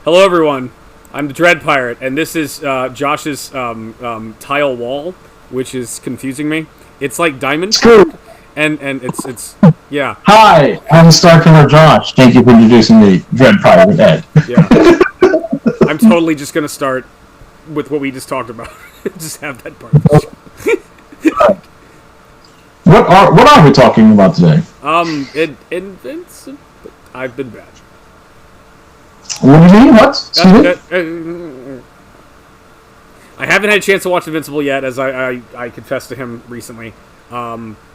Hello, everyone. I'm the Dreadpirate, and this is Josh's tile wall, which is confusing me. It's like diamond, and it's yeah. Hi, I'm Star Killer Josh. Thank you for introducing me, Dreadpirate Ed. Yeah. I'm totally just gonna start with what we just talked about. Just have that part. What are we talking about today? I've been bad. What do you mean? What? I haven't had a chance to watch Invincible yet, as I confessed to him recently,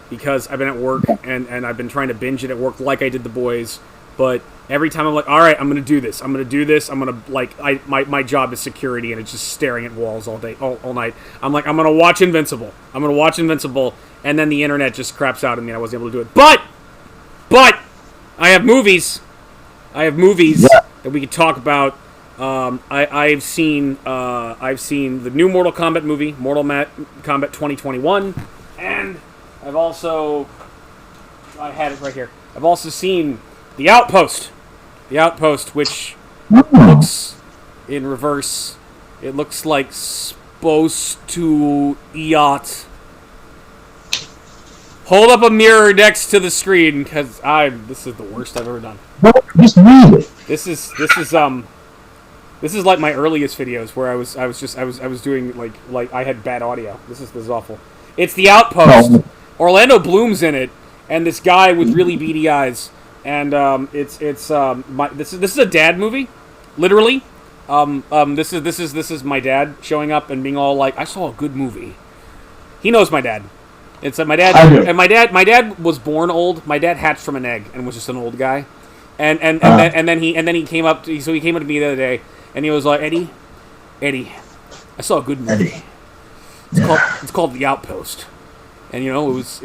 because I've been at work and I've been trying to binge it at work like I did The Boys. But every time I'm like, all right, I'm gonna do this. I'm gonna my job is security, and it's just staring at walls all day, all night. I'm like, I'm gonna watch Invincible. And then the internet just craps out at me, and I wasn't able to do it. But I have movies. That we could talk about. I've seen the new Mortal Kombat movie, Mortal Kombat 2021, and I had it right here. I've also seen The Outpost, which looks in reverse. It looks like supposed to yacht. Hold up a mirror next to the screen, because this is the worst I've ever done. Just read it. This is like my earliest videos where I was doing like I had bad audio. This is awful. It's The Outpost. No. Orlando Bloom's in it, and this guy with really beady eyes. And this is a dad movie, literally. This is my dad showing up and being all like, "I saw a good movie." He knows my dad. It's my dad, and my dad was born old. My dad hatched from an egg and was just an old guy. And then he came up to me the other day, and he was like, Eddie, I saw a good movie. It's called The Outpost, and it was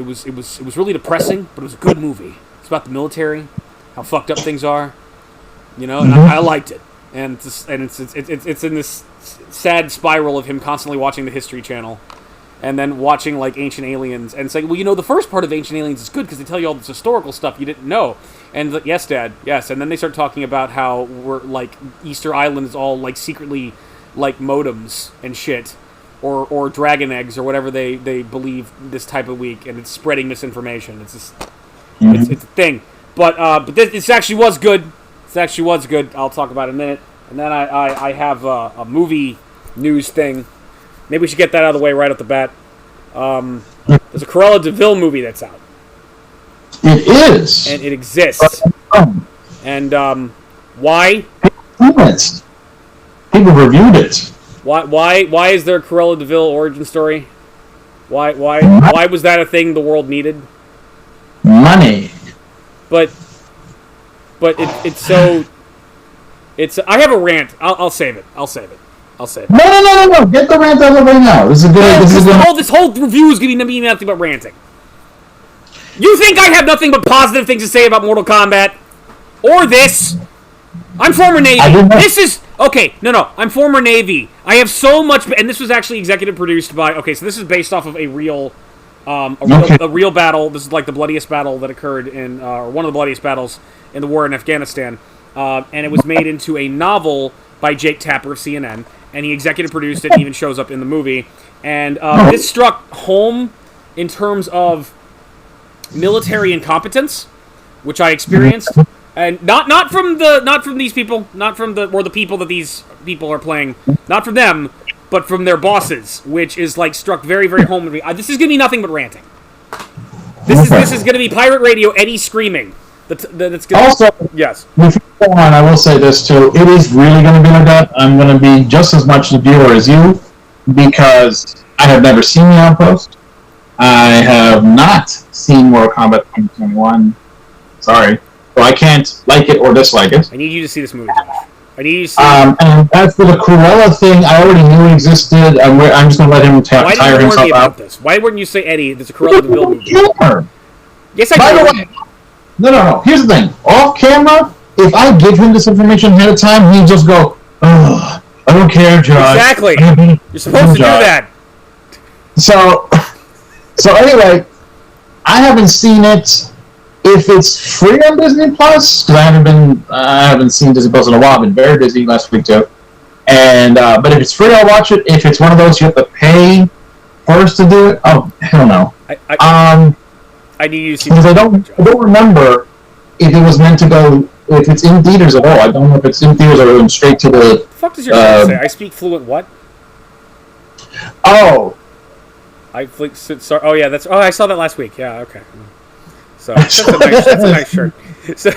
really depressing, but it was a good movie. It's about the military, how fucked up things are, and I liked it. And it's in this sad spiral of him constantly watching the History Channel, and then watching like Ancient Aliens, and saying, well, the first part of Ancient Aliens is good because they tell you all this historical stuff you didn't know. And like, yes, Dad, yes. And then they start talking about how we're like Easter Island is all like secretly like modems and shit, or dragon eggs or whatever they believe this type of week, and it's spreading misinformation. It's just it's a thing. But this actually was good. This actually was good. I'll talk about it in a minute. And then I have a movie news thing. Maybe we should get that out of the way right off the bat. There's a Cruella DeVille movie that's out. It is. And it exists. And why? People reviewed it. Why is there a Cruella DeVille origin story? Why was that a thing the world needed? Money. But it's so. I have a rant. I'll save it. No. Get the rant out of the way now. This whole review is going to be nothing but ranting. You think I have nothing but positive things to say about Mortal Kombat? Or this? I'm former Navy. This is... Okay, no. I'm former Navy. I have so much... And this was actually executive produced by... Okay, so this is based off of a real battle. This is like the bloodiest battle that occurred in... or one of the bloodiest battles in the war in Afghanistan. And it was made into a novel by Jake Tapper of CNN. And he executive produced it and even shows up in the movie. And this struck home in terms of military incompetence, which I experienced, and not from these people, the people that these people are playing, not from them, but from their bosses, which is like struck very, very home with me. This is gonna be nothing but ranting. This is gonna be Pirate Radio Eddie screaming. That's gonna also, yes. Before we go on, I will say this too. It is really going to be like that. I'm going to be just as much the viewer as you, because I have never seen The Outpost. I have not seen Mortal Kombat 2021. Sorry. So I can't like it or dislike it. I need you to see this movie, Josh. I need you to see and as for the Cruella thing, I already knew it existed. I'm just going to let him tire himself out. This? Why wouldn't you say, Eddie, there's a Cruella DeVille movie? Yes, I By the way, no. Here's the thing. Off camera, if I give him this information ahead of time, he'll just go, "Oh, I don't care, Josh." Exactly. You're supposed to do that. So anyway, I haven't seen it. If it's free on Disney Plus, because I haven't seen Disney Plus in a while. I've been very busy last week too. And but if it's free, I'll watch it. If it's one of those you have to pay first to do it, oh hell no. I need you to see because I don't remember if it was meant to go, if it's in theaters at all. I don't know if it's in theaters or going straight to the. What the fuck does your shirt say? I speak fluent what? Oh. Sorry. Oh yeah, that's. Oh, I saw that last week. Yeah, okay. So that's a nice shirt. So,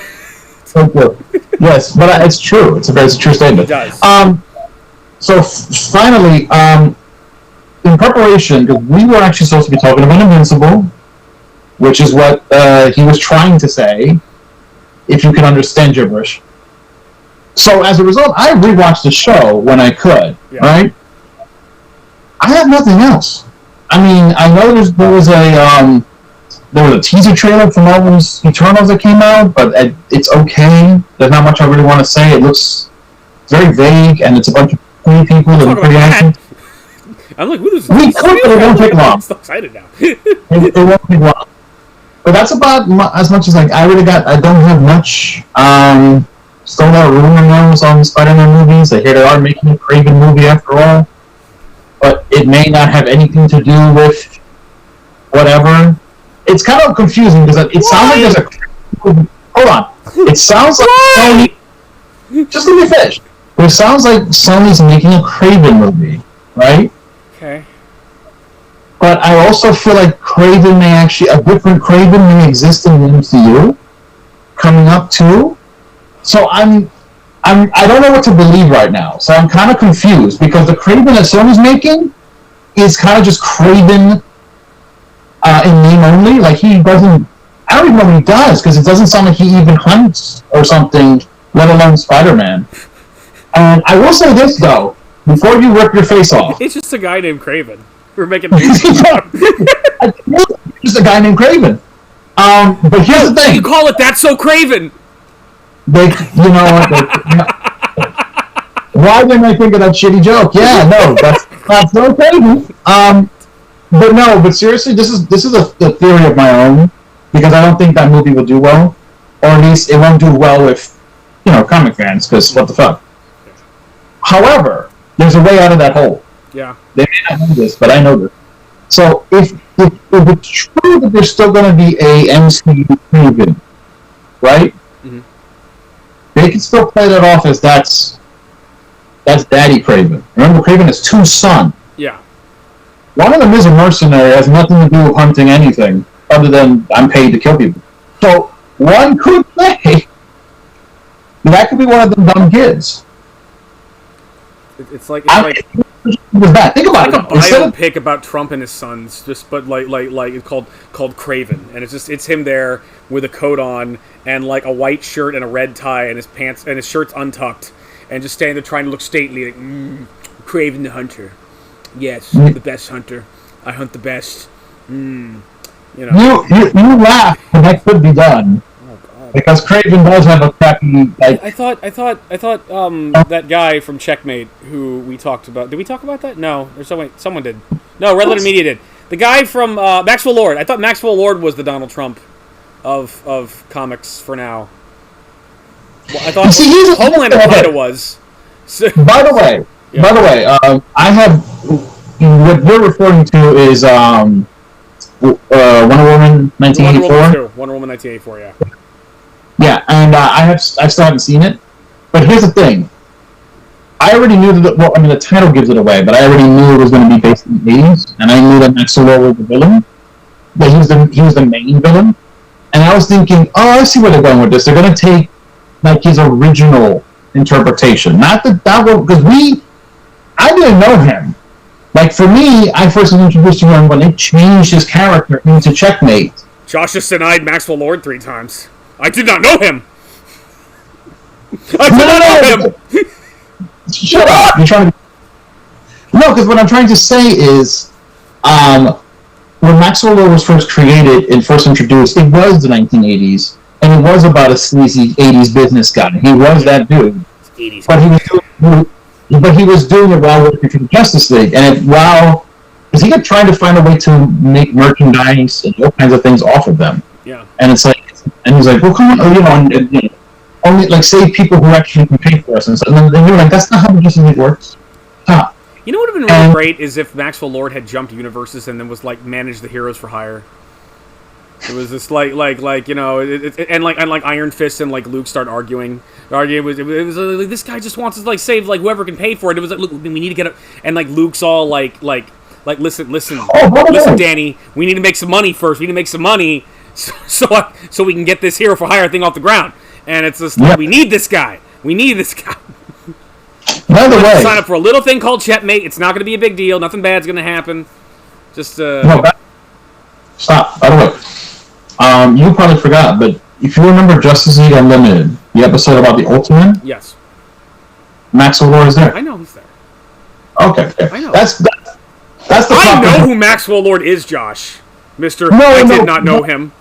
yes, but it's true. It's a true statement. It does. So finally, in preparation, because we were actually supposed to be talking about Invincible, which is what he was trying to say, if you can understand gibberish. So as a result, I rewatched the show when I could, right? I have nothing else. I mean, I know there was a teaser trailer for Marvel's Eternals that came out, but it's okay. There's not much I really want to say. It looks very vague, and it's a bunch of pretty people that are pretty awesome. I'm like, who is this? It won't take long. I'm so excited now. it won't take long. But that's about as much as I really got. I don't have much. Still got rumor mills on Spider-Man movies. I hear they are making a Craven movie after all. But it may not have anything to do with whatever. It's kind of confusing because it sounds like there's a... Hold on. It sounds like Sony... Just let me finish. It sounds like Sony's making a Craven movie, right? Okay. But I also feel like Craven may actually... A different Craven may exist in the MCU coming up too. So I don't know what to believe right now. So I'm kind of confused because the Craven that Sony's making is kind of just Craven... in name only, like he doesn't. I don't even know what he does because it doesn't sound like he even hunts or something, let alone Spider-Man. And I will say this though, before you rip your face off, it's just a guy named Craven. We're making just a guy named Craven. But here's the thing: you call it That's So Craven. Why didn't I think of that shitty joke? Yeah, no, that's so Craven. But seriously, this is a theory of my own because I don't think that movie will do well, or at least it won't do well with comic fans because what the fuck. However, there's a way out of that hole. Yeah. They may not know this, but I know this. So if it's true that there's still going to be a MCU Craven, right? Mm-hmm. They can still play that off as that's Daddy Craven. Remember, Craven has two sons. Yeah. One of them is a mercenary, has nothing to do with hunting anything, other than I'm paid to kill people. So, one could say that could be one of them dumb kids. It's like that. Think about it. Like a biopic about Trump and his sons, but like it's called Craven, and it's him there with a coat on and like a white shirt and a red tie, and his pants and his shirt's untucked, and just standing there trying to look stately, like Craven the Hunter. Yes, the best hunter. I hunt the best. You laugh, but that could be done. Oh, God. Because Craven does have a crappy. I thought that guy from Checkmate who we talked about. Did we talk about that? No, or someone did. No, Red Letter Media did. The guy from Maxwell Lord. I thought Maxwell Lord was the Donald Trump of comics for now. Well, I thought Homelander kind of was. So, By the way, I have what you're referring to is Wonder Woman 1984. Wonder Woman 1984, yeah. Yeah, and I still haven't seen it. But here's the thing: I already knew that. Well, I mean, the title gives it away, but I already knew it was going to be based in the 80s, and I knew that Maxwell was the villain. That he was the main villain, and I was thinking, oh, I see where they're going with this. They're going to take like his original interpretation, not that one, because I didn't know him. Like, for me, I first was introduced to him when they changed his character into Checkmate. Josh just denied Maxwell Lord 3 times. I did not know him! I did not know him! Shut up! You're trying to... No, because what I'm trying to say is, when Maxwell Lord was first created and first introduced, it was the 1980s, and it was about a sleazy 80s business guy. He was that dude. 80s. But he was doing it while working for the Justice League, and because he kept trying to find a way to make merchandise and all kinds of things off of them. Yeah. And it's like And he's like, well, come on, only like save people who actually can pay for us. And then you're like, that's not how the Justice League works. Stop. You know what would have been really great is if Maxwell Lord had jumped universes and then was like managed the Heroes for Hire. It was just like and Iron Fist and like Luke start arguing. It was like, this guy just wants to like save like whoever can pay for it. It was like, look, we need to get up, and like Luke's all like listen, Danny, we need to make some money first. We need to make some money so we can get this Hero for Hire thing off the ground. And it's just like, we need this guy. We need this guy. By the way, sign up for a little thing called Checkmate. It's not going to be a big deal. Nothing bad's going to happen. Just stop. By the way. You probably forgot, but if you remember Justice League Unlimited, the episode about the Ultimate, yes, Maxwell Lord is there. I know he's there. Okay. I know. That's the. I know who Maxwell Lord is, Josh. Mister, I did not know him.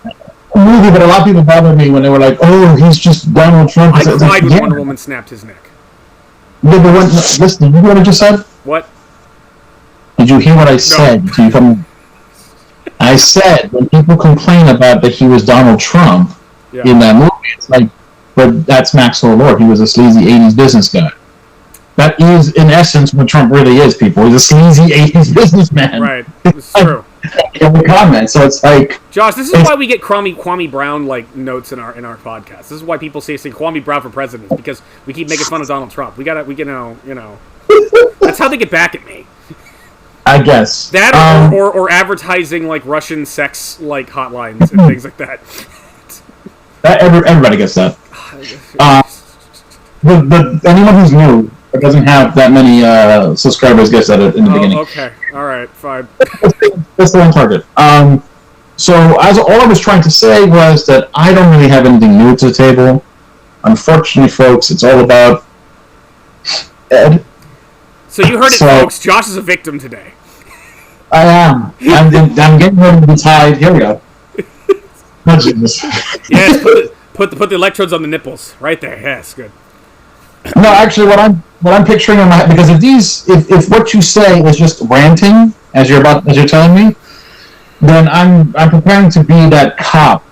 Movie, but a lot of people bothered me when they were like, "Oh, he's just Donald Trump." I cried when Wonder Woman snapped his neck. Yeah, but listen, did you hear what I just said? What? Did you hear what I said? I said, when people complain about that he was Donald Trump in that movie, it's like, but that's Maxwell Lord. He was a sleazy 80s business guy. That is, in essence, what Trump really is, people. He's a sleazy 80s businessman. Right. It's true. In the comments, so it's like... Josh, this is why we get Kwame Brown, like, notes in our podcast. This is why people say Kwame Brown for president, because we keep making fun of Donald Trump. We know. That's how they get back at me. I guess that, or advertising like Russian sex like hotlines and things like that. Everybody gets that. But anyone who's new or doesn't have that many subscribers gets that in the beginning. Okay, all right, fine. That's the one target. So all I was trying to say was that I don't really have anything new to the table. Unfortunately, folks, it's all about Ed. So you heard it, folks. Josh is a victim today. I am. I'm getting ready to be tied. Here we go. Oh, Jesus. Yes, put the electrodes on the nipples right there. Yes, good. No, actually, what I'm picturing in my head, because if what you say is just ranting as you're telling me, then I'm preparing to be that cop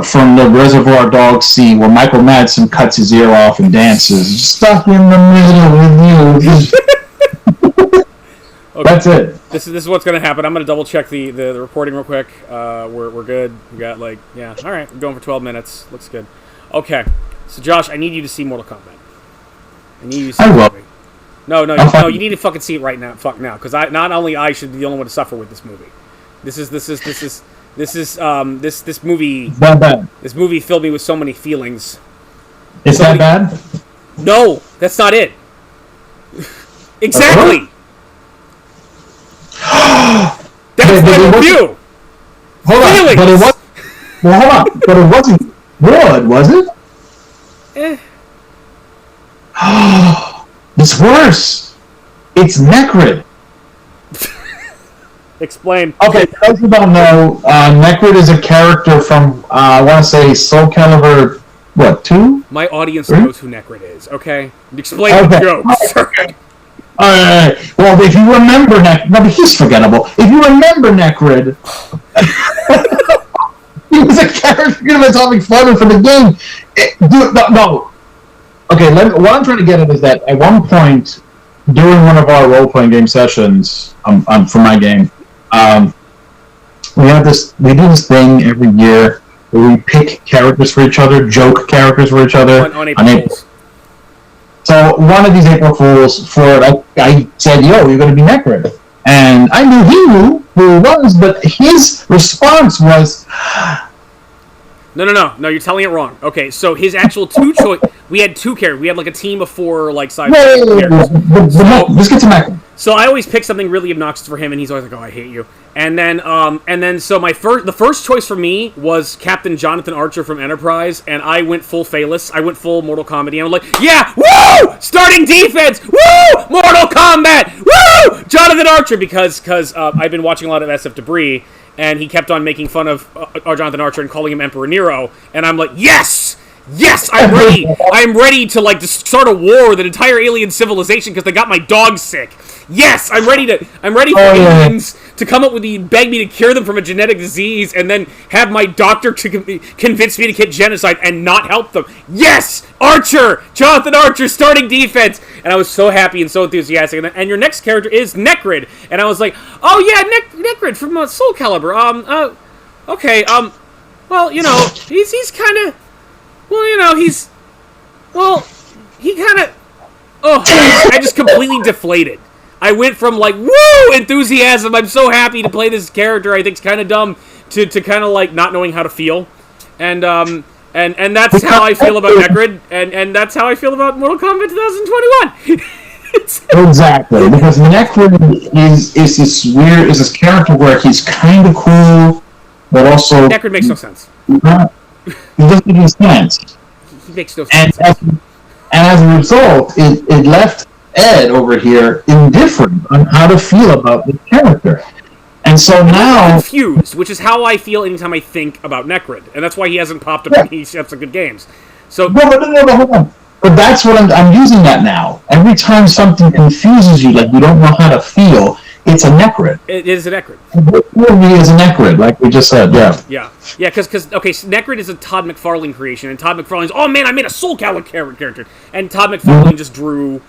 from the Reservoir Dogs scene where Michael Madsen cuts his ear off and dances, stuck in the middle with you. Okay. That's it. This is what's going to happen. I'm going to double check the reporting real quick. We're good. We got all right. We're going for 12 minutes. Looks good. Okay. So Josh, I need you to see Mortal Kombat. I need you to see the movie. No. You need to fucking see it right now. Fuck now, because not only I should be the only one to suffer with this movie. This movie. Bad. This movie filled me with so many feelings. Is that bad? No, that's not it. Exactly. That's my review. Hold on, but it was. Well, hold on, but it wasn't good, was it? It's worse. It's Necron. Explain. Okay, for those who don't know, Necron is a character from I want to say Soul Calibur. What, 2? My audience knows who Necron is. Okay, explain the joke. Okay. Alright. Well, if you remember Necron... No, but he's forgettable. If you remember Necron... he was a character that's having fun for the game. No. Okay, what I'm trying to get at is that at one point, during one of our role-playing game sessions, for my game, we do this thing every year where we pick characters for each other, joke characters for each other. On April Fools. So one of these April Fools, I said, "Yo, you're going to be Necron," and I knew he knew who he was, but his response was, No, you're telling it wrong. Okay, so his actual we had 2 characters. We had like a team of 4 like side characters. Let's get to Necron. So I always pick something really obnoxious for him, and he's always like, "Oh, I hate you." And then so the first choice for me was Captain Jonathan Archer from Enterprise, and I went full Phalus. I went full Mortal Kombat, and I'm like, "Yeah, woo! Starting defense, woo! Mortal Kombat, woo! Jonathan Archer," because I've been watching a lot of SF Debris, and he kept on making fun of Jonathan Archer and calling him Emperor Nero, and I'm like, "Yes! yes, I'm ready. I'm ready to like just start a war with an entire alien civilization because they got my dog sick. Yes, I'm ready for aliens to come up with beg me to cure them from a genetic disease, and then have my doctor to convince me to get genocide and not help them. Yes, Archer, Jonathan Archer, starting defense, and I was so happy and so enthusiastic. And your next character is Necrid, and I was like, oh yeah, Necrid from Soul Calibur. Okay, well, you know, he's kind of, well, you know, he kind of, oh, I just completely deflated. I went from, like, woo, enthusiasm, I'm so happy to play this character I think's kind of dumb, to kind of, like, not knowing how to feel. And that's how I feel about Necrid, and that's how I feel about Mortal Kombat 2021. Exactly, because Necrid is this character where he's kind of cool, but also... Necrid makes no sense. It doesn't make any sense. He makes no sense. And as a result, it left Ed over here indifferent on how to feel about the character. And so now... I'm confused, which is how I feel anytime I think about Necrid. And that's why he hasn't popped up and he's had some good games. So... No, hold on. But that's what I'm using that now. Every time something confuses you, like you don't know how to feel, it's a Necrid. It is a Necrid. This movie is a Necrid, like we just said, yeah. Yeah, because okay, so Necrid is a Todd McFarlane creation, and Todd McFarlane's, oh man, I made a Soul Calibur character. And Todd McFarlane just drew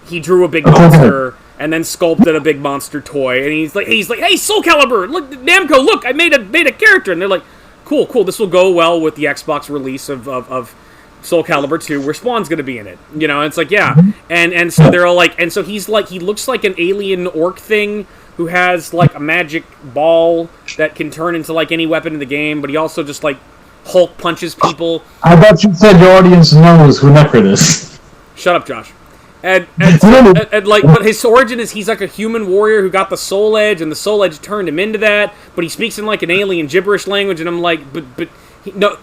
a big monster, and then sculpted a big monster toy, and he's like, hey, Soul Calibur, look, Namco, look, I made a character, and they're like, cool, this will go well with the Xbox release of Soul Calibur 2, where Spawn's gonna be in it, you know, and it's like, yeah, and so they're all like, and so he's like, he looks like an alien orc thing, who has, like, a magic ball that can turn into, like, any weapon in the game, but he also just, like, Hulk punches people. I thought you said your audience knows who Necrid is. Shut up, Josh. And like, but his origin is he's like a human warrior who got the Soul Edge, and the Soul Edge turned him into that, but he speaks in, like, an alien gibberish language, and I'm like, but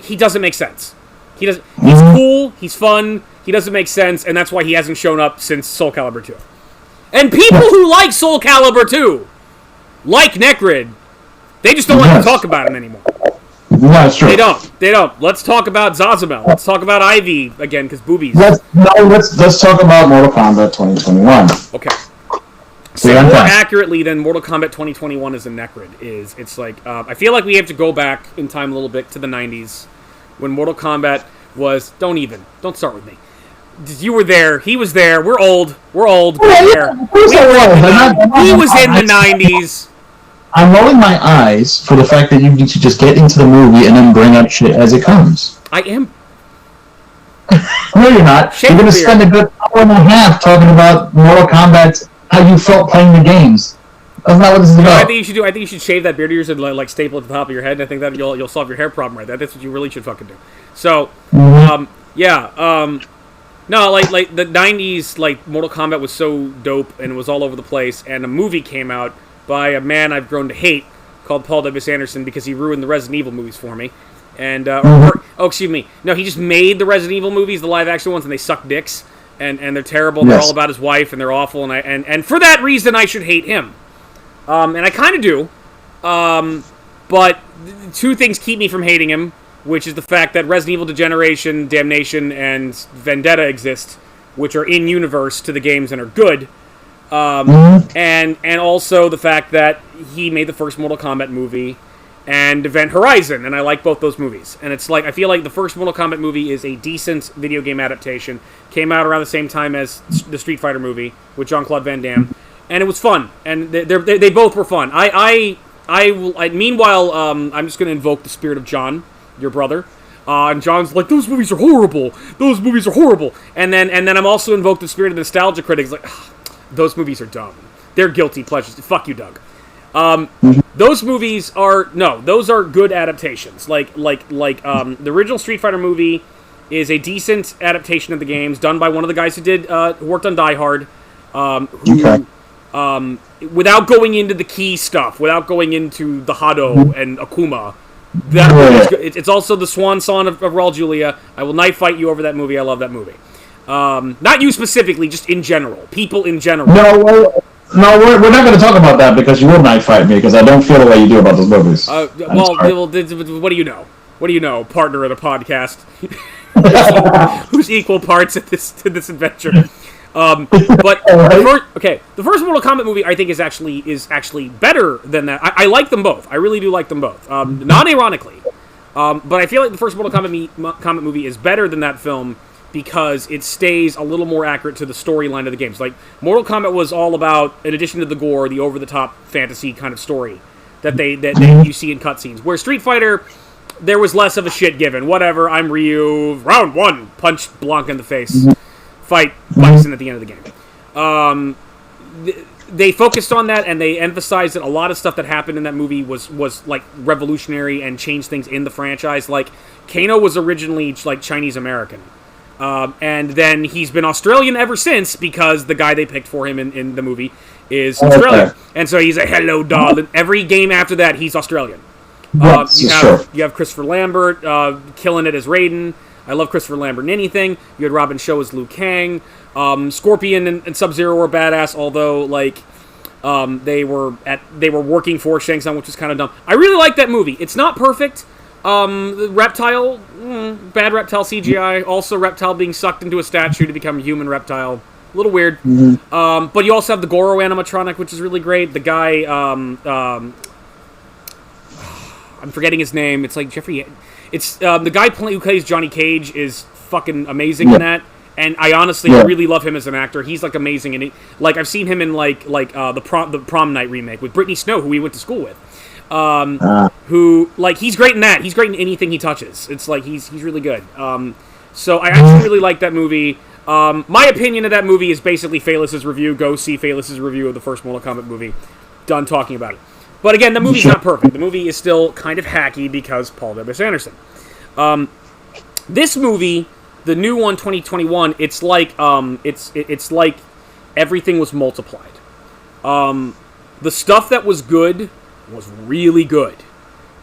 he doesn't make sense. He's cool, he's fun, he doesn't make sense, and that's why he hasn't shown up since Soul Calibur 2. And people who like Soul Calibur 2, like Necrid, they just don't like to talk about him anymore. Yeah, it's true. They don't. Let's talk about Zazamel. Let's talk about Ivy again, because boobies. Let's talk about Mortal Kombat 2021. Okay. So more accurately than Mortal Kombat 2021 is a Necrid it's like, I feel like we have to go back in time a little bit to the 90s, when Mortal Kombat was, don't start with me. You were there. He was there. We're old. We're there. He was in the 90s. I'm rolling my eyes for the fact that you need to just get into the movie and then bring up shit as it comes. I am. No, you're not. You're going to spend a good hour and a half talking about Mortal Kombat, how you felt playing the games. That's not what this is about. I think you should shave that beard of yours and like staple it to the top of your head. And I think that you'll solve your hair problem right there. That's what you really should fucking do. So, no, like the 90s, like, Mortal Kombat was so dope, and it was all over the place, and a movie came out by a man I've grown to hate, called Paul W.S. Anderson, because he ruined the Resident Evil movies for me. And, excuse me, no, he just made the Resident Evil movies, the live-action ones, and they suck dicks, and they're terrible, and they're all about his wife, and they're awful, and for that reason, I should hate him. And I kind of do, but two things keep me from hating him, which is the fact that Resident Evil Degeneration, Damnation, and Vendetta exist, which are in-universe to the games and are good. And also the fact that he made the first Mortal Kombat movie and Event Horizon, and I like both those movies. And it's like, I feel like the first Mortal Kombat movie is a decent video game adaptation. Came out around the same time as the Street Fighter movie with Jean-Claude Van Damme, and it was fun. And they both were fun. Meanwhile, I'm just going to invoke the spirit of John, your brother. And John's like, those movies are horrible. Those movies are horrible. And then I'm also invoked the spirit of the nostalgia critics, like, those movies are dumb. They're guilty pleasures. Fuck you, Doug. Those movies are those are good adaptations. Like the original Street Fighter movie is a decent adaptation of the games, done by one of the guys who worked on Die Hard. Without going into the key stuff, without going into the Hado and Akuma. It's also the swan song of Raul Julia. I will knife fight you over that movie. I love that movie. Not you specifically, just in general. People in general. No, we're not going to talk about that because you will knife fight me because I don't feel the way you do about those movies. What do you know? What do you know, partner of the podcast? who's equal parts in this adventure. But the first Mortal Kombat movie I think is actually better than that. I like them both. I really do like them both. Not ironically, but I feel like the first Mortal Kombat movie is better than that film because it stays a little more accurate to the storyline of the games. Like Mortal Kombat was all about, in addition to the gore, the over-the-top fantasy kind of story that you see in cutscenes. Where Street Fighter, there was less of a shit given. Whatever, I'm Ryu, round one, punch Blanc in the face, fight Bison at the end of the game. They focused on that, and they emphasized that a lot of stuff that happened in that movie was like revolutionary and changed things in the franchise. Like Kano was originally like Chinese American, and then he's been Australian ever since because the guy they picked for him in the movie is Australian, and so he's a hello darling. Every game after that, he's Australian. You have Christopher Lambert killing it as Raiden. I love Christopher Lambert in anything. You had Robin Shou as Liu Kang. Scorpion and Sub-Zero were badass, although like they were working for Shang Tsung, which was kind of dumb. I really like that movie. It's not perfect. The Reptile, bad Reptile CGI. Also, Reptile being sucked into a statue to become a human reptile. A little weird. But you also have the Goro animatronic, which is really great. The guy, I'm forgetting his name. It's like Jeffrey. It's the guy who plays Johnny Cage is fucking amazing in that. And I honestly really love him as an actor. He's like amazing, and like I've seen him in the Prom Night remake with Brittany Snow, who we went to school with. Who like he's great in that. He's great in anything he touches. It's like he's really good. So I actually really like that movie. My opinion of that movie is basically Phaelis' review. Go see Phaelis' review of the first Mortal Kombat movie. Done talking about it. But again, the movie's not perfect. The movie is still kind of hacky because Paul W.S. Anderson. This movie, the new one, 2021, it's like it's like everything was multiplied. The stuff that was good was really good.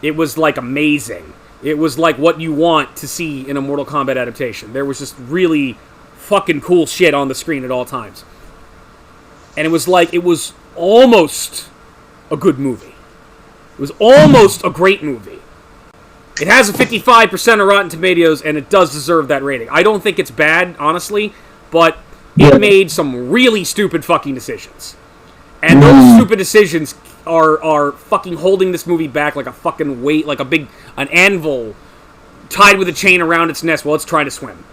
It was like amazing. It was like what you want to see in a Mortal Kombat adaptation. There was just really fucking cool shit on the screen at all times. And it was like, it was almost a good movie. It was almost a great movie. It has a 55% of Rotten Tomatoes, and it does deserve that rating. I don't think it's bad, honestly, but it made some really stupid fucking decisions. And those stupid decisions are fucking holding this movie back like a fucking weight, like an anvil tied with a chain around its nest while it's trying to swim.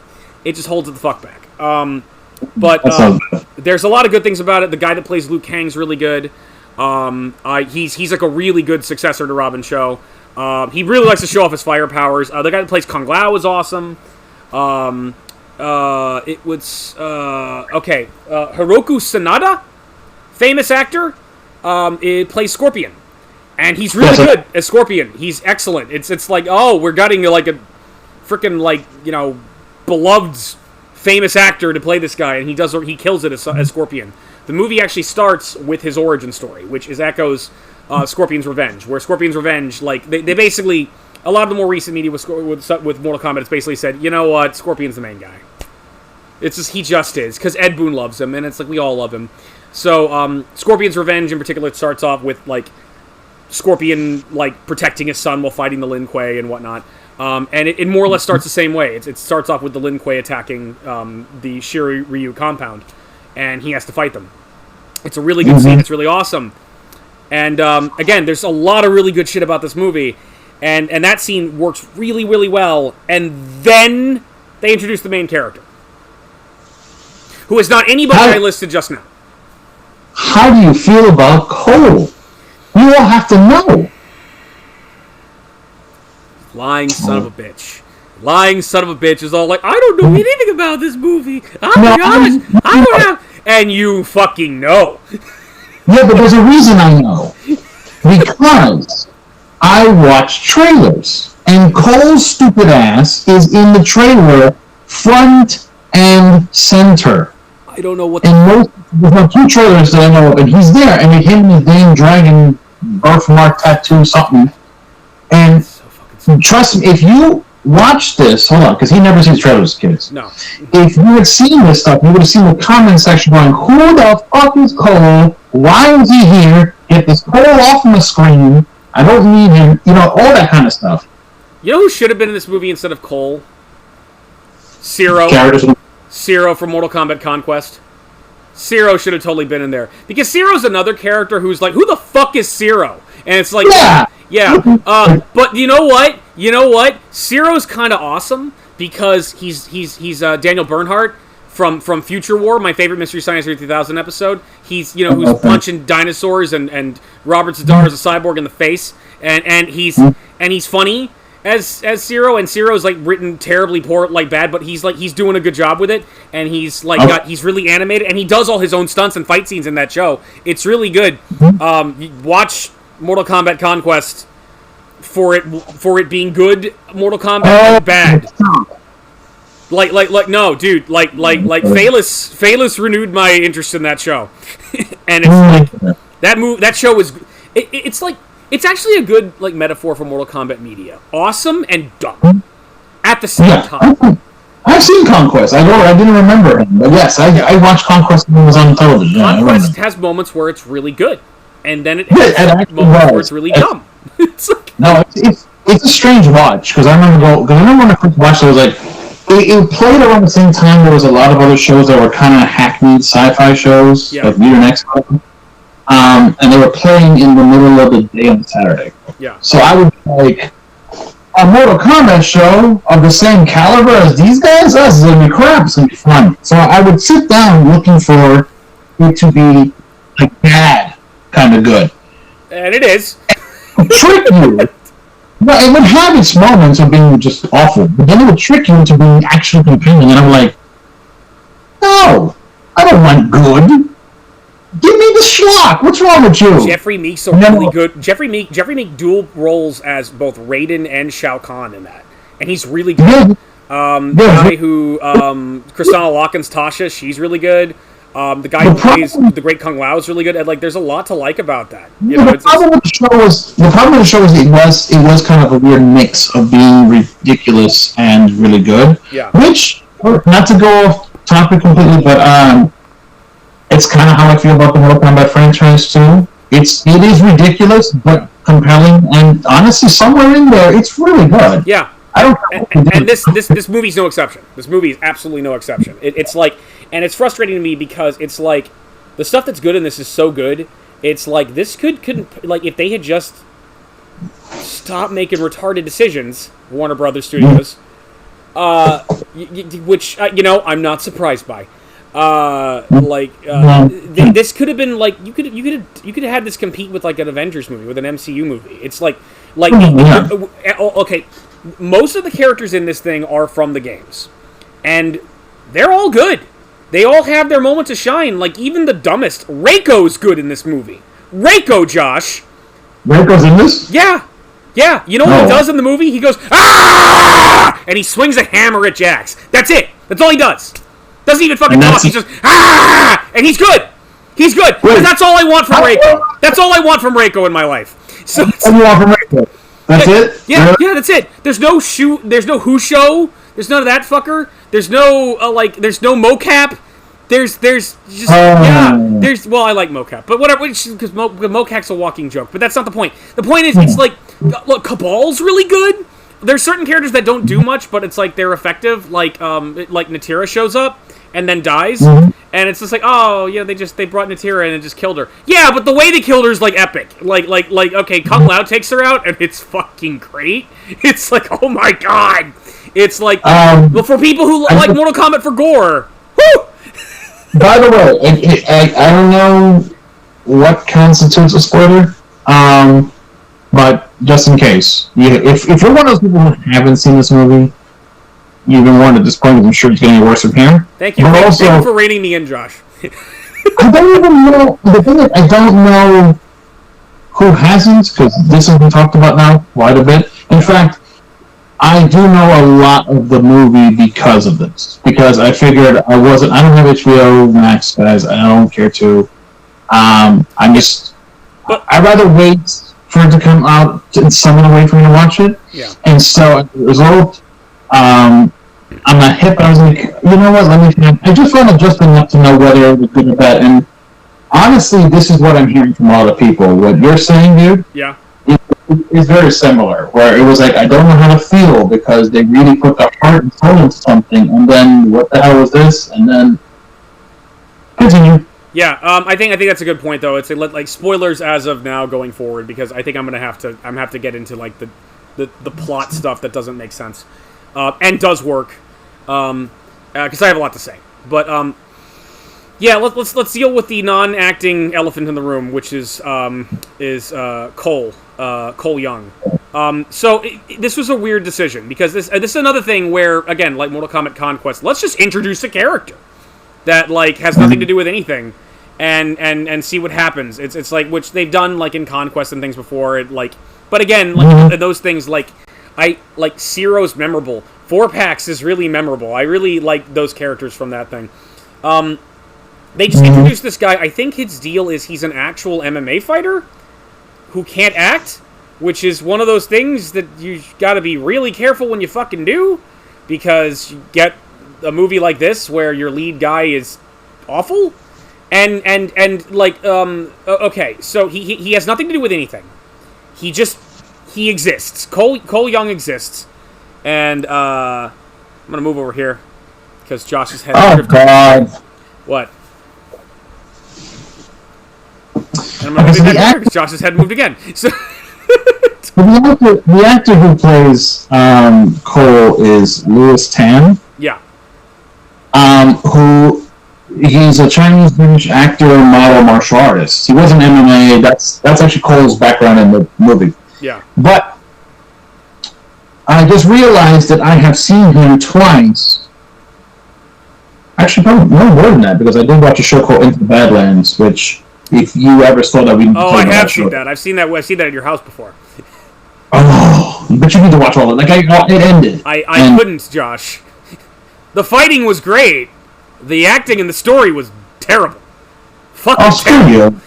It just holds it the fuck back. But there's a lot of good things about it. The guy that plays Liu Kang's really good. He's like a really good successor to Robin Shou. He really likes to show off his fire powers. The guy that plays Kung Lao is awesome. Hiroku Sanada, famous actor, it plays Scorpion, and he's really good as Scorpion. He's excellent. It's like, oh, we're gutting like a freaking beloved famous actor to play this guy, and he kills it as Scorpion. The movie actually starts with his origin story, which echoes Scorpion's Revenge, where Scorpion's Revenge, like, they basically, a lot of the more recent media with Mortal Kombat, it's basically said, you know what, Scorpion's the main guy. It's just, he just is, because Ed Boon loves him, and it's like, we all love him. So, Scorpion's Revenge, in particular, starts off with, like, Scorpion, like, protecting his son while fighting the Lin Kuei and whatnot. And it more or less starts the same way. It starts off with the Lin Kuei attacking the Shiryu compound, and he has to fight them. It's a really good scene. It's really awesome. And, again, there's a lot of really good shit about this movie. And that scene works really, really well. And then they introduce the main character, who is not anybody I listed just now. How do you feel about Cole? You all have to know. Lying son of a bitch. Lying son of a bitch is all like, I don't know anything about this movie. Oh my gosh, I don't have... And you fucking know. Yeah, but there's a reason I know. Because I watch trailers. And Cole's stupid ass is in the trailer front and center. I don't know what... And there's no two trailers that I know of, and he's there, and him and his damn dragon birthmark tattoo something. And trust me, if you watch this, hold on, because he never sees trailers, kids. No. If you had seen this stuff, you would have seen the comment section going, who the fuck is Cole? Why is he here? Get this Cole off the screen. I don't need him. You know, all that kind of stuff. You know who should have been in this movie instead of Cole? Zero from Mortal Kombat Conquest. Zero should have totally been in there. Because Zero's another character who's like, who the fuck is Zero? And it's like, yeah. But you know what? Zero's kind of awesome because he's Daniel Bernhardt from Future War, my favorite Mystery Science Theater 3000 episode. He's, who's punching dinosaurs and Robert Zadar is a cyborg in the face. And he's funny as Zero, and Zero's like written terribly poor, like bad, but he's doing a good job with it, and he's like he's really animated, and he does all his own stunts and fight scenes in that show. It's really good. Watch Mortal Kombat Conquest for it being good Mortal Kombat and bad. No, dude, Phalus renewed my interest in that show. And it's like that show was it's actually a good metaphor for Mortal Kombat media. Awesome and dumb at the same time. I've seen Conquest. I didn't remember him, but yes, I watched Conquest when it was on television. Conquest has moments where it's really good, and then it has moments where it's really dumb. It's a strange watch because I remember when I first watched it, I was like, it played around the same time. There was a lot of other shows that were kind of hackneyed sci-fi shows, like Mutant X-Men. And they were playing in the middle of the day on Saturday. Yeah. So I would be like, a Mortal Kombat show of the same caliber as these guys? This is going to be crap. It's going to be fun. So I would sit down looking for it to be like bad, kind of good. And it is. Trick you. Well, it would have its moments of being just awful, but then it would trick you into being actually compelling. And I'm like, no, I don't want good. Give me the schlock. What's wrong with you? Jeffrey Meek's a really good. Jeffrey Meek dual roles as both Raiden and Shao Kahn in that, and he's really good. The guy who Kristanna Locken's Tasha, she's really good. The guy who plays the Great Kung Lao is really good. And, there's a lot to like about that. The problem with the show was it was kind of a weird mix of being ridiculous and really good. Yeah. Which, not to go off topic completely, but it's kind of how I feel about the Mortal Kombat franchise too. It is ridiculous, but compelling, and honestly, somewhere in there, it's really good. Yeah. I don't. And this movie's no exception. This movie is absolutely no exception. It's and it's frustrating to me because it's like the stuff that's good in this is so good. It's like this could if they had just stopped making retarded decisions, Warner Brothers Studios, which I'm not surprised by. This could have been you could have had this compete with an Avengers movie, with an MCU movie. It's okay, most of the characters in this thing are from the games, and they're all good. They all have their moments to shine. Even the dumbest, Reiko's good in this movie. Reiko, Josh. Reiko's in this? Yeah. You know what he does in the movie? He goes, ah! And he swings a hammer at Jax. That's it. That's all he does. Doesn't even fucking talk. He's just, ah! And he's good. He's good. Because that's all I want from Reiko. That's all I want from Reiko in my life. So that's it? Yeah, that's it. There's no Husho. There's none of that fucker. There's no there's no mocap. There's just there's I like mocap, but whatever, because mocap's a walking joke. But that's not the point. The point is, it's look, Cabal's really good. There's certain characters that don't do much, but it's they're effective. Like Natira shows up and then dies, and it's just they brought Natira in and just killed her. Yeah, but the way they killed her is epic. Okay, Kung Lao takes her out and it's fucking great. It's oh my god. It's but for people who like Mortal Kombat for gore, whoo! By the way, I don't know what constitutes a spoiler, but just in case, if you're one of those people who haven't seen this movie, you've been warned at this point, I'm sure it's going to get worse from here. Thank you. Thank you for rating me in, Josh. I don't even know. The thing is, I don't know who hasn't, because this has been talked about now quite a bit. In fact, I do know a lot of the movie because of this. Because I figured I don't have HBO Max, guys. I don't care to. I'd rather wait for it to come out and someone wait for me to watch it. Yeah. And so as a result, I'm not hip. I was like, you know what? I just found it just enough to know whether it was good or bad. And honestly, this is what I'm hearing from a lot of people. What you're saying, dude. Yeah. is very similar, where it was like, I don't know how to feel, because they really put their heart and soul into something, and then, what the hell was this? And then, continue. Yeah, I think that's a good point, though. It's like spoilers as of now going forward, because I think I'm gonna have to get into like the plot stuff that doesn't make sense, and does work, because I have a lot to say. But yeah, let's deal with the non-acting elephant in the room, which is Cole Young. So this was a weird decision, because this is another thing where, again, like Mortal Kombat Conquest, let's just introduce a character that like has nothing to do with anything, and see what happens. It's like, which they've done like in Conquest and things before. But again, like those things, like Ciro's memorable. 4-Pax is really memorable. I really like those characters from that thing. They just introduced this guy. I think his deal is he's an actual MMA fighter who can't act, which is one of those things that you gotta be really careful when you fucking do, because you get a movie like this where your lead guy is awful, and like okay, so he has nothing to do with anything. He exists. Cole Young exists, and I'm gonna move over here because Josh's head. Oh God! What? And I'm gonna move back here because Josh's head moved again. So. The actor who plays Cole is Louis Tan. Yeah. Who he's a Chinese actor, model, martial artist. He was an MMA. That's actually Cole's background in the movie. Yeah. But I just realized that I have seen him twice. Actually, probably no more than that, because I did watch a show called Into the Badlands, which, if you ever saw that, we. Oh, I have seen that. I've seen that at your house before. Oh, but you need to watch all of it. Like, it ended. I couldn't, Josh. The fighting was great. The acting and the story was terrible. Fucking terrible.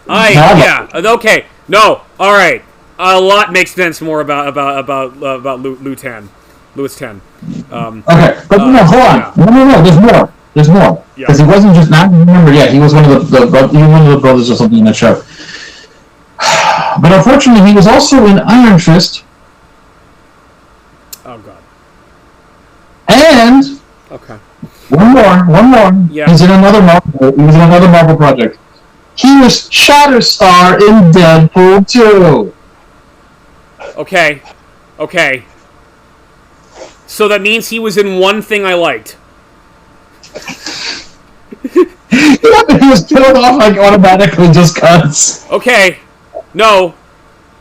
Yeah. Okay. No. All right. A lot makes sense more about Louis Tan. Okay, but no, hold on. Yeah. No. There's more. Because he wasn't just not remember. Yeah, he was one of the brothers or something in that show. But unfortunately, he was also in Iron Fist. Oh God. And okay. One more. Yeah. He was in another Marvel project. He was Shatterstar in Deadpool 2. Okay. So that means he was in one thing I liked. Yeah, but he was killed off like automatically just cuts. Okay. No.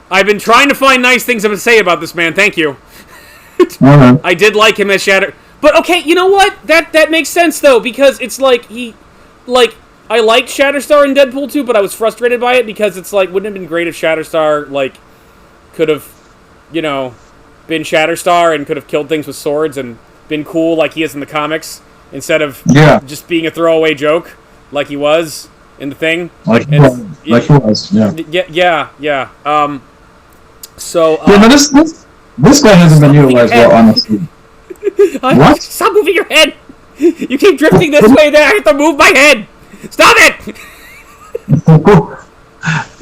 I've been trying to find nice things to say about this man. Thank you. I did like him as Shatter. But okay, you know what? That makes sense though, because it's like I liked Shatterstar in Deadpool 2, but I was frustrated by it because it's like, wouldn't it have been great if Shatterstar like could have, been Shatterstar and could have killed things with swords and been cool like he is in the comics, instead of just being a throwaway joke like he was in the thing. Like he was. Yeah. So but this guy hasn't been utilized well, honestly. What? Stop moving your head! You keep drifting this way. There, I have to move my head. Stop it!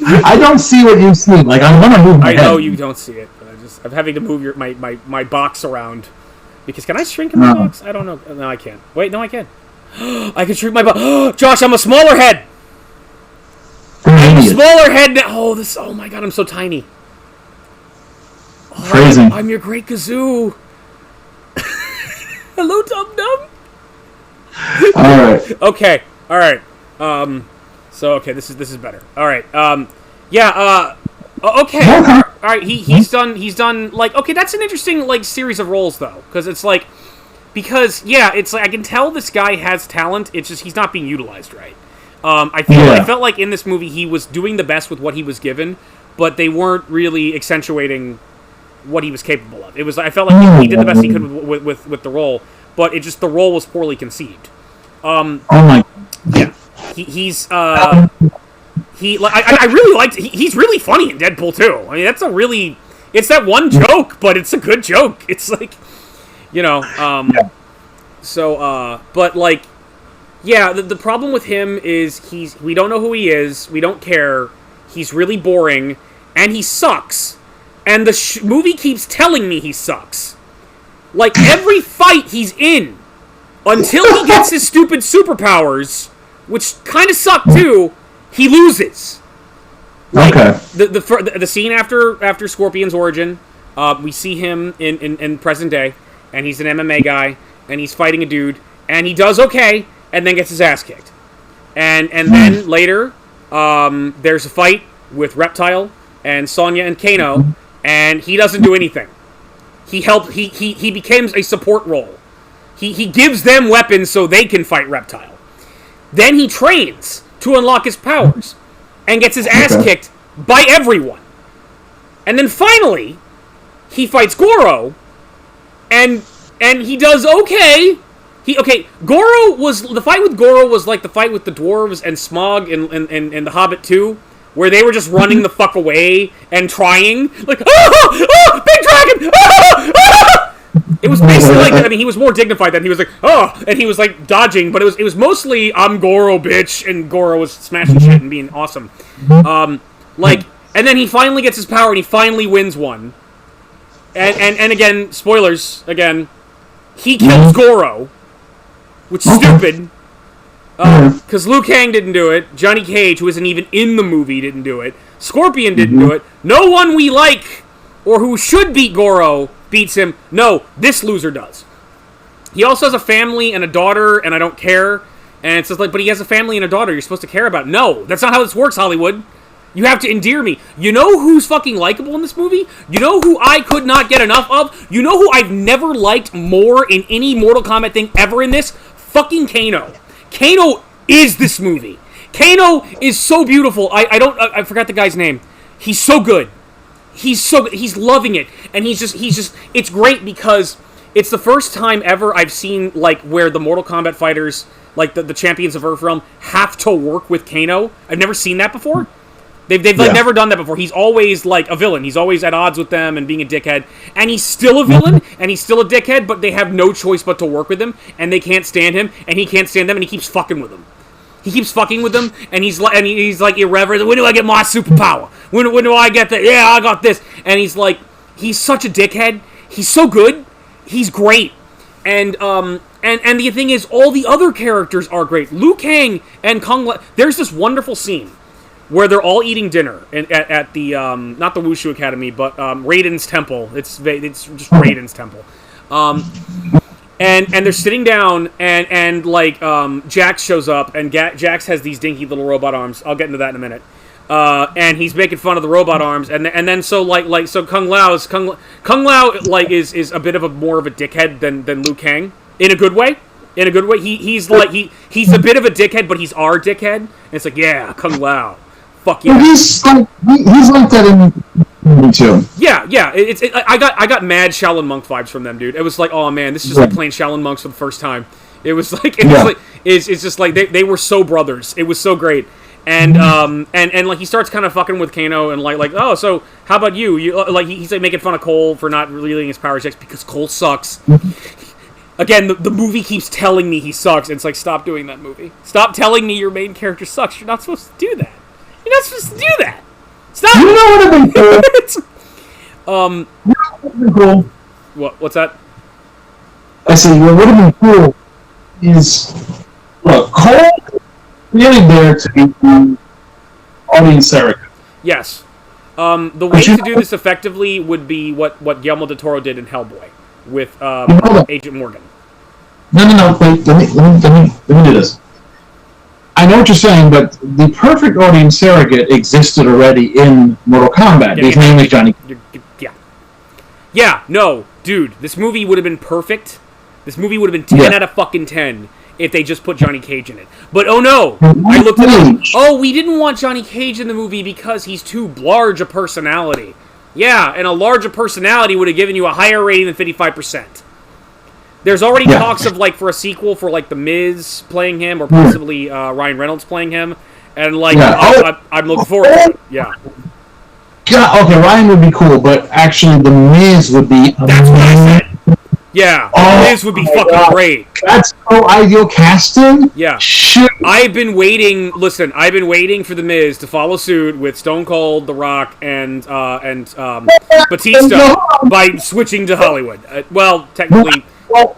I don't see what you see. Like, I want to move my head. I know you don't see it, but I'm having to move my box around. Because can I shrink in my box? I don't know. No, I can't. Wait, no, I can. I can shrink my box. Josh, I'm a smaller head. I'm a smaller head now. Oh my God, I'm so tiny. Crazy. I'm your great kazoo. Hello, Dum Dum. All right. Okay. So okay, this is better. All right. Okay. All right. He's done like, okay, that's an interesting like series of roles though, because it's like I can tell this guy has talent. It's just he's not being utilized right. I felt like in this movie he was doing the best with what he was given, but they weren't really accentuating what he was capable of. I felt like he did the best he could with the role, but the role was poorly conceived. Oh my. Yeah. I really liked. He's really funny in Deadpool 2. I mean, it's that one joke, but it's a good joke. It's like, So, but like, yeah, the problem with him is we don't know who he is. We don't care. He's really boring, and he sucks, and the movie keeps telling me he sucks. Like, every fight he's in, until he gets his stupid superpowers, which kind of suck too, he loses. Like, okay. The scene after Scorpion's origin, we see him in present day, and he's an MMA guy, and he's fighting a dude, and he does okay, and then gets his ass kicked. And then later, there's a fight with Reptile and Sonya and Kano, and he doesn't do anything. He becomes a support role. He gives them weapons so they can fight Reptile. Then he trains to unlock his powers, and gets his ass kicked by everyone. And then finally, he fights Goro, and he does okay. The fight with Goro was like the fight with the dwarves and Smaug in The Hobbit 2, where they were just running the fuck away and trying, like, big dragon! It was basically like, I mean, he was more dignified than he was like, and he was like dodging, but it was mostly, I'm Goro, bitch, and Goro was smashing shit and being awesome. And then he finally gets his power and he finally wins one. And again, spoilers, again, he kills Goro, which is stupid. Because Liu Kang didn't do it. Johnny Cage, who isn't even in the movie, didn't do it. Scorpion didn't do it. No one we like, or who should beat Goro, beats him. No, this loser does. He also has a family and a daughter, and I don't care. And it's just like, but he has a family and a daughter you're supposed to care about. No, that's not how this works, Hollywood. You have to endear me. You know who's fucking likable in this movie? You know who I could not get enough of? You know who I've never liked more in any Mortal Kombat thing ever in this? Fucking Kano. Kano is this movie. Kano is so beautiful. I forgot the guy's name. He's so good. He's loving it. And he's just, it's great because it's the first time ever I've seen, like, where the Mortal Kombat fighters, like the champions of Earthrealm, have to work with Kano. I've never seen that before. They've never done that before. He's always, like, a villain. He's always at odds with them and being a dickhead. And he's still a villain, and he's still a dickhead, but they have no choice but to work with him, and they can't stand him, and he can't stand them, and he keeps fucking with them. He keeps fucking with them, and he's like irreverent. When do I get my superpower? When do I get that? Yeah, I got this. And he's like, he's such a dickhead. He's so good. He's great. And the thing is, all the other characters are great. Liu Kang and Kung Lao. There's this wonderful scene where they're all eating dinner at the not the Wushu Academy, but Raiden's temple. It's just Raiden's temple. And they're sitting down, and like Jax shows up, and Jax has these dinky little robot arms. I'll get into that in a minute. And he's making fun of the robot arms, and then so Kung Lao like is a bit of more of a dickhead than Liu Kang in a good way. In a good way, he's a bit of a dickhead, but he's our dickhead. And it's like, yeah, Kung Lao. Fuck yeah. He's like that in me too. Yeah. I got mad Shaolin Monk vibes from them, dude. It was like, oh man, this is just like playing Shaolin Monks for the first time. It was like, it's just like they were so brothers. It was so great. And like he starts kind of fucking with Kano and like oh, so how about you? You like he's like making fun of Cole for not revealing his powers yet because Cole sucks. Again, the movie keeps telling me he sucks. And it's like, stop doing that movie. Stop telling me your main character sucks. You're not supposed to do that. You're not supposed to do that. Stop! You know what would have been cool? What's that? I said, what would have been cool is, look, Cole really there to be the audience surrogate. Yes. The way to do this effectively would be what Guillermo del Toro did in Hellboy with Agent Morgan. No, wait, let me do this. I know what you're saying, but the perfect audience surrogate existed already in Mortal Kombat. His name is Johnny. Yeah, no, dude, this movie would have been perfect. This movie would have been 10 out of fucking 10 if they just put Johnny Cage in it. But oh no, I looked at it. Oh, we didn't want Johnny Cage in the movie because he's too large a personality. Yeah, and a larger personality would have given you a higher rating than 55%. There's already talks of, like, for a sequel for, like, The Miz playing him, or possibly Ryan Reynolds playing him, and, like, I'm looking forward to it. Yeah. Okay, Ryan would be cool, but actually The Miz would be... That's what I said! Yeah, Miz would be fucking great. That's so ideal casting. Yeah. Shit. I've been waiting for the Miz to follow suit with Stone Cold, The Rock, and Batista by switching to Hollywood. Well, technically,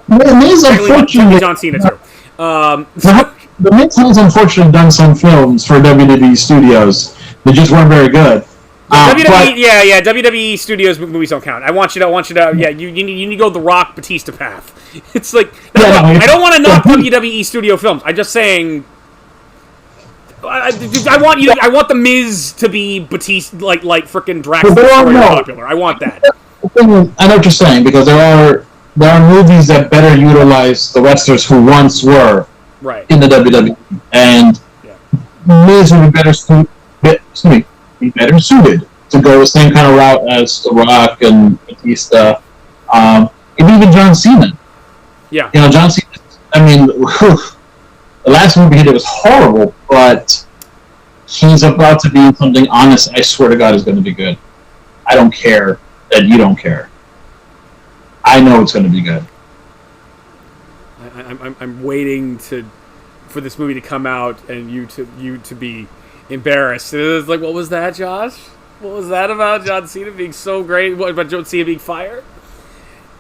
Miz unfortunately John Cena too. The Miz has unfortunately done some films for WWE Studios that just weren't very good. WWE Studios movies don't count. I want you to, you need to go the Rock Batista path. It's like, I don't want to knock WWE Studio films. I'm just saying, I want the Miz to be Batista, like frickin' Dracula popular. I want that. I know what you're saying, because there are movies that better utilize the wrestlers who once were in the WWE, and Miz would be better suited to go the same kind of route as The Rock and Batista, and even John Cena. Yeah. John Cena, the last movie he did was horrible, but he's about to be in something honest, I swear to God, is going to be good. I don't care that you don't care. I know it's going to be good. I'm waiting for this movie to come out and you to be embarrassed. It was like, what was that, Josh? What was that about John Cena being so great? What about John Cena being fired?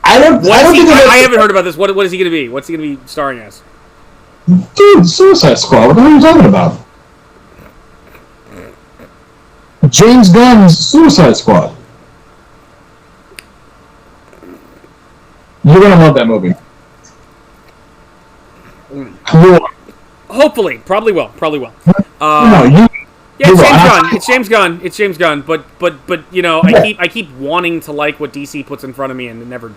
I haven't heard about this. What is he going to be? What's he going to be starring as? Dude, Suicide Squad. What are you talking about? James Gunn's Suicide Squad. You're going to love that movie. Hopefully. Probably will. It's James Gunn. But I keep wanting to like what DC puts in front of me, and it never.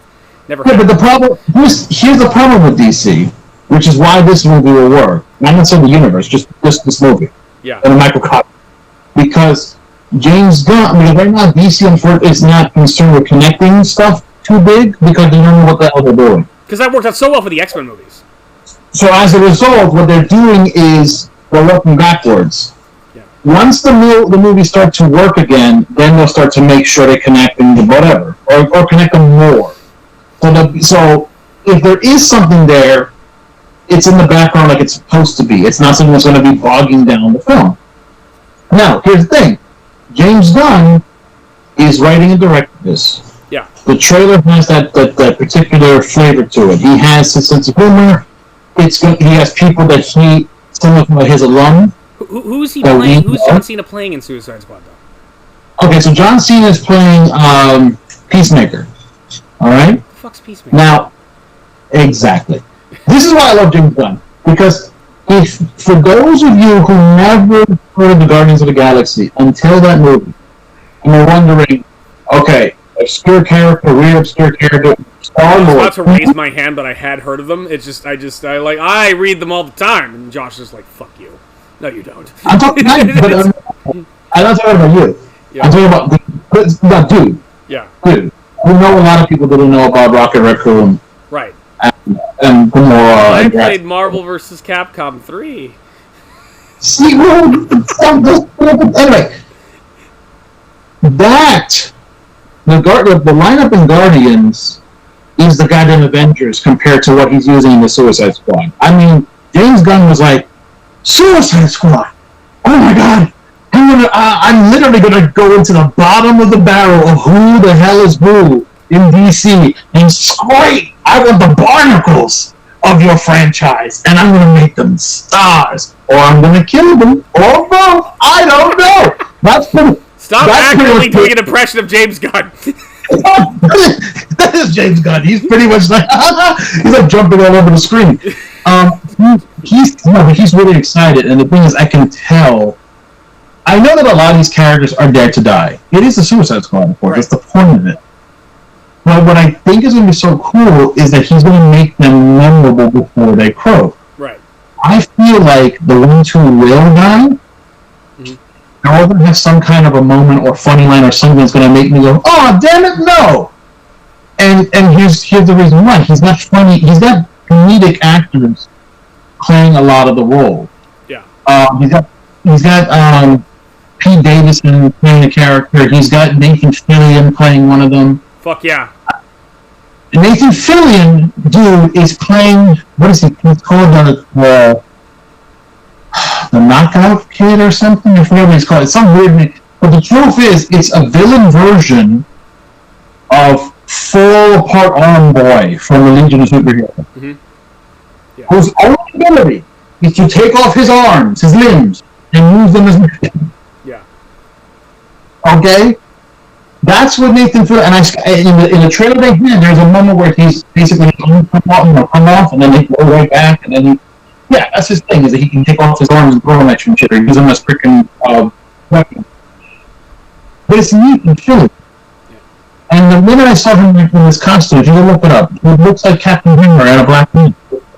Yeah, but the problem here's the problem with DC, which is why this movie will work. Not necessarily the universe, just this movie. Yeah. And a microcosm. Because James Gunn, right now DC is not concerned with connecting stuff too big because they don't know what the hell they're doing. Because that worked out so well for the X-Men movies. So as a result, what they're doing is they're working backwards. Yeah. Once the movies start to work again, then they'll start to make sure they connect them to whatever, or connect them more. So if there is something there, it's in the background like it's supposed to be. It's not something that's going to be bogging down the film. Now, here's the thing. James Gunn is writing and directing this. Yeah. The trailer has that particular flavor to it. He has a sense of humor. He has people that some of his alum. Who's he playing? Who's John Cena playing in Suicide Squad, though? Okay, so John Cena is playing Peacemaker. All right? What the fuck's Peacemaker? Now, exactly. This is why I love James Gunn. Because for those of you who never heard of the Guardians of the Galaxy until that movie, and you're wondering, okay, obscure character, weird obscure character, Star-Lord. I was about to raise my hand, but I had heard of them. It's just, I read them all the time, and Josh is like, fuck you. No, you don't. I'm talking about you. Yeah. I'm talking about dude. Yeah. Dude. We know a lot of people didn't know about Rocket Raccoon. Right. And Gamora. I played Marvel vs. Capcom 3. See, anyway. The lineup in Guardians is the goddamn Avengers compared to what he's using in the Suicide Squad. I mean, James Gunn was like, Suicide Squad! Oh my god! I'm literally gonna go into the bottom of the barrel of who the hell is who in DC and scrape. I want the barnacles of your franchise, and I'm gonna make them stars, or I'm gonna kill them, or both. I don't know. Stop accurately doing an impression of James Gunn. That is James Gunn. He's pretty much like he's like jumping all over the screen. He's really excited, and the thing is, I can tell. I know that a lot of these characters are dead to die. It is the Suicide Squad, of course. Right. That's the point of it. But what I think is going to be so cool is that he's going to make them memorable before they croak. Right. I feel like the ones who will die, they're all going to have some kind of a moment or funny line or something that's going to make me go, "Oh, damn it, no!" And here's the reason why. He's not funny. He's got comedic actors playing a lot of the role. Yeah. He's got Pete Davidson playing a character. He's got Nathan Fillion playing one of them. Fuck yeah. Nathan Fillion, dude, is playing, what is he? He's called the Knockout Kid or something? I forget what he's called. It's some weird name. But the truth is, it's a villain version of Fall Apart Arm Boy from the Legion of Superheroes. Mm-hmm. Yeah. Whose only ability is to take off his arms, his limbs, and use them as... Yeah. Okay? That's what Nathan Fillion... And in the trailer they had, there's a moment where he's basically come off, and then they go right back, and then he... Yeah, that's his thing, is that he can take off his arms and throw them at you and shit, or use them as freaking weapons. But it's Nathan Fillion. And the minute I saw him in this costume, if you look it up, he looks like Captain Hammer and a black man.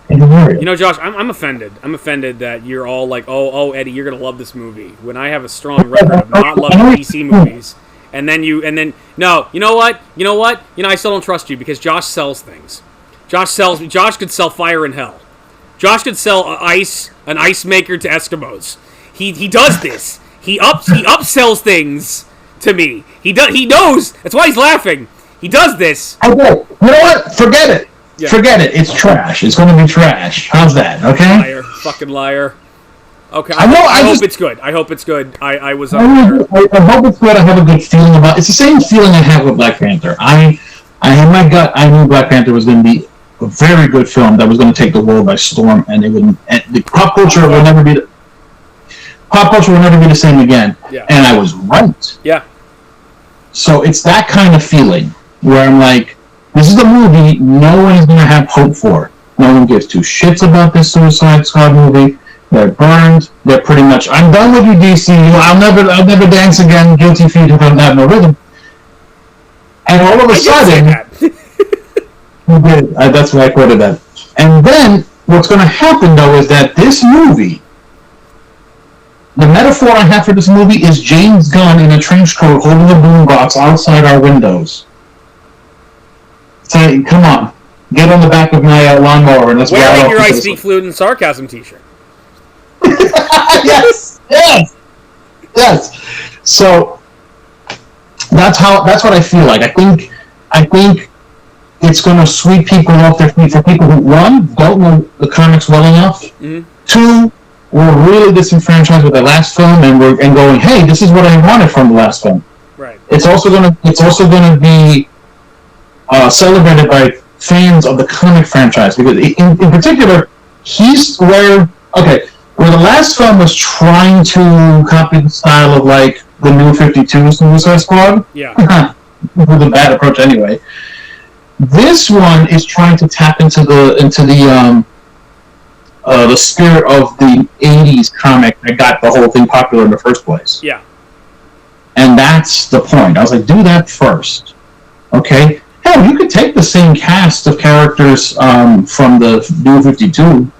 You know, Josh, I'm offended. I'm offended that you're all like, oh, Eddie, you're gonna love this movie. When I have a strong record of not loving DC movies, and then no, you know what? I still don't trust you because Josh sells things. Josh could sell fire in hell. Josh could sell an ice maker to Eskimos. He does this. He upsells things to me. He knows. That's why he's laughing. He does this. Okay. You know what? Forget it. Yeah. Forget it. It's trash. It's going to be trash. How's that? Okay. Liar. Fucking liar. Okay. I hope it's good. I hope it's good. I hope it's good. I have a good feeling about it. It's the same feeling I have with Black Panther. I had my gut. I knew Black Panther was going to be a very good film that was going to take the world by storm, and it would. And the pop culture will never be. Pop culture will never be the same again. Yeah. And I was right. Yeah. So it's that kind of feeling where I'm like, this is a movie no one is going to have hope for. No one gives two shits about this Suicide Squad movie. They're burned. They're pretty much, I'm done with you, DC. I'll never dance again. Guilty feet who don't have no rhythm. And all of a sudden, that's why I quoted that. And then what's going to happen though is that this movie, the metaphor I have for this movie is James Gunn in a trench coat holding a boombox outside our windows. Saying, come on, get on the back of my lawnmower and let's go. Wearing your I Speak Fluent and Sarcasm t-shirt. Yes. So that's what I feel like. I think it's going to sweep people off their feet for people who, one, don't know the comics well enough, two, were really disenfranchised with the last film and going, hey, this is what I wanted from the last film. Right. It's also gonna be celebrated by fans of the comic franchise because in particular, where the last film was trying to copy the style of like the New 52 Suicide Squad. Yeah. With a bad approach anyway. This one is trying to tap into the spirit of the 80s comic that got the whole thing popular in the first place. Yeah. And that's the point. I was like, do that first. Okay? Hell, you could take the same cast of characters from the New 52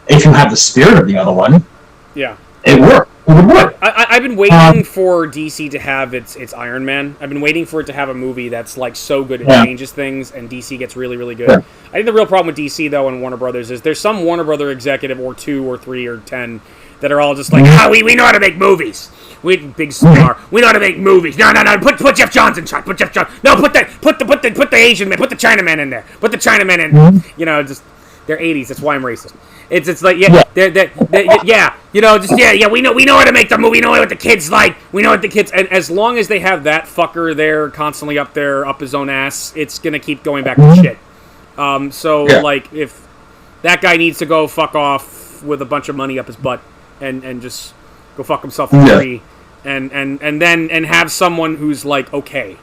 if you have the spirit of the other one. Yeah. It worked. It would work. I've been waiting for DC to have its Iron Man. I've been waiting for it to have a movie that's like so good it changes things, and DC gets really, really good. Yeah. I think the real problem with DC though and Warner Brothers is there's some Warner Brother executive or 2 or 3 or 10 that are all just like, we know how to make movies. We big star. We know how to make movies. No. Put Jeff Johns in charge. Put Jeff Johns. No, put the Asian man. Put the Chinaman in there. Put the Chinaman in. You know, just they're 80s. That's why I'm racist. It's like we know how to make the movie. We know what the kids like. We know what the kids. And as long as they have that fucker there constantly up his own ass, it's gonna keep going back to shit. Like if that guy needs to go fuck off with a bunch of money up his butt and just go fuck himself for free, and then have someone who's like okay,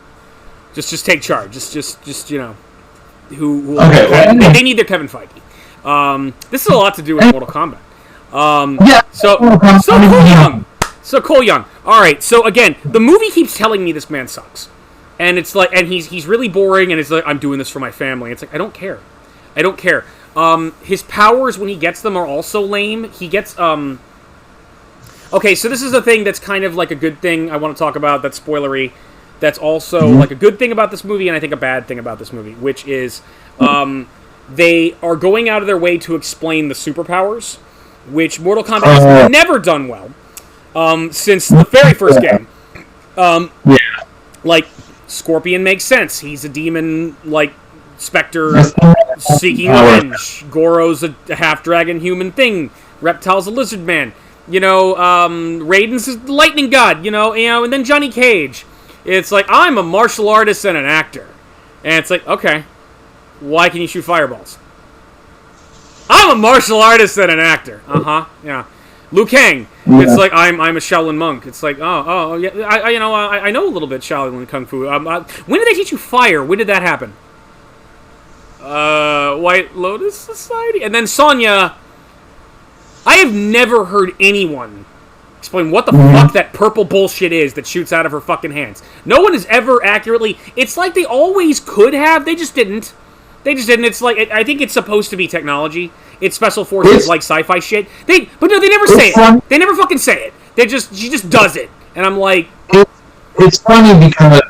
just take charge. Just you know, they need their Kevin Feige. This has a lot to do with Mortal Kombat. So Cole Young. All right. So again, the movie keeps telling me this man sucks, and it's like, and he's really boring, and it's like I'm doing this for my family. It's like I don't care. His powers when he gets them are also lame. He gets Okay, so this is a thing that's kind of like a good thing I want to talk about. That's spoilery. That's also like a good thing about this movie, and I think a bad thing about this movie, which is they are going out of their way to explain the superpowers, which Mortal Kombat has never done well since the very first game. Like, Scorpion makes sense. He's a demon, like, Spectre seeking revenge. Goro's a half-dragon human thing. Reptile's a lizard man. Raiden's the lightning god, and then Johnny Cage. It's like, I'm a martial artist and an actor. And it's like, okay, why can you shoot fireballs? I'm a martial artist and an actor. Yeah. Liu Kang. Yeah. It's like, I'm a Shaolin monk. It's like, yeah, I know a little bit Shaolin Kung Fu. When did they teach you fire? When did that happen? White Lotus Society? And then Sonya... I have never heard anyone explain what the fuck that purple bullshit is that shoots out of her fucking hands. No one has ever accurately... It's like they always could have. They just didn't. It's like... I think it's supposed to be technology. It's special forces like sci-fi shit. But no, they never say it. They never fucking say it. She just does it. And I'm like... It's funny because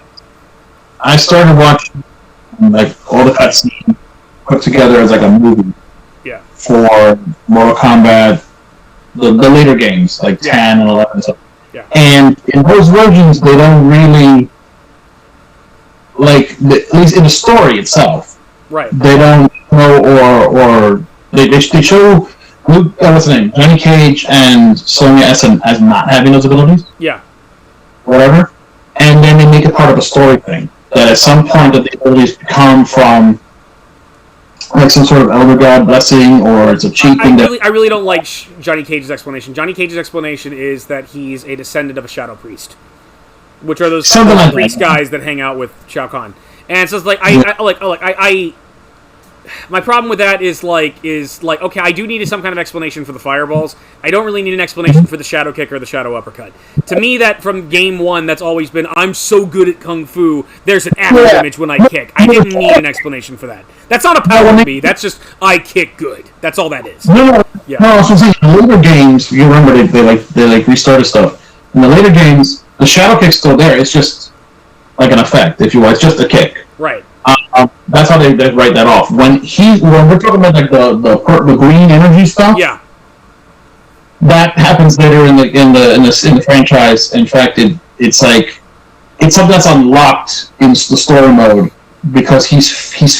I started watching like all the cutscenes put together as like a movie. Yeah. For Mortal Kombat, the later games, like 10 and 11 and stuff. Yeah. And in those versions, they don't really, at least in the story itself, right? They don't know, or they show Luke, what's his name, Johnny Cage and Sonya as not having those abilities. Yeah. Whatever. And then they make it part of a story thing. That at some point that the abilities come from like some sort of elder god blessing, or it's a cheat thing. I really don't like Johnny Cage's explanation. Johnny Cage's explanation is that he's a descendant of a shadow priest, which are those priest guys that hang out with Shao Kahn. And so it's like my problem with that is okay, I do need some kind of explanation for the fireballs. I don't really need an explanation for the shadow kick or the shadow uppercut. To me, that from game one, that's always been, I'm so good at kung fu, there's an after image when I kick. I didn't need an explanation for that. That's not a power to me, that's just, I kick good. That's all that is. No, so saying, in the later games, you remember they restarted stuff. In the later games, the shadow kick's still there, it's just like an effect, if you will, it's just a kick. Right. That's how they write that off. When we're talking about like the green energy stuff, yeah, that happens later in the franchise. In fact, it's something that's unlocked in the story mode because he's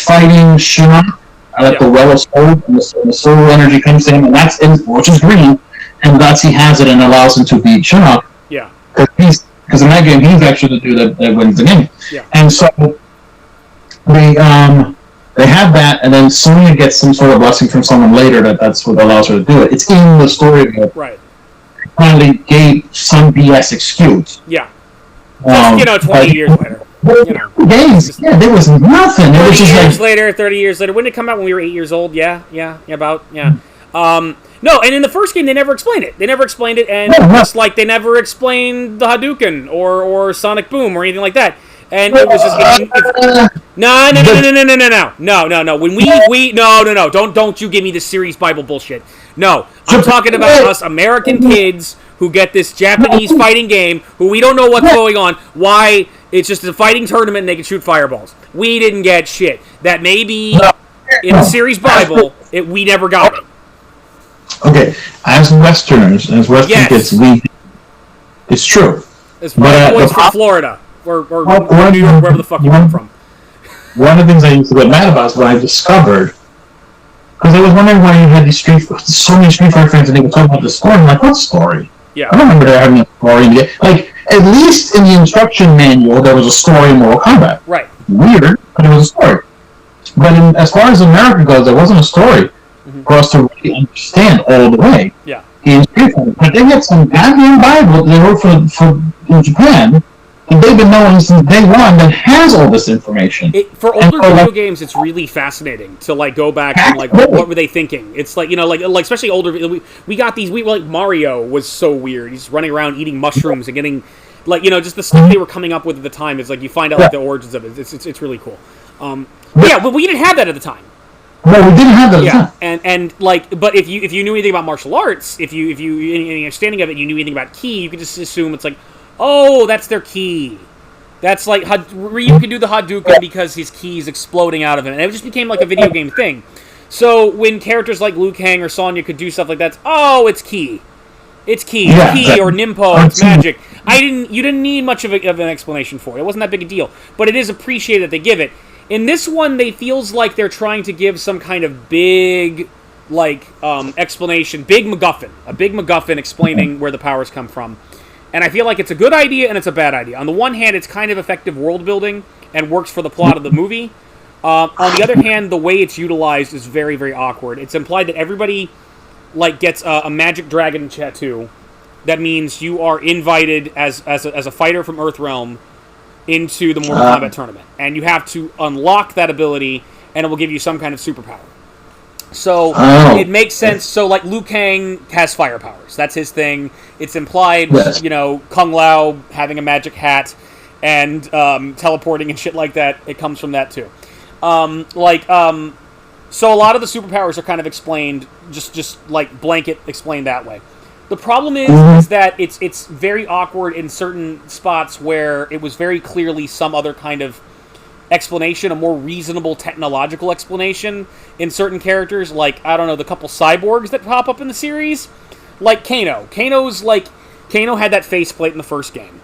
fighting Shinnok at the Well of Soul, and the soul energy comes to him, and which is green, and he has it and allows him to beat Shinnok. Yeah, because in that game he's actually the dude that wins the game. Yeah, and so. They have that, and then Sonya gets some sort of blessing from someone later that's what allows her to do it. It's in the story mode. Right. Finally gave some BS excuse. Yeah. 20 years later. Games, there was nothing. 30 years later. When did it come out? When we were 8 years old? Yeah. No, and in the first game, they never explained it. And just like they never explained the Hadouken or Sonic Boom or anything like that. And it was just no. When we don't you give me this series Bible bullshit. No, I'm talking about us American kids who get this Japanese fighting game who we don't know what's going on. Why it's just a fighting tournament and they can shoot fireballs. We didn't get shit. That may be in the series Bible. We never got it. Okay, as Westerners, kids, it's true. As boys from Florida. Or New York, wherever the fuck you come from. One of the things I used to get mad about is when I discovered, because I was wondering why you had so many Street Fighter fans and they were talking about the story. I'm like, what story? Yeah. I don't remember there having a story. Like, at least in the instruction manual, there was a story in Mortal Kombat. Right. Weird, but it was a story. But as far as America goes, there wasn't a story for us to really understand all the way. Yeah. In Street Fighter. But they had some goddamn Bible that they wrote for in Japan. And they've been knowing since day one that has all this information. For older video games, it's really fascinating to go back and what were they thinking? It's like especially older. We got these. Like Mario was so weird. He's running around eating mushrooms and getting just the stuff they were coming up with at the time. Is you find out the origins of it. It's really cool. But we didn't have that at the time. No, we didn't have that at the time. And but if you knew anything about martial arts, if you any understanding of it, you knew anything about ki, you could just assume it's oh, that's their ki. That's Ryu can do the Hadouken because his ki is exploding out of him. And it just became a video game thing. So when characters like Liu Kang or Sonya could do stuff like that, it's ki. It's ki. Yeah, ki or Nimpo. It's magic. You didn't need much of an explanation for it. It wasn't that big a deal. But it is appreciated that they give it. In this one, they feels like they're trying to give some kind of big, like, explanation, big MacGuffin explaining where the powers come from. And I feel like it's a good idea and it's a bad idea. On the one hand, it's kind of effective world building and works for the plot of the movie. On the other hand, the way it's utilized is very, very awkward. It's implied that everybody, like, gets a magic dragon tattoo. That means you are invited as a fighter from Earthrealm into the Mortal Kombat tournament. And you have to unlock that ability, and it will give you some kind of superpower. So, it makes sense. So, like, Liu Kang has fire powers. That's his thing. It's implied, Yes. Kung Lao having a magic hat and teleporting and shit like that. It comes from that, too. So a lot of the superpowers are kind of explained, just like, blanket explained that way. The problem is that it's very awkward in certain spots where it was very clearly some other kind of explanation, a more reasonable technological explanation in certain characters, like, I don't know, the couple cyborgs that pop up in the series, like Kano. Kano had that faceplate in the first game,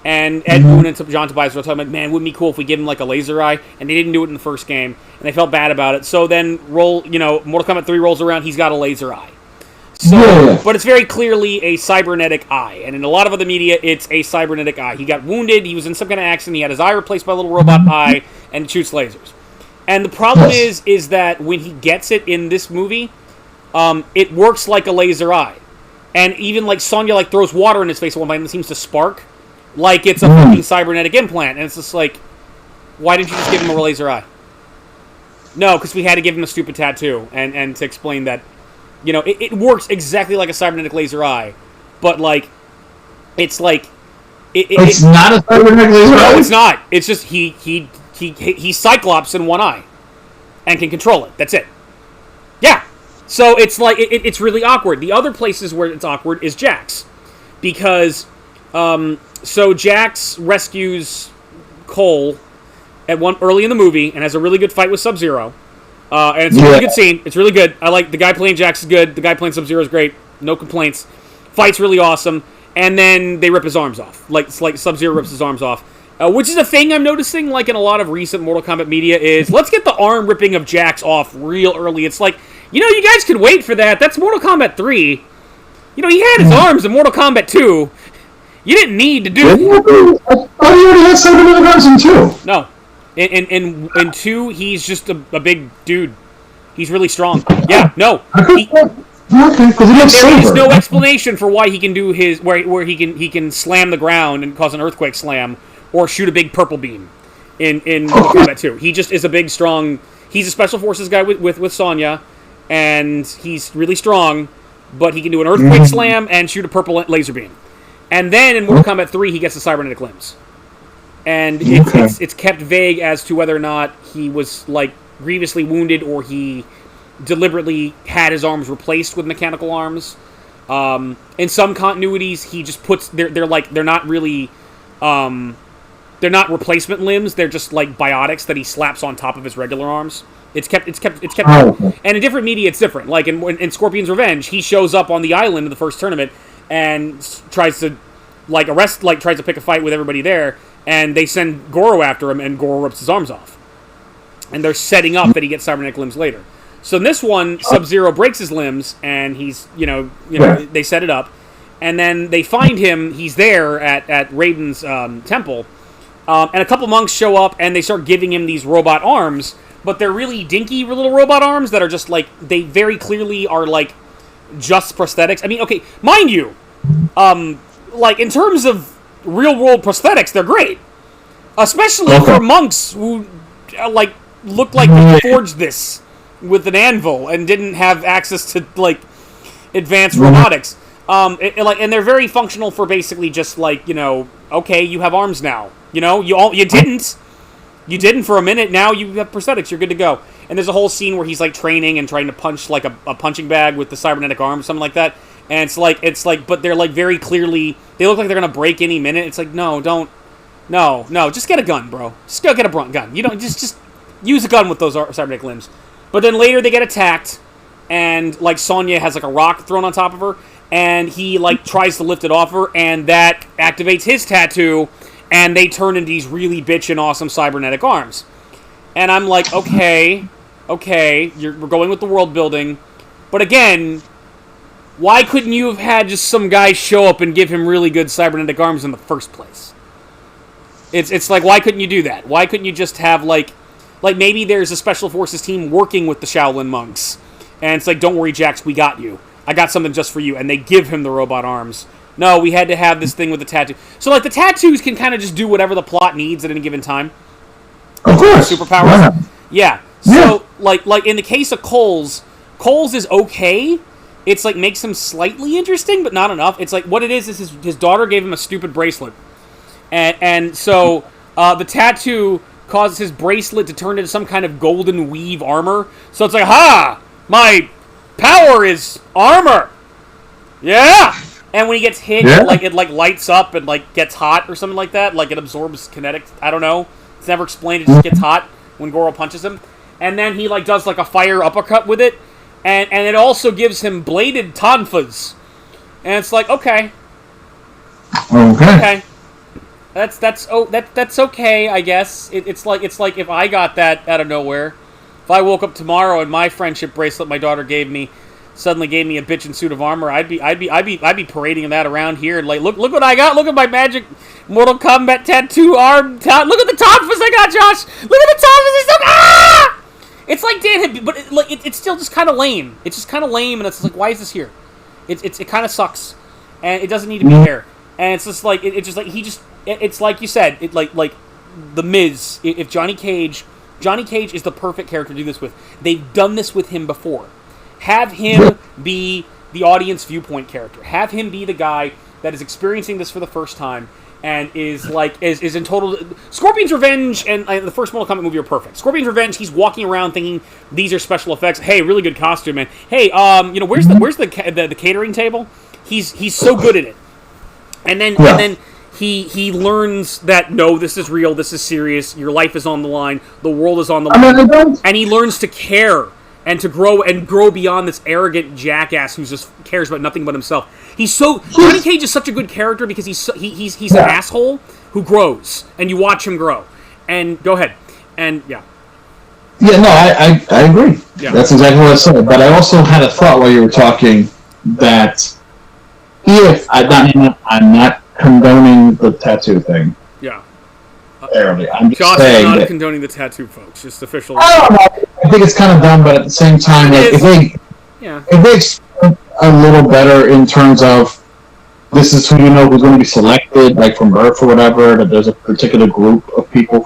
and Ed Boon and John Tobias were talking about, man, wouldn't it be cool if we give him, like, a laser eye, and they didn't do it in the first game, and they felt bad about it, so then Mortal Kombat 3 rolls around, he's got a laser eye. So, but it's very clearly a cybernetic eye, and in a lot of other media, it's a cybernetic eye. He got wounded, he was in some kind of accident, he had his eye replaced by a little robot eye, and it shoots lasers. And the problem is that when he gets it in this movie, it works like a laser eye. And even, like, Sonya, like, throws water in his face at one point, and it seems to spark, like it's a fucking cybernetic implant. And it's just like, why didn't you just give him a laser eye? No, because we had to give him a stupid tattoo, and to explain that, it works exactly like a cybernetic laser eye, but, like, it's like... It's not a cybernetic laser eye? No, it's not. It's just he's Cyclops in one eye, and can control it. That's it. Yeah. So it's like, it's really awkward. The other places where it's awkward is Jax. Because, so Jax rescues Cole early in the movie, and has a really good fight with Sub-Zero. And it's a really good scene. It's really good. I like the guy playing Jax is good. The guy playing Sub-Zero is great. No complaints. Fight's really awesome. And then they rip his arms off. Like Sub-Zero rips his arms off. Which is a thing I'm noticing, like, in a lot of recent Mortal Kombat media, is let's get the arm ripping of Jax off real early. It's like, you guys could wait for that. That's Mortal Kombat 3. He had his arms in Mortal Kombat 2. You didn't need to do it. I thought he already had cybernetic arms in 2. No. In 2, he's just a big dude. He's really strong. Yeah, no. Okay, because he looks There is sober. no explanation for why he can do his where he can slam the ground and cause an earthquake slam or shoot a big purple beam in Mortal Kombat 2. He just is a big, strong. He's a special forces guy with Sonya, and he's really strong, but he can do an earthquake slam and shoot a purple laser beam. And then in Mortal Kombat 3, he gets the cybernetic limbs. And it's kept vague as to whether or not he was, like, grievously wounded or he deliberately had his arms replaced with mechanical arms. In some continuities, he just puts... They're not really... they're not replacement limbs. They're just, like, biotics that he slaps on top of his regular arms. It's kept. And in different media, it's different. Like, in Scorpion's Revenge, he shows up on the island in the first tournament and tries to, like, tries to pick a fight with everybody there. And they send Goro after him, and Goro rips his arms off. And they're setting up that he gets cybernetic limbs later. So in this one, Sub-Zero breaks his limbs, and he's, they set it up. And then they find him, he's there at Raiden's temple. And a couple monks show up, and they start giving him these robot arms. But they're really dinky little robot arms that are just, like, they very clearly are, like, just prosthetics. I mean, okay, mind you, like, in terms of real-world prosthetics, they're great. Especially for monks who, like, look like they forged this with an anvil and didn't have access to, like, advanced robotics. And they're very functional for basically just, like, okay, you have arms now. You didn't for a minute, now you have prosthetics, you're good to go. And there's a whole scene where he's, like, training and trying to punch, like, a punching bag with the cybernetic arm, something like that. And it's like, but they're, like, very clearly, they look like they're gonna break any minute. It's like, no, just get a gun, bro. Just go get a gun. You don't, just use a gun with those cybernetic limbs. But then later they get attacked, and, like, Sonya has, like, a rock thrown on top of her, and he, like, tries to lift it off her, and that activates his tattoo, and they turn into these really bitchin' awesome cybernetic arms. And I'm like, okay, we're going with the world building. But again, why couldn't you have had just some guy show up and give him really good cybernetic arms in the first place? It's like, why couldn't you do that? Why couldn't you just have, like maybe there's a special forces team working with the Shaolin monks. And it's like, don't worry, Jax, we got you. I got something just for you. And they give him the robot arms. No, we had to have this thing with the tattoo. So, like, the tattoos can kind of just do whatever the plot needs at any given time. Of course. Superpowers. Yeah. So, like in the case of Cole's is okay. It's like makes him slightly interesting, but not enough. It's like what it is his daughter gave him a stupid bracelet, and so the tattoo causes his bracelet to turn into some kind of golden weave armor. So it's like, ha! My power is armor. Yeah. And when he gets hit, it lights up and like gets hot or something like that. Like it absorbs kinetic. I don't know. It's never explained. It just gets hot when Goro punches him. And then he like does like a fire uppercut with it. And it also gives him bladed tonfas. And it's like, okay. Okay. That's okay, I guess. It's like if I got that out of nowhere. If I woke up tomorrow and my friendship bracelet my daughter gave me suddenly gave me a bitchin' suit of armor, I'd be parading that around here and like look what I got. Look at my magic Mortal Kombat tattoo arm. Look at the tonfas I got, Josh. Look at the tonfas. It's like, ah! It's like Dan, but it's still just kind of lame. It's just kind of lame, and it's like, why is this here? It kind of sucks, and it doesn't need to be there. And it's just like it's like you said, like the Miz. If Johnny Cage is the perfect character to do this with. They've done this with him before. Have him be the audience viewpoint character. Have him be the guy that is experiencing this for the first time. And is in total... Scorpion's Revenge and the first Mortal Kombat movie are perfect. Scorpion's Revenge, he's walking around thinking these are special effects. Hey, really good costume, man. Hey, where's the catering table? He's so good at it. And then he learns that no, this is real, this is serious. Your life is on the line. The world is on the line. And he learns to care and to grow beyond this arrogant jackass who just cares about nothing but himself. Johnny Cage is such a good character because he's an asshole who grows, and you watch him grow. And go ahead, and yeah. Yeah, no, I agree. Yeah. That's exactly what I said. But I also had a thought while you were talking that I'm not condoning the tattoo thing. Yeah. I'm just Josh saying is not condoning the tattoo, folks. Just official. I don't know. I think it's kind of dumb, but at the same time, like, if they explain a little better in terms of this is who you know who's going to be selected, like from birth or whatever, that there's a particular group of people they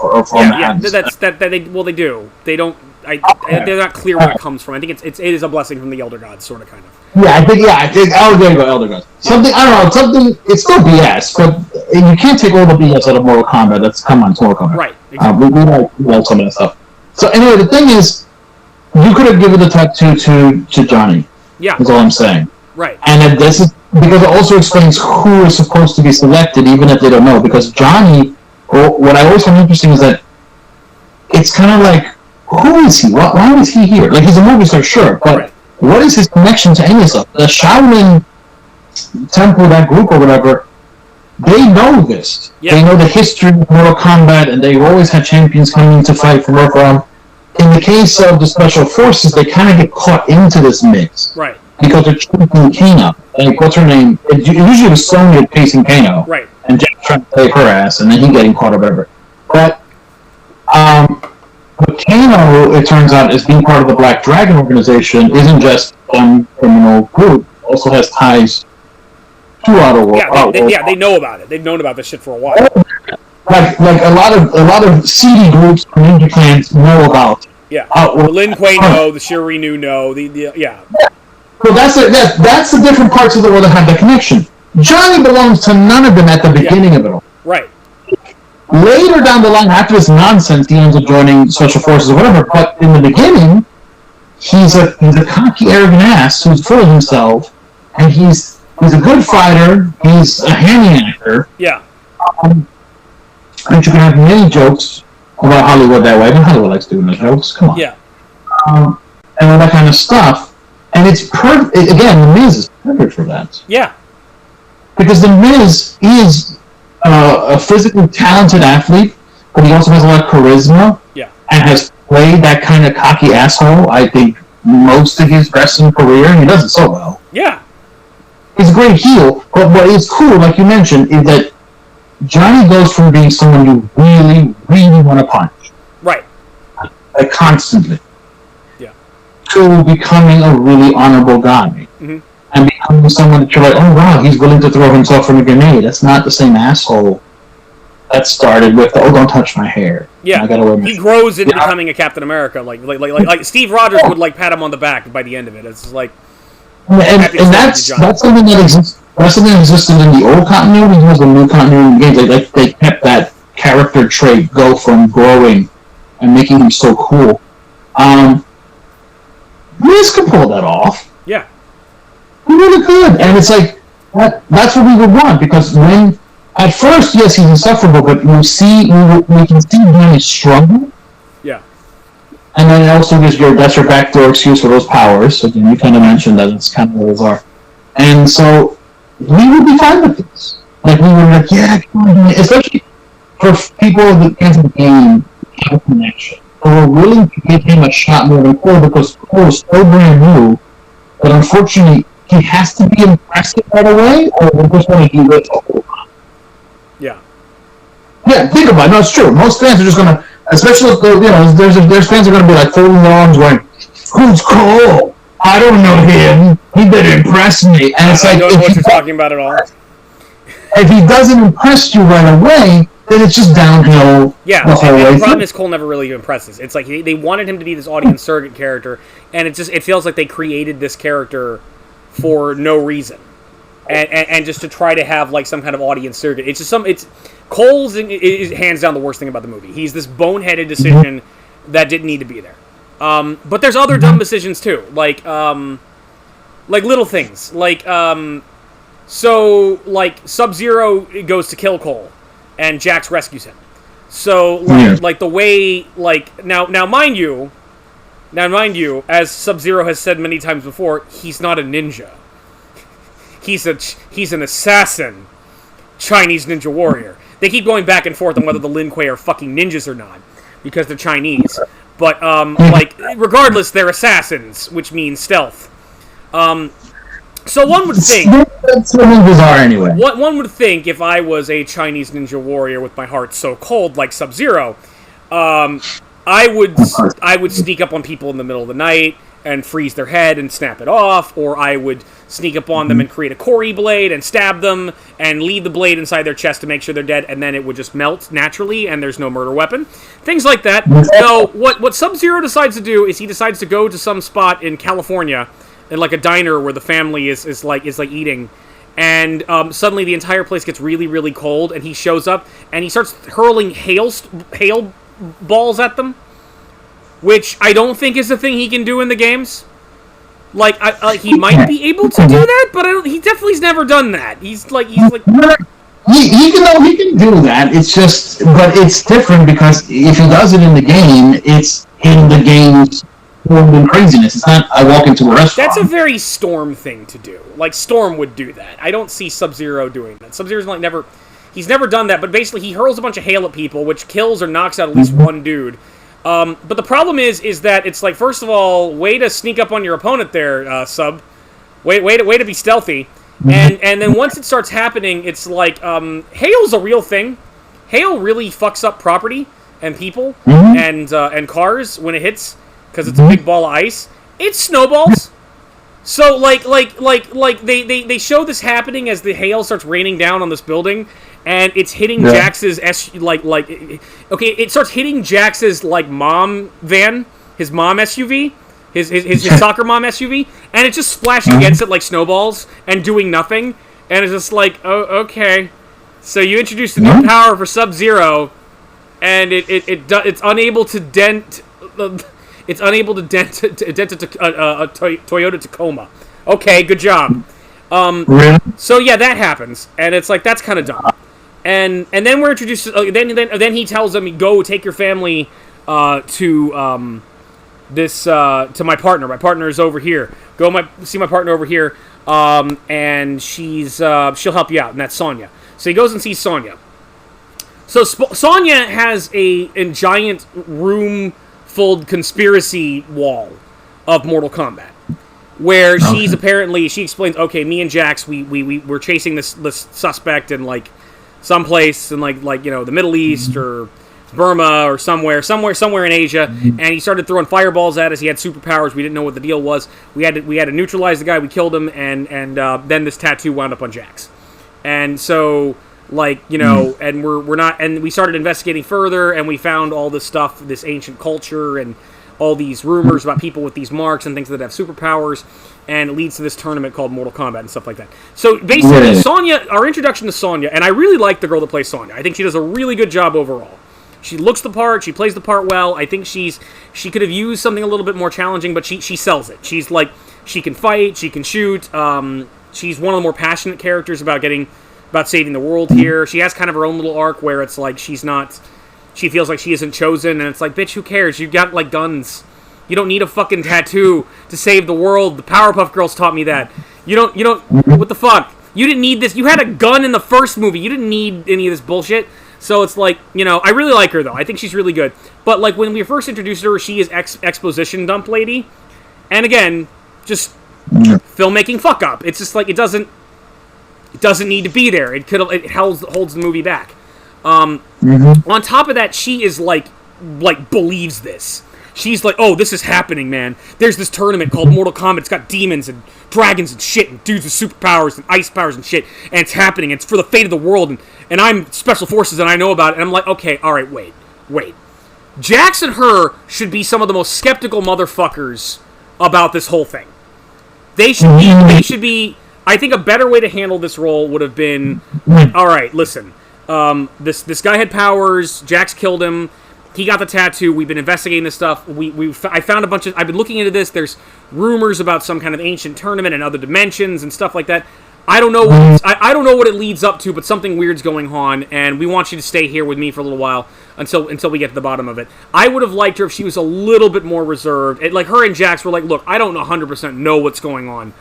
do. They don't. They're not clear where it comes from. I think it is a blessing from the Elder Gods, sort of, kind of. I think. Oh, there you go, Elder Gods. Something I don't know. Something. It's still BS, but you can't take all the BS out of Mortal Kombat. It's Mortal Kombat. Right. Exactly. We like some of that stuff. So anyway, the thing is, you could have given the tattoo to Johnny. Yeah. That's all I'm saying. Right. And this is because it also explains who is supposed to be selected, even if they don't know. Because Johnny, what I always find interesting is that it's kind of like, who is he? Why is he here? Like, he's a movie star, sure, but what is his connection to any of stuff? The Shaolin Temple, that group or whatever, they know this. Yeah. They know the history of Mortal Kombat, and they've always had champions coming to fight for Necron. In the case of the Special Forces, they kind of get caught into this mix. Right. Because they're chasing Kano. Like, what's her name? It usually was Sonya chasing Kano. Right. And Jack trying to save her ass, and then he getting caught or whatever. But Kano, it turns out, is being part of the Black Dragon organization, isn't just some criminal group. Also has ties to Outer World. They know about it. They've known about this shit for a while. Like a lot of seedy groups, community clans know about. Yeah. The Lin Kuei know, the Shirinu know, yeah. So that's the different parts of the world that have that connection. Johnny belongs to none of them at the beginning of it all. Right. Later down the line, after this nonsense, he ends up joining Special Forces or whatever. But in the beginning, he's a cocky, arrogant ass who's full of himself, and he's a good fighter. He's a hammy actor. Yeah. And you can have many jokes about Hollywood that way. I mean, Hollywood likes doing those jokes. Come on. Yeah. And all that kind of stuff. And it's perfect. Again, The Miz is perfect for that. Yeah. Because The Miz is a physically talented athlete, but he also has a lot of charisma. Yeah. And has play that kind of cocky asshole, I think, most of his wrestling career, and he does it so well. Yeah. He's a great heel, but what is cool, like you mentioned, is that Johnny goes from being someone you really, really want to punch. Right. Like, constantly. Yeah. To becoming a really honorable guy. Mm-hmm. And becoming someone that you're like, oh wow, he's willing to throw himself in a grenade. That's not the same asshole that started with, oh, don't touch my hair. Yeah, I gotta wear my he grows into becoming a Captain America. Like Steve Rogers would like pat him on the back by the end of it. It's just like, and that's something that exists. That's something that existed in the old continuity. Here's the new continuity in the games. Like they kept that character trait go from growing and making him so cool. Miz could pull that off. Yeah, he really could, and it's like that's what we would want, because when at first, yes, he's insufferable, but we can see Johnny struggle. Yeah. And then it also gives that's your backdoor excuse for those powers. Again, you kind of mentioned that it's kind of what those are. And so we would be fine with this. Like, we were like, yeah, come on, especially for people that can't game have a connection. So we're willing to give him a shot moving forward, because Cole is so brand new that unfortunately he has to be impressive right away, or we're just going to do this the whole time. Yeah. Yeah, think about it. No, it's true. Most fans are just gonna, especially if there's fans are gonna be like folding their arms, going, "Who's Cole? I don't know him. He better impress me." And it's I don't know what you're talking about at all. If he doesn't impress you right away, then it's just downhill. Yeah, the problem is Cole never really impresses. It's like they wanted him to be this audience surrogate character, and it feels like they created this character for no reason. And just to try to have like some kind of audience surrogate. It's just Cole's is hands down the worst thing about the movie. He's this boneheaded decision that didn't need to be there. But there's other dumb decisions too, like little things, so Sub-Zero goes to kill Cole, and Jax rescues him. So like the way now mind you, as Sub-Zero has said many times before, he's not a ninja. He's an assassin, Chinese ninja warrior. They keep going back and forth on whether the Lin Kuei are fucking ninjas or not, because they're Chinese. But regardless, they're assassins, which means stealth. So one would think that's what ninjas are anyway. What one would think, if I was a Chinese ninja warrior with my heart so cold like Sub-Zero, I would sneak up on people in the middle of the night and freeze their head and snap it off, or I would sneak up on them and create a Kori blade and stab them and leave the blade inside their chest to make sure they're dead, and then it would just melt naturally and there's no murder weapon. Things like that. No, what Sub-Zero decides to do is he decides to go to some spot in California, in like a diner where the family is like eating, and suddenly the entire place gets really, really cold, and he shows up and he starts hurling hail balls at them, which I don't think is a thing he can do in the games. He might be able to do that, but he definitely's never done that. He's like he can do that. It's just, but it's different, because if he does it in the game, it's in the game's form and craziness. It's not, I walk into a restaurant. That's a very Storm thing to do. Like, Storm would do that. I don't see Sub-Zero doing that. Sub-Zero's he's never done that, but basically he hurls a bunch of hail at people, which kills or knocks out at least one dude. But the problem is that it's like, first of all, way to sneak up on your opponent there, Sub. Way to be stealthy. And then once it starts happening, it's like, hail's a real thing. Hail really fucks up property and people and cars when it hits, because it's a big ball of ice. It snowballs. So they show this happening as the hail starts raining down on this building, and it's hitting Jax's it starts hitting Jax's mom van, his mom SUV, his soccer mom SUV, and it's just splashing against it like snowballs and doing nothing. And it's just like, oh, okay. So you introduced a new power for Sub-Zero, and it's unable to dent. It's unable to dent a Toyota Tacoma. Okay, good job. So yeah, that happens, and it's like, that's kind of dumb. And then we're introduced. Then he tells them, "Go take your family to my partner. My partner is over here. See my partner over here, and she'll help you out." And that's Sonya. So he goes and sees Sonya. So Sonya has a giant room eightfold conspiracy wall of Mortal Kombat, where she's apparently, she explains, okay, me and Jax, we're chasing this suspect in like someplace in like you know, the Middle East or Burma or somewhere in Asia, and he started throwing fireballs at us. He had superpowers. We didn't know what the deal was. We had to neutralize the guy. We killed him, and then this tattoo wound up on Jax, and so. Like, you know, and we're not, and we started investigating further, and we found all this stuff, this ancient culture, and all these rumors about people with these marks and things that have superpowers, and it leads to this tournament called Mortal Kombat and stuff like that. So basically, Sonya, our introduction to Sonya, and I really like the girl that plays Sonya. I think she does a really good job overall. She looks the part, she plays the part well. I think she could have used something a little bit more challenging, but she sells it. She's like, she can fight, she can shoot. She's one of the more passionate characters about saving the world here. She has kind of her own little arc where it's like she feels like she isn't chosen, and it's like, bitch, who cares? You got like guns. You don't need a fucking tattoo to save the world. The Powerpuff Girls taught me that. You don't, what the fuck? You didn't need this. You had a gun in the first movie. You didn't need any of this bullshit. So it's like, you know, I really like her though. I think she's really good. But like when we first introduced her, she is exposition dump lady. And again, just filmmaking fuck up. It's just like, it doesn't need to be there. It holds the movie back. On top of that, she is like believes this. She's like, oh, this is happening, man. There's this tournament called Mortal Kombat. It's got demons and dragons and shit, and dudes with superpowers and ice powers and shit, and it's happening. It's for the fate of the world, and I'm Special Forces, and I know about it. And I'm like, okay, all right, wait. Jax and her should be some of the most skeptical motherfuckers about this whole thing. They should be. I think a better way to handle this role would have been, all right, listen, this guy had powers, Jax killed him, he got the tattoo, we've been investigating this stuff, I found a bunch of, I've been looking into this, there's rumors about some kind of ancient tournament and other dimensions and stuff like that. I don't know what it leads up to, but something weird's going on, and we want you to stay here with me for a little while until we get to the bottom of it. I would have liked her if she was a little bit more reserved. Like, her and Jax were like, look, I don't 100% know what's going on.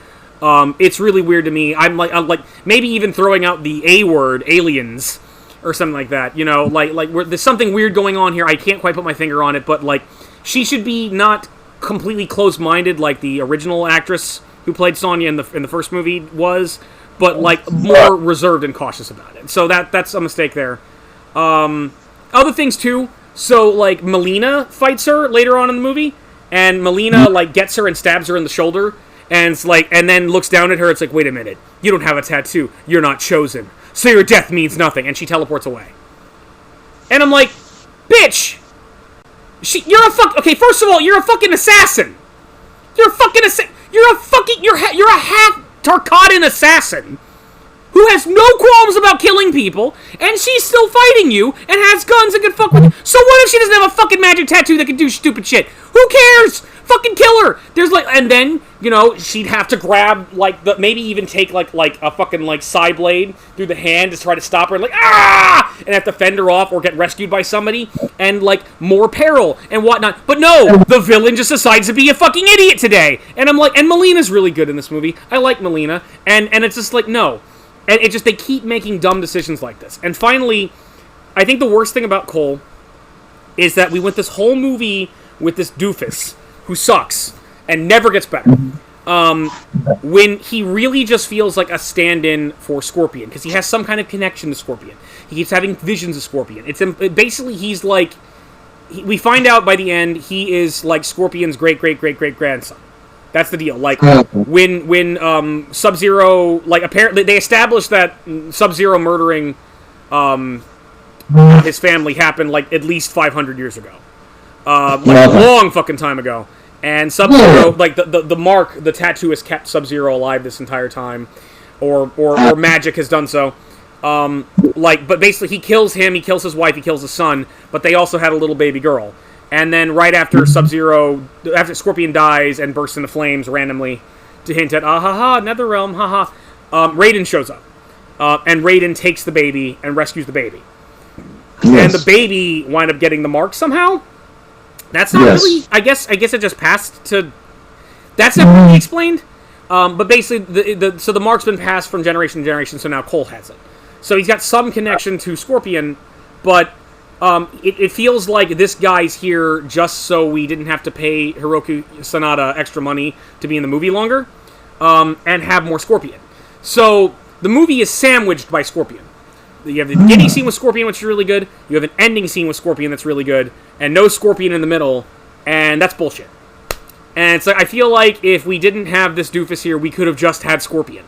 It's really weird to me. I'm like maybe even throwing out the A word, aliens, or something like that. You know, like there's something weird going on here. I can't quite put my finger on it, but like she should be not completely closed-minded like the original actress who played Sonya in the first movie was, but like more reserved and cautious about it. So that's a mistake there. Other things too. So like Melina fights her later on in the movie, and Melina like gets her and stabs her in the shoulder. And it's like, and then looks down at her. It's like, wait a minute, you don't have a tattoo. You're not chosen, so your death means nothing. And she teleports away. And I'm like, bitch, okay. First of all, you're a fucking assassin. You're a half Tarkatan assassin who has no qualms about killing people, and she's still fighting you and has guns and can fuck with you. So what if she doesn't have a fucking magic tattoo that can do stupid shit? Who cares? Fucking kill her. There's like, and then, you know, she'd have to grab like maybe even take like a fucking like side blade through the hand to try to stop her, and like and have to fend her off or get rescued by somebody, and like more peril and whatnot. But no, the villain just decides to be a fucking idiot today, and I'm like, and Melina's really good in this movie. I like Melina, and it's just like no, and it just they keep making dumb decisions like this. And finally, I think the worst thing about Cole is that we went this whole movie with this doofus who sucks and never gets better. When he really just feels like a stand-in for Scorpion, because he has some kind of connection to Scorpion. He keeps having visions of Scorpion. Basically, he's like, we find out by the end, he is like Scorpion's great-great-great-great-grandson. That's the deal. Like, when Sub-Zero, like, apparently, they established that Sub-Zero murdering his family happened, like, at least 500 years ago. Like, a long fucking time ago. And Sub-Zero, like, the mark, the tattoo has kept Sub-Zero alive this entire time. Or magic has done so. But basically he kills him, he kills his wife, he kills his son, but they also had a little baby girl. And then right after Sub-Zero, after Scorpion dies and bursts into flames randomly to hint at, Netherrealm, Raiden shows up. And Raiden takes the baby and rescues the baby. Yes. And the baby wind up getting the mark somehow. That's not really, I guess it just passed to, that's not really explained. But basically, so the mark's been passed from generation to generation, so now Cole has it. So he's got some connection to Scorpion, but It feels like this guy's here just so we didn't have to pay Hiroki Sanada extra money to be in the movie longer, and have more Scorpion. So the movie is sandwiched by Scorpion. You have the beginning scene with Scorpion, which is really good. You have an ending scene with Scorpion that's really good, and no Scorpion in the middle, and that's bullshit. And it's like, I feel like if we didn't have this doofus here, we could have just had Scorpion,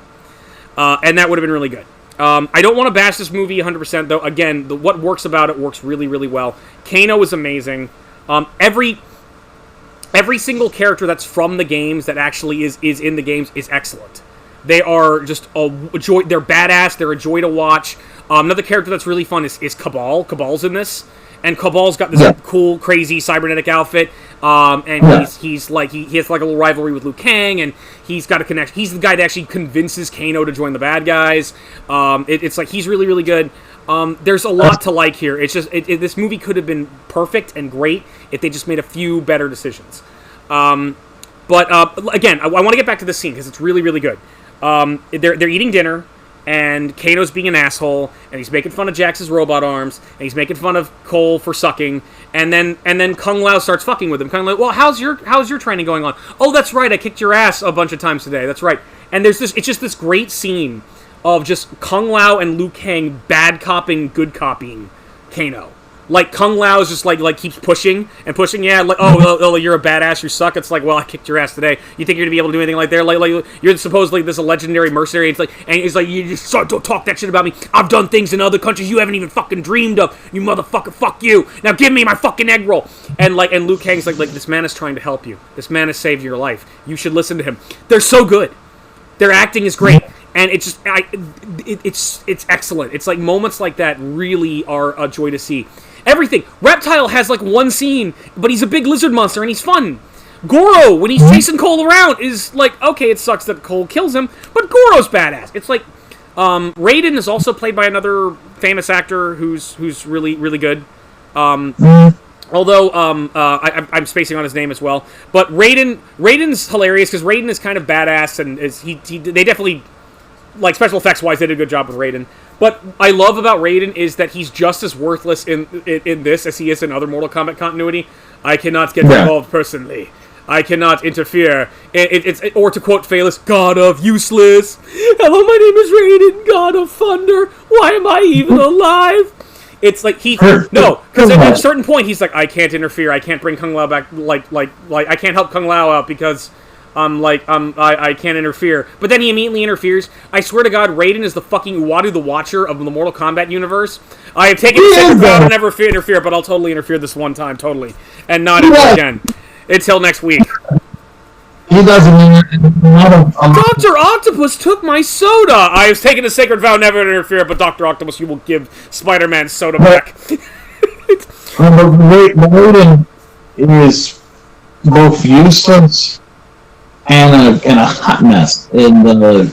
and that would have been really good. I don't want to bash this movie 100%, though. Again, what works about it works really, really well. Kano is amazing. Every single character that's from the games that actually is in the games is excellent. They are just a joy. They're badass. They're a joy to watch. Another character that's really fun is Cabal. Cabal's in this, and Cabal's got this cool, crazy cybernetic outfit. And he's like he has like a little rivalry with Liu Kang, and he's got a connection. He's the guy that actually convinces Kano to join the bad guys. It's like he's really, really good. There's a lot to like here. It's just this movie could have been perfect and great if they just made a few better decisions. But again, I want to get back to this scene because it's really, really good. They're eating dinner, and Kano's being an asshole, and he's making fun of Jax's robot arms, and he's making fun of Cole for sucking, and then Kung Lao starts fucking with him. Kung Lao, well, how's your training going on? Oh, that's right, I kicked your ass a bunch of times today. That's right. And it's just this great scene of just Kung Lao and Liu Kang bad copying, good copying Kano. Like, Kung Lao is just, like keeps pushing and pushing. Yeah, like, oh, you're a badass, you suck. It's like, well, I kicked your ass today. You think you're going to be able to do anything like that? Like, you're supposedly this a legendary mercenary. It's like, and he's like, you just don't talk that shit about me. I've done things in other countries you haven't even fucking dreamed of. You motherfucker, fuck you. Now give me my fucking egg roll. And Liu Kang's like, this man is trying to help you. This man has saved your life. You should listen to him. They're so good. Their acting is great. And it's just, it's excellent. It's like moments like that really are a joy to see. Everything. Reptile has like one scene, but he's a big lizard monster and he's fun. Goro, when he's chasing Cole around, is like, okay, it sucks that Cole kills him, but Goro's badass. It's like, Raiden is also played by another famous actor who's really, really good. Although, I'm spacing on his name as well. But Raiden's hilarious because Raiden is kind of badass and they definitely, like, special effects wise, they did a good job with Raiden. What I love about Raiden is that he's just as worthless in this as he is in other Mortal Kombat continuity. I cannot get involved personally. I cannot interfere. Or to quote Phalus, God of Useless. Hello, my name is Raiden, God of Thunder. Why am I even alive? It's like because at a certain point he's like, I can't interfere. I can't bring Kung Lao back. Like I can't help Kung Lao out because I can't interfere. But then he immediately interferes. I swear to God, Raiden is the fucking Uatu the Watcher of the Mortal Kombat universe. I have taken a second vow to never interfere, but I'll totally interfere this one time, totally. And not again. Until next week. He doesn't Dr. Octopus took my soda! I have taken a sacred vow never to interfere, but Dr. Octopus, you will give Spider-Man soda back. Raiden is both useless and a hot mess in Mortal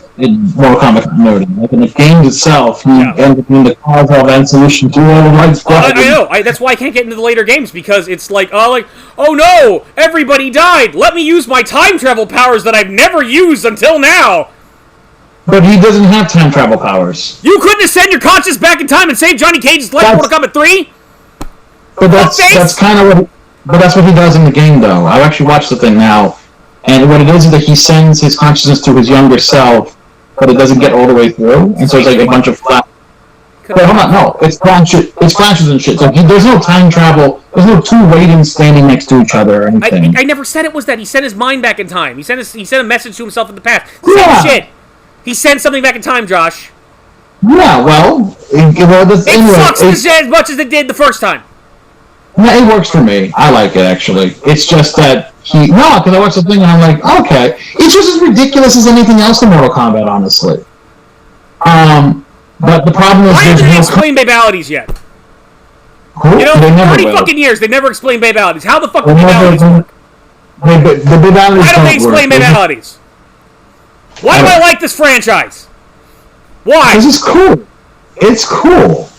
Kombat continuity. Like in the game itself, he ends up being the cause of and solution to all the I know. That's why I can't get into the later games because it's like, oh no, everybody died. Let me use my time travel powers that I've never used until now. But he doesn't have time travel powers. You couldn't have sent your conscience back in time and saved Johnny Cage's life in Mortal Kombat 3? But that's kind of what. But that's what he does in the game, though. I've actually watched the thing now. And what it is that he sends his consciousness to his younger self, but it doesn't get all the way through, and so it's like a bunch of flash. But hold on, no, it's flashes and shit. So there's no time travel. There's no two Raidens standing next to each other or anything. I never said it was that. He sent his mind back in time. He sent a message to himself in the past. Same shit. He sent something back in time, Josh. Yeah, well, it sucks as much as it did the first time. Yeah, it works for me. I like it, actually. It's just that because I watched the thing and I'm like, okay. It's just as ridiculous as anything else in Mortal Kombat, honestly. But the problem is... Why haven't they explained babalities yet? Who? You know, 30 fucking years, they've never explained babalities. How the fuck do babalities work? Why don't they explain babalities? Why do I like this franchise? Why? This is cool. It's cool.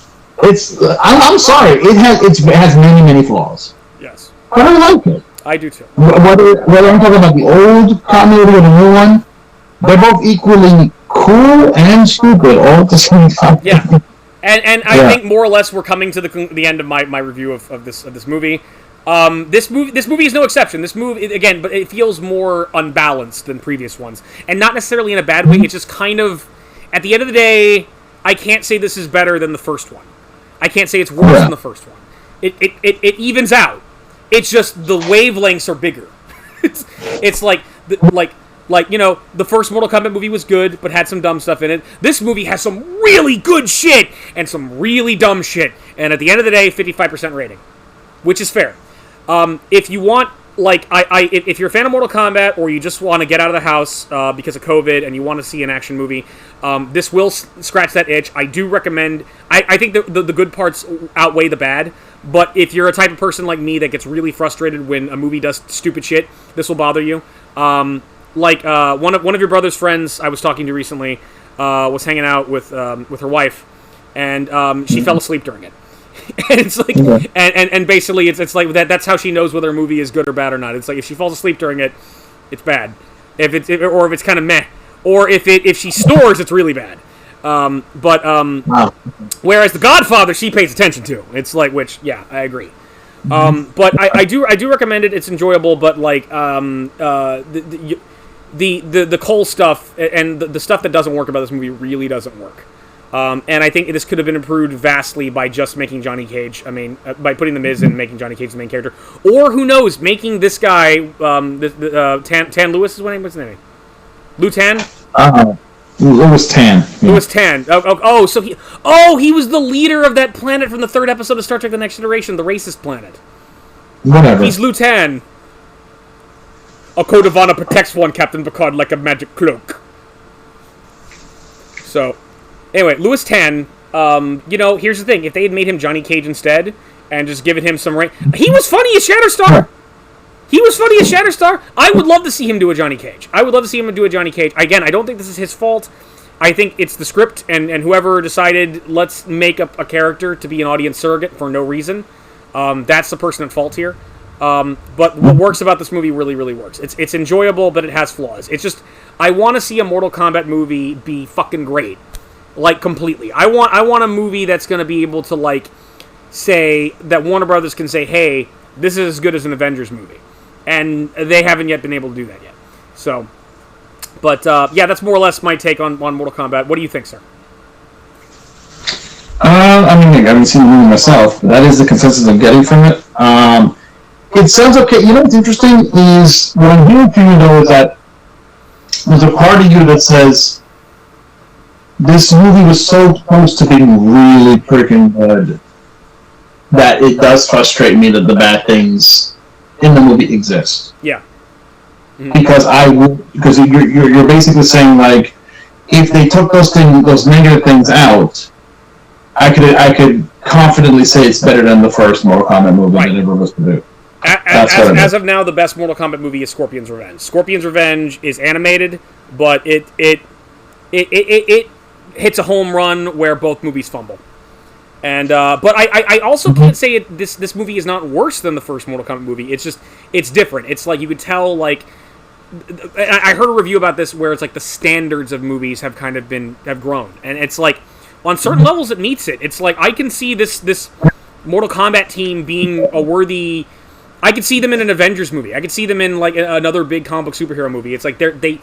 I'm sorry. It has many, many flaws. Yes. But I like it. I do too. Whether I'm talking about the old continuity or the new one, they're both equally cool and stupid all at the same time. Yeah. And I think more or less we're coming to the end of my review of this movie. This movie is no exception. This movie, again, but it feels more unbalanced than previous ones, and not necessarily in a bad way. It's just kind of, at the end of the day, I can't say this is better than the first one. I can't say it's worse than the first one. It evens out. It's just the wavelengths are bigger. it's like the first Mortal Kombat movie was good, but had some dumb stuff in it. This movie has some really good shit and some really dumb shit. And at the end of the day, 55% rating, which is fair. If you want, if you're a fan of Mortal Kombat, or you just want to get out of the house because of COVID and you want to see an action movie, this will scratch that itch. I do recommend. I think the good parts outweigh the bad. But if you're a type of person like me that gets really frustrated when a movie does stupid shit, this will bother you. One of your brother's friends I was talking to recently was hanging out with her wife, and she fell asleep during it. And it's like, and basically it's like that's how she knows whether a movie is good or bad or not. It's like if she falls asleep during it, it's bad. If it's kind of meh, or if she snores, it's really bad. Whereas The Godfather, she pays attention to. It's like, which, yeah, I agree. But I do recommend it. It's enjoyable, but like the Cole stuff and the stuff that doesn't work about this movie really doesn't work. And I think this could have been improved vastly by just making Johnny Cage. I mean, by putting The Miz in and making Johnny Cage the main character, or who knows, making this guy Tan Lewis is what's his name? Lou Tan. Louis Tan. Yeah. Louis Tan. So he was the leader of that planet from the third episode of Star Trek: The Next Generation, the racist planet. Whatever. He's Lou Tan. A code of honor protects one, Captain Picard, like a magic cloak. So, anyway, Louis Tan. Here's the thing: if they had made him Johnny Cage instead and just given him some range, he was funny as Shatterstar. He was funny as Shatterstar. I would love to see him do a Johnny Cage. Again, I don't think this is his fault. I think it's the script and whoever decided, let's make up a character to be an audience surrogate for no reason. That's the person at fault here. But what works about this movie really, really works. It's enjoyable, but it has flaws. It's just, I want to see a Mortal Kombat movie be fucking great. Like, completely. I want a movie that's going to be able to, like, say, that Warner Brothers can say, hey, this is as good as an Avengers movie. And they haven't yet been able to do that yet. So, but, yeah, that's more or less my take on Mortal Kombat. What do you think, sir? I haven't seen the movie myself, but that is the consensus I'm getting from it. It sounds okay. You know what's interesting is, what I'm hearing from you, though, is that there's a part of you that says, this movie was so close to being really freaking good that it does frustrate me that the bad things in the movie exist. Yeah. Mm-hmm. Because you're basically saying, like, if they took those negative things out, I could confidently say it's better than the first Mortal Kombat movie that ever was produced. As of now, the best Mortal Kombat movie is Scorpion's Revenge. Scorpion's Revenge is animated, but it hits a home run where both movies fumble. And but I also can't say this movie is not worse than the first Mortal Kombat movie. It's just, it's different. It's like, you could tell, like, I heard a review about this where it's like the standards of movies have kind of have grown, and it's like, on certain levels it meets it. It's like, I can see this Mortal Kombat team being a worthy. I could see them in an Avengers movie. I could see them in, like, another big comic book superhero movie. It's like the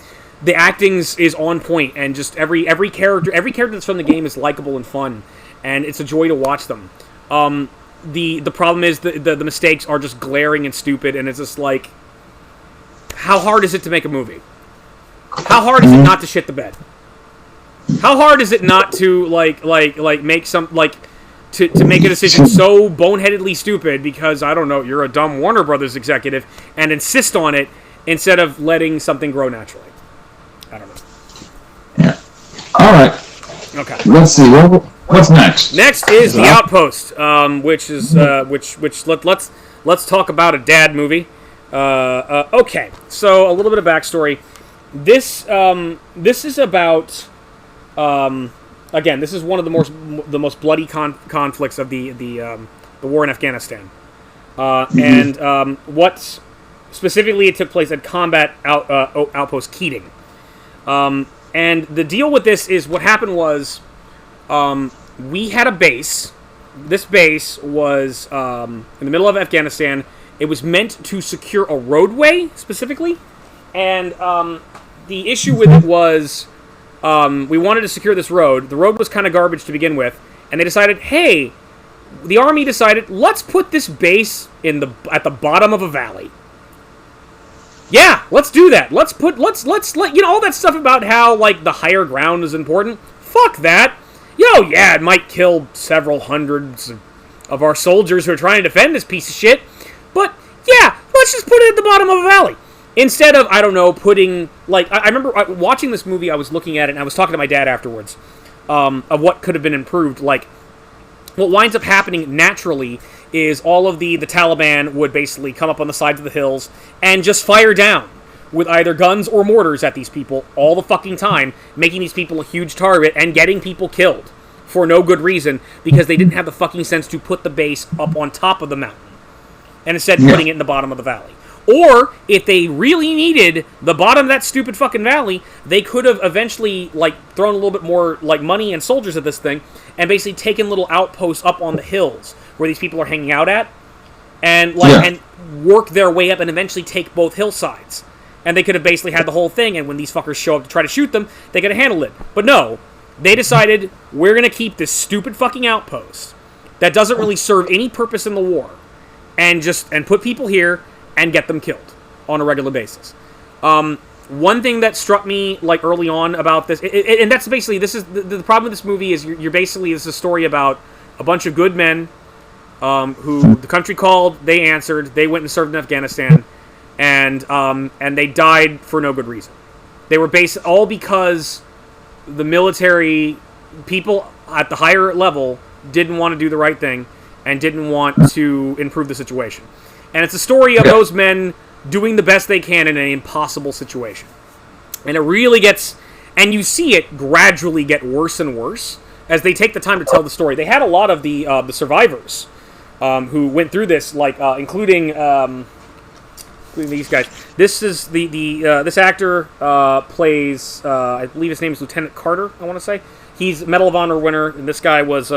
acting is on point, and just every character that's from the game is likable and fun, and it's a joy to watch them. The problem is the mistakes are just glaring and stupid, and it's just like, how hard is it to make a movie? How hard is it not to shit the bed? How hard is it not to like make some, like, to make a decision so boneheadedly stupid because, I don't know, you're a dumb Warner Brothers executive, and insist on it instead of letting something grow naturally? I don't know. Yeah. All right. Okay. Let's see. What's next? Next is The Outpost, which is let's talk about a dad movie. Okay. So a little bit of backstory. This is about. Again, this is one of the most bloody conflicts of the war in Afghanistan, and what specifically it took place at Combat Outpost Keating, and the deal with this is what happened was, we had a base. This base was in the middle of Afghanistan. It was meant to secure a roadway, specifically. And the issue with it was we wanted to secure this road. The road was kind of garbage to begin with. And they decided, hey, the army decided, let's put this base at the bottom of a valley. Yeah, let's do that. Let's let, you know, all that stuff about how, like, the higher ground is important. Fuck that. Yeah, it might kill several hundreds of our soldiers who are trying to defend this piece of shit. But, yeah, let's just put it at the bottom of a valley. Instead of, I don't know, putting, like, I remember watching this movie, I was looking at it, and I was talking to my dad afterwards, of what could have been improved. Like, what winds up happening naturally is all of the Taliban would basically come up on the sides of the hills and just fire down with either guns or mortars at these people all the fucking time, making these people a huge target and getting people killed for no good reason because they didn't have the fucking sense to put the base up on top of the mountain and instead putting it in the bottom of the valley. Or, if they really needed the bottom of that stupid fucking valley, they could have eventually, like, thrown a little bit more, like, money and soldiers at this thing, and basically taken little outposts up on the hills where these people are hanging out at, and, like, and work their way up and eventually take both hillsides. And they could have basically had the whole thing, and when these fuckers show up to try to shoot them, they could have handled it. But no, they decided, we're gonna keep this stupid fucking outpost that doesn't really serve any purpose in the war, and put people here, and get them killed on a regular basis. One thing that struck me, like, early on about this, and that's basically, this is, the problem with this movie is you're basically, this is a story about a bunch of good men, who the country called, they answered, they went and served in Afghanistan, and they died for no good reason. They were all because the military people at the higher level didn't want to do the right thing, and didn't want to improve the situation. And it's a story of those men doing the best they can in an impossible situation. And it really gets... And you see it gradually get worse and worse as they take the time to tell the story. They had a lot of the survivors who went through this, like, including these guys. This is this actor plays, I believe his name is Lieutenant Carter, I want to say. He's a Medal of Honor winner, and this guy was...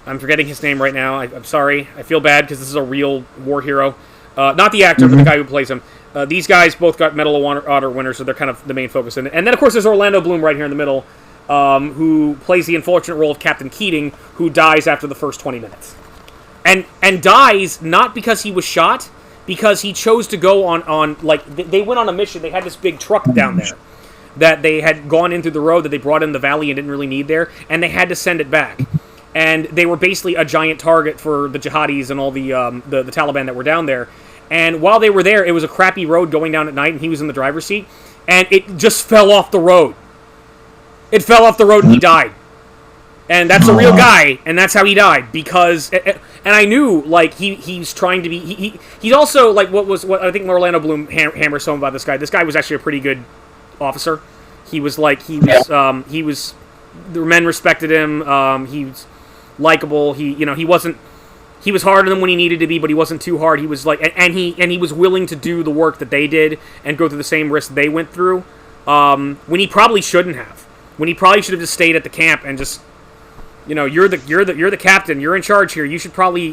I'm forgetting his name right now. I'm sorry. I feel bad because this is a real war hero. Not the actor, but the guy who plays him. These guys both got Medal of Honor winners, so they're kind of the main focus. And then, of course, there's Orlando Bloom right here in the middle, who plays the unfortunate role of Captain Keating, who dies after the first 20 minutes. And dies not because he was shot, because he chose to go on like, they went on a mission. They had this big truck down there that they had gone in through the road that they brought in the valley and didn't really need there, and they had to send it back. And they were basically a giant target for the jihadis and all the Taliban that were down there. And while they were there, it was a crappy road going down at night, and he was in the driver's seat. And it just fell off the road. It fell off the road, and he died. And that's a real guy, and that's how he died. Because, and I knew, like, he's trying to be... He's also, like, what I think Orlando Bloom hammers home about this guy. This guy was actually a pretty good officer. He was, like, the men respected him. He was likable. He was harder than when he needed to be, but he wasn't too hard. He was like, and he was willing to do the work that they did and go through the same risk they went through. When he probably shouldn't have. When he probably should have just stayed at the camp and just, you're the captain. You're in charge here. You should probably,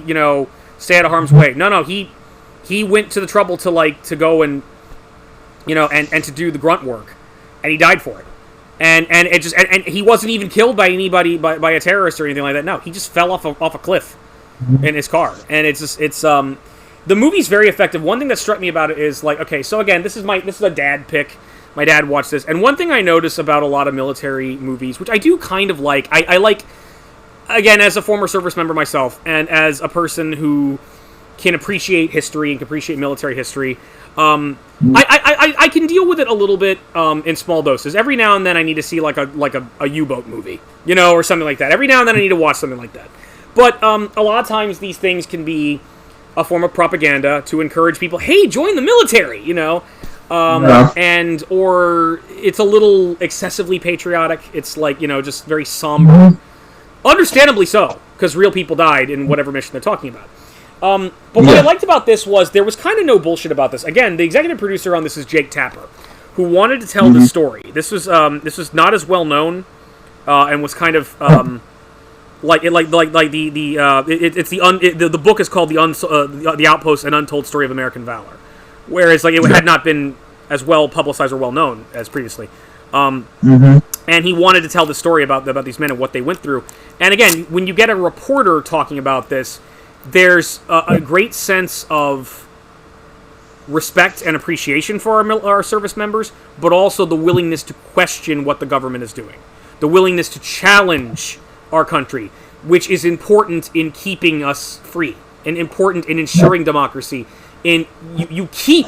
stay out of harm's way. No, he went to the trouble to go and, and to do the grunt work, and he died for it. And it just and he wasn't even killed by anybody by a terrorist or anything like that. No, he just fell off a cliff in his car. And it's the movie's very effective. One thing that struck me about it is, like, okay, so again, this is a dad pick. My dad watched this, and one thing I notice about a lot of military movies, which I do kind of like, I like, again, as a former service member myself, and as a person who can appreciate history and can appreciate military history. I can deal with it a little bit in small doses. Every now and then I need to see like a U-boat movie, or something like that. Every now and then I need to watch something like that. But a lot of times these things can be a form of propaganda to encourage people, hey, join the military, and or it's a little excessively patriotic. It's like, just very somber. Understandably so, because real people died in whatever mission they're talking about. But what I liked about this was there was kind of no bullshit about this. Again, the executive producer on this is Jake Tapper, who wanted to tell this story. This was not as well known, and was kind of The book is called the Outpost: An Untold Story of American Valor, whereas like it had not been as well publicized or well known as previously. And he wanted to tell the story about these men and what they went through. And again, when you get a reporter talking about this, there's a great sense of respect and appreciation for our service members, but also the willingness to question what the government is doing, the willingness to challenge our country, which is important in keeping us free and important in ensuring democracy. And you keep.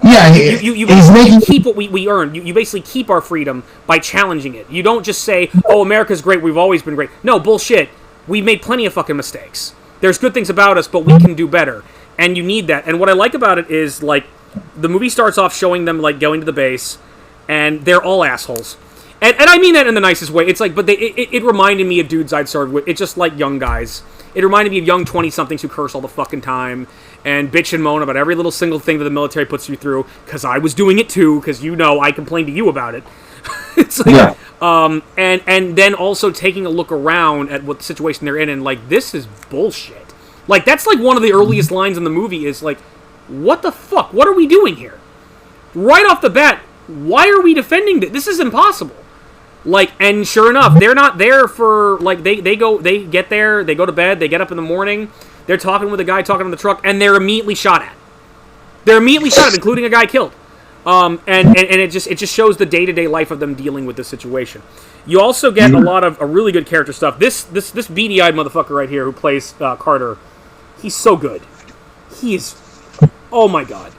Yeah, you keep what we earn. You basically keep our freedom by challenging it. You don't just say, "Oh, America's great. We've always been great." No, bullshit. We've made plenty of fucking mistakes. There's good things about us, but we can do better. And you need that. And what I like about it is, like, the movie starts off showing them, like, going to the base, and they're all assholes. And I mean that in the nicest way. It's like, but it reminded me of dudes I'd served with. It's just like young guys. It reminded me of young 20-somethings who curse all the fucking time and bitch and moan about every little single thing that the military puts you through, because I was doing it too, because I complained to you about it. It's like, and then also taking a look around at what the situation they're in, and like, this is bullshit. Like, that's like one of the earliest lines in the movie is like, what the fuck? What are we doing here? Right off the bat, why are we defending this? This is impossible. Like, and sure enough, they're not there for, like, they get there, they go to bed, they get up in the morning, they're talking with a guy talking on the truck, and they're immediately shot at. They're immediately shot at, including a guy killed. And it just shows the day-to-day life of them dealing with this situation. You also get a lot of really good character stuff. This beady-eyed motherfucker right here who plays Carter, he's so good. Oh my god,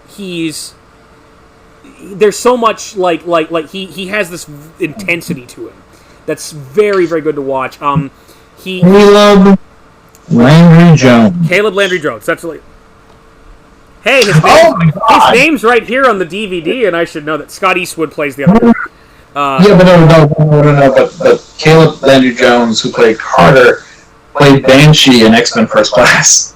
there's so much like he has this intensity to him that's very, very good to watch. Caleb Landry Jones. Caleb Landry Jones. That's really. Hey, his name's right here on the DVD, and I should know that Scott Eastwood plays the other one. But Caleb Landry Jones, who played Carter, played Banshee in X-Men First Class.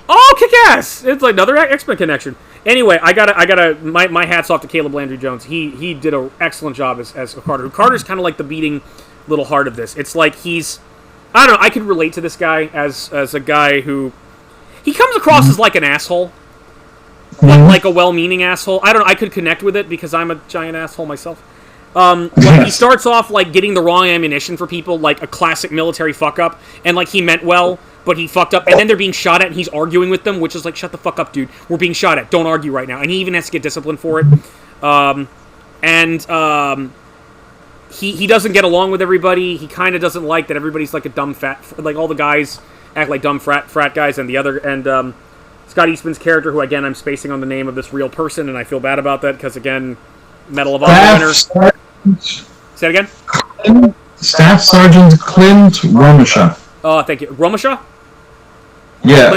Oh, kick-ass! It's like another X-Men connection. Anyway, my hat's off to Caleb Landry Jones. He did an excellent job as Carter. Carter's kind of like the beating little heart of this. It's like I don't know, I could relate to this guy as a guy who, he comes across as like an asshole. Like a well-meaning asshole. I don't know, I could connect with it because I'm a giant asshole myself. He starts off like getting the wrong ammunition for people, like a classic military fuck-up, and like he meant well, but he fucked up, and then they're being shot at, and he's arguing with them, which is like, shut the fuck up, dude. We're being shot at. Don't argue right now. And he even has to get disciplined for it. He doesn't get along with everybody. He kind of doesn't like that everybody's like a dumb fat... Like, all the guys act like dumb frat guys, and the other... And Scott Eastman's character, who, again, I'm spacing on the name of this real person, and I feel bad about that, because, again, Medal of Honor winner... Say it again? Staff Sergeant Clint Romashaw. Oh, thank you. Romashaw? Yeah,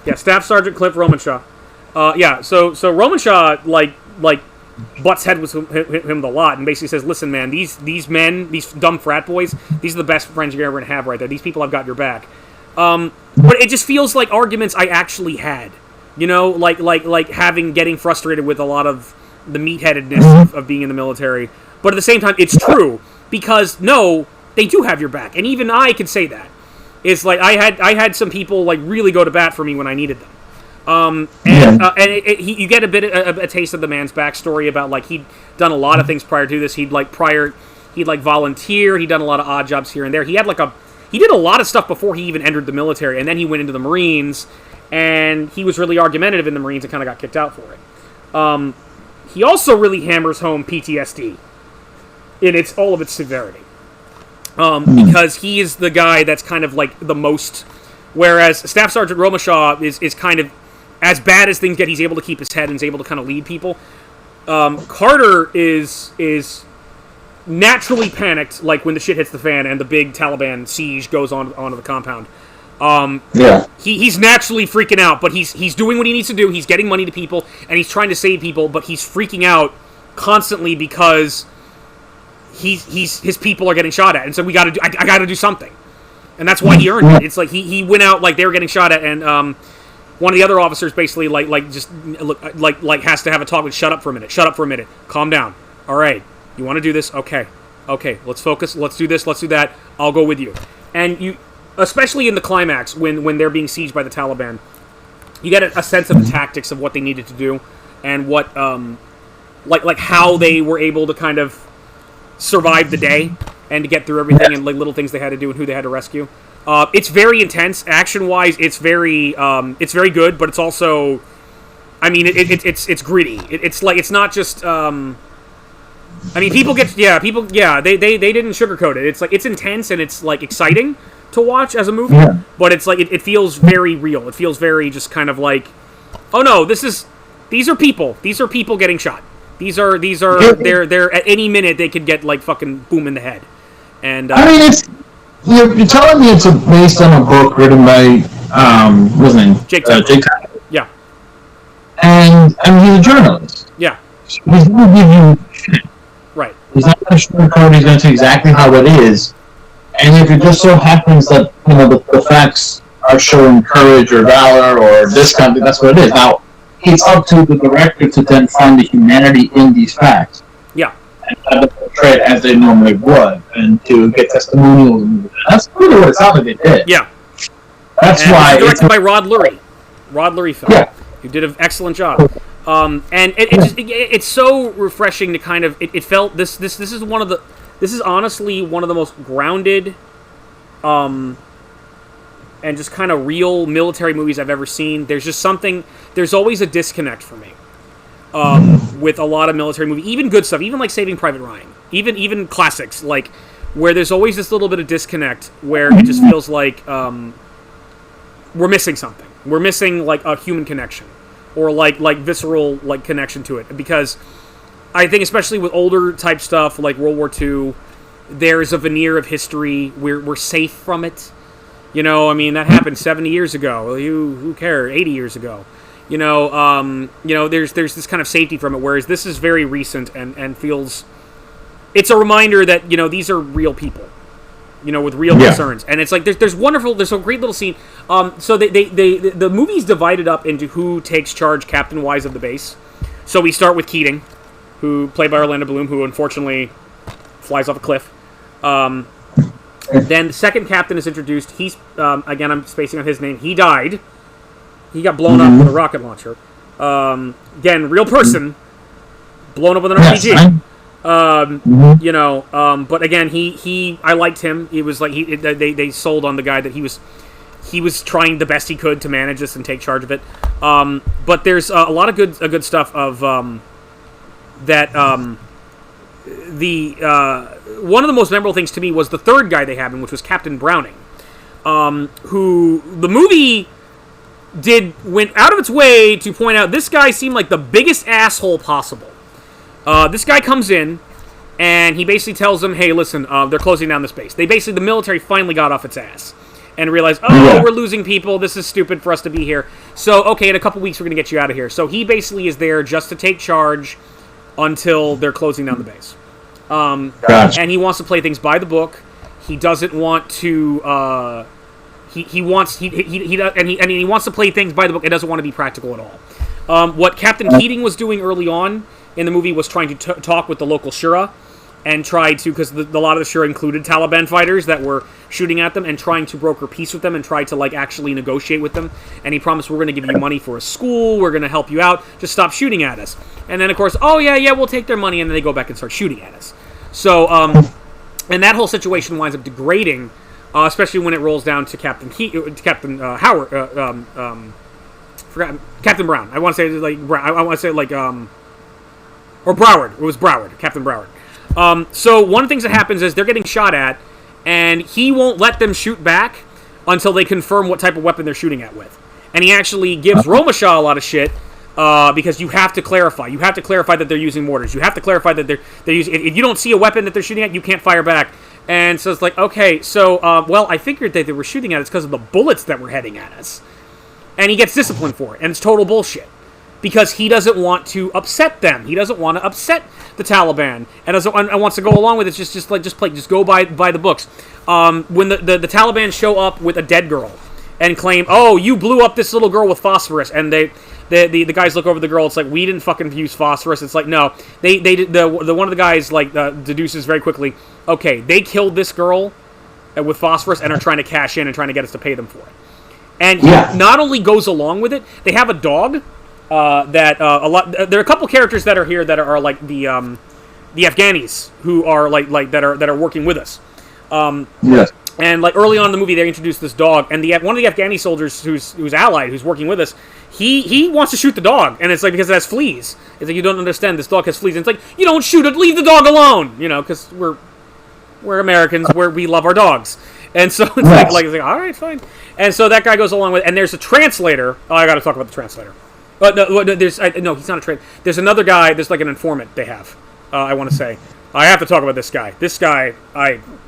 Yeah, Staff Sergeant Clint Romanshaw. So Romanshaw like butts head with him a lot and basically says, "Listen, man, these men, these dumb frat boys, these are the best friends you're ever gonna have right there. These people have got your back." But it just feels like arguments I actually had, you know, like getting frustrated with a lot of the meatheadedness of being in the military. But at the same time, it's true because no, they do have your back, and even I could say that. It's like I had some people like really go to bat for me when I needed them, you get a taste of the man's backstory about like he'd done a lot of things prior to this. He'd volunteer. He'd done a lot of odd jobs here and there. He did a lot of stuff before he even entered the military, and then he went into the Marines, and he was really argumentative in the Marines and kind of got kicked out for it. He also really hammers home PTSD in all of its severity. Because he is the guy that's kind of like the most, whereas Staff Sergeant Romashaw is kind of, as bad as things get, he's able to keep his head and is able to kind of lead people. Carter is naturally panicked, like when the shit hits the fan and the big Taliban siege goes onto the compound. He's naturally freaking out, but he's doing what he needs to do. He's getting money to people, and he's trying to save people, but he's freaking out constantly because his people are getting shot at, and so I gotta do something, and that's why he earned it. It's like he went out like they were getting shot at, and one of the other officers basically has to have a talk with shut up for a minute, calm down, all right, you want to do this, okay, let's focus, let's do this, let's do that, I'll go with you. And you, especially in the climax, when they're being sieged by the Taliban, you get a sense of the tactics of what they needed to do, and what, like how they were able to kind of survive the day, and to get through everything, and like little things they had to do, and who they had to rescue. It's very intense, action-wise. It's very good, but it's also, I mean, it's gritty. It's like, it's not just, I mean, they didn't sugarcoat it. It's like, it's intense and it's like exciting to watch as a movie, but it's like, it feels very real. It feels very just kind of like, oh no, these are people. These are people getting shot. They're at any minute they could get like fucking boom in the head. And I mean, you're telling me it's based on a book written by what's his name? Jake Tyler. Yeah. And he's a journalist. Yeah. He's going to give you shit. Right. He's not going to sugarcoat. He's going to tell you exactly how it is. And if it just so happens that the facts are showing courage or valor or this kind of thing, that's what it is. Now, it's up to the director to then find the humanity in these facts. Yeah. And have them portray it as they normally would, and to get testimonials. That's really what it sounds like they did. Yeah. That's why it's directed by Rod Lurie. Rod Lurie film. Yeah. Who did an excellent job. And it's so refreshing to kind of, it felt, this is honestly one of the most grounded, and just kind of real military movies I've ever seen. There's just something, there's always a disconnect for me. With a lot of military movies, even good stuff, even like Saving Private Ryan, even classics, like, where there's always this little bit of disconnect where it just feels like, we're missing something. We're missing like a human connection, or like visceral like connection to it. Because I think especially with older type stuff like World War II, there's a veneer of history. We're safe from it. You know, I mean, that happened 70 years ago. Who cares? 80 years ago. There's this kind of safety from it. Whereas this is very recent and feels. It's a reminder that these are real people. With real concerns, and it's like there's a great little scene. So the movie's divided up into who takes charge captain-wise of the base. So we start with Keating, who played by Orlando Bloom, who unfortunately flies off a cliff. Then the second captain is introduced. He's again, I'm spacing on his name. He died. He got blown up with a rocket launcher. Again, real person, blown up with an RPG. But again, I liked him. It was like they sold on the guy that he was trying the best he could to manage this and take charge of it. But there's a lot of good stuff of that. One of the most memorable things to me was the third guy they had, which was Captain Browning, who the movie went out of its way to point out this guy seemed like the biggest asshole possible. This guy comes in, and he basically tells them, hey, listen, they're closing down this base. The military finally got off its ass and realized, we're losing people. This is stupid for us to be here. So, okay, in a couple weeks, we're going to get you out of here. So he basically is there just to take charge until they're closing down the base. Gotcha. And he wants to play things by the book. He doesn't want to... He wants to play things by the book. It doesn't want to be practical at all. What Captain Keating was doing early on in the movie was trying to talk with the local Shura and try to, because a lot of the Shura included Taliban fighters that were shooting at them, and trying to broker peace with them and try to like actually negotiate with them. And he promised, we're going to give you money for a school, we're going to help you out, just stop shooting at us. And then of course, we'll take their money, and then they go back and start shooting at us. So and that whole situation winds up degrading, especially when it rolls down to Captain Howard, Captain Brown. I want to say or Broward. It was Broward, Captain Broward. So one of the things that happens is they're getting shot at, and he won't let them shoot back until they confirm what type of weapon they're shooting at with. And he actually gives Romashah a lot of shit, because you have to clarify. You have to clarify that they're using mortars. You have to clarify that they're using... If you don't see a weapon that they're shooting at, you can't fire back. And so it's like, okay, so, I figured that they were shooting at us because of the bullets that were heading at us. And he gets disciplined for it, and it's total bullshit. Because he doesn't want to upset them. He doesn't want to upset the Taliban, and wants to go along with it. Just go by the books. When the Taliban show up with a dead girl and claim, "Oh, you blew up this little girl with phosphorus," and the guys look over the girl. It's like, we didn't fucking use phosphorus. It's like, no, the one of the guys deduces very quickly. Okay, they killed this girl with phosphorus and are trying to cash in and trying to get us to pay them for it. And he not only goes along with it, they have a dog that a lot. There are a couple characters that are here that are like the Afghanis who are like that are working with us. Yes. And like early on in the movie, they introduced this dog, and one of the Afghani soldiers who's allied, who's working with us, he wants to shoot the dog, and it's like because it has fleas. It's like, you don't understand, this dog has fleas. And it's like, you don't shoot it, leave the dog alone, because we're Americans, we love our dogs. And so it's like all right, fine. And so that guy goes along with it, and there's a translator. Oh, I got to talk about the translator. No, he's not a translator. There's another guy. There's like an informant they have. I want to say. I have to talk about this guy.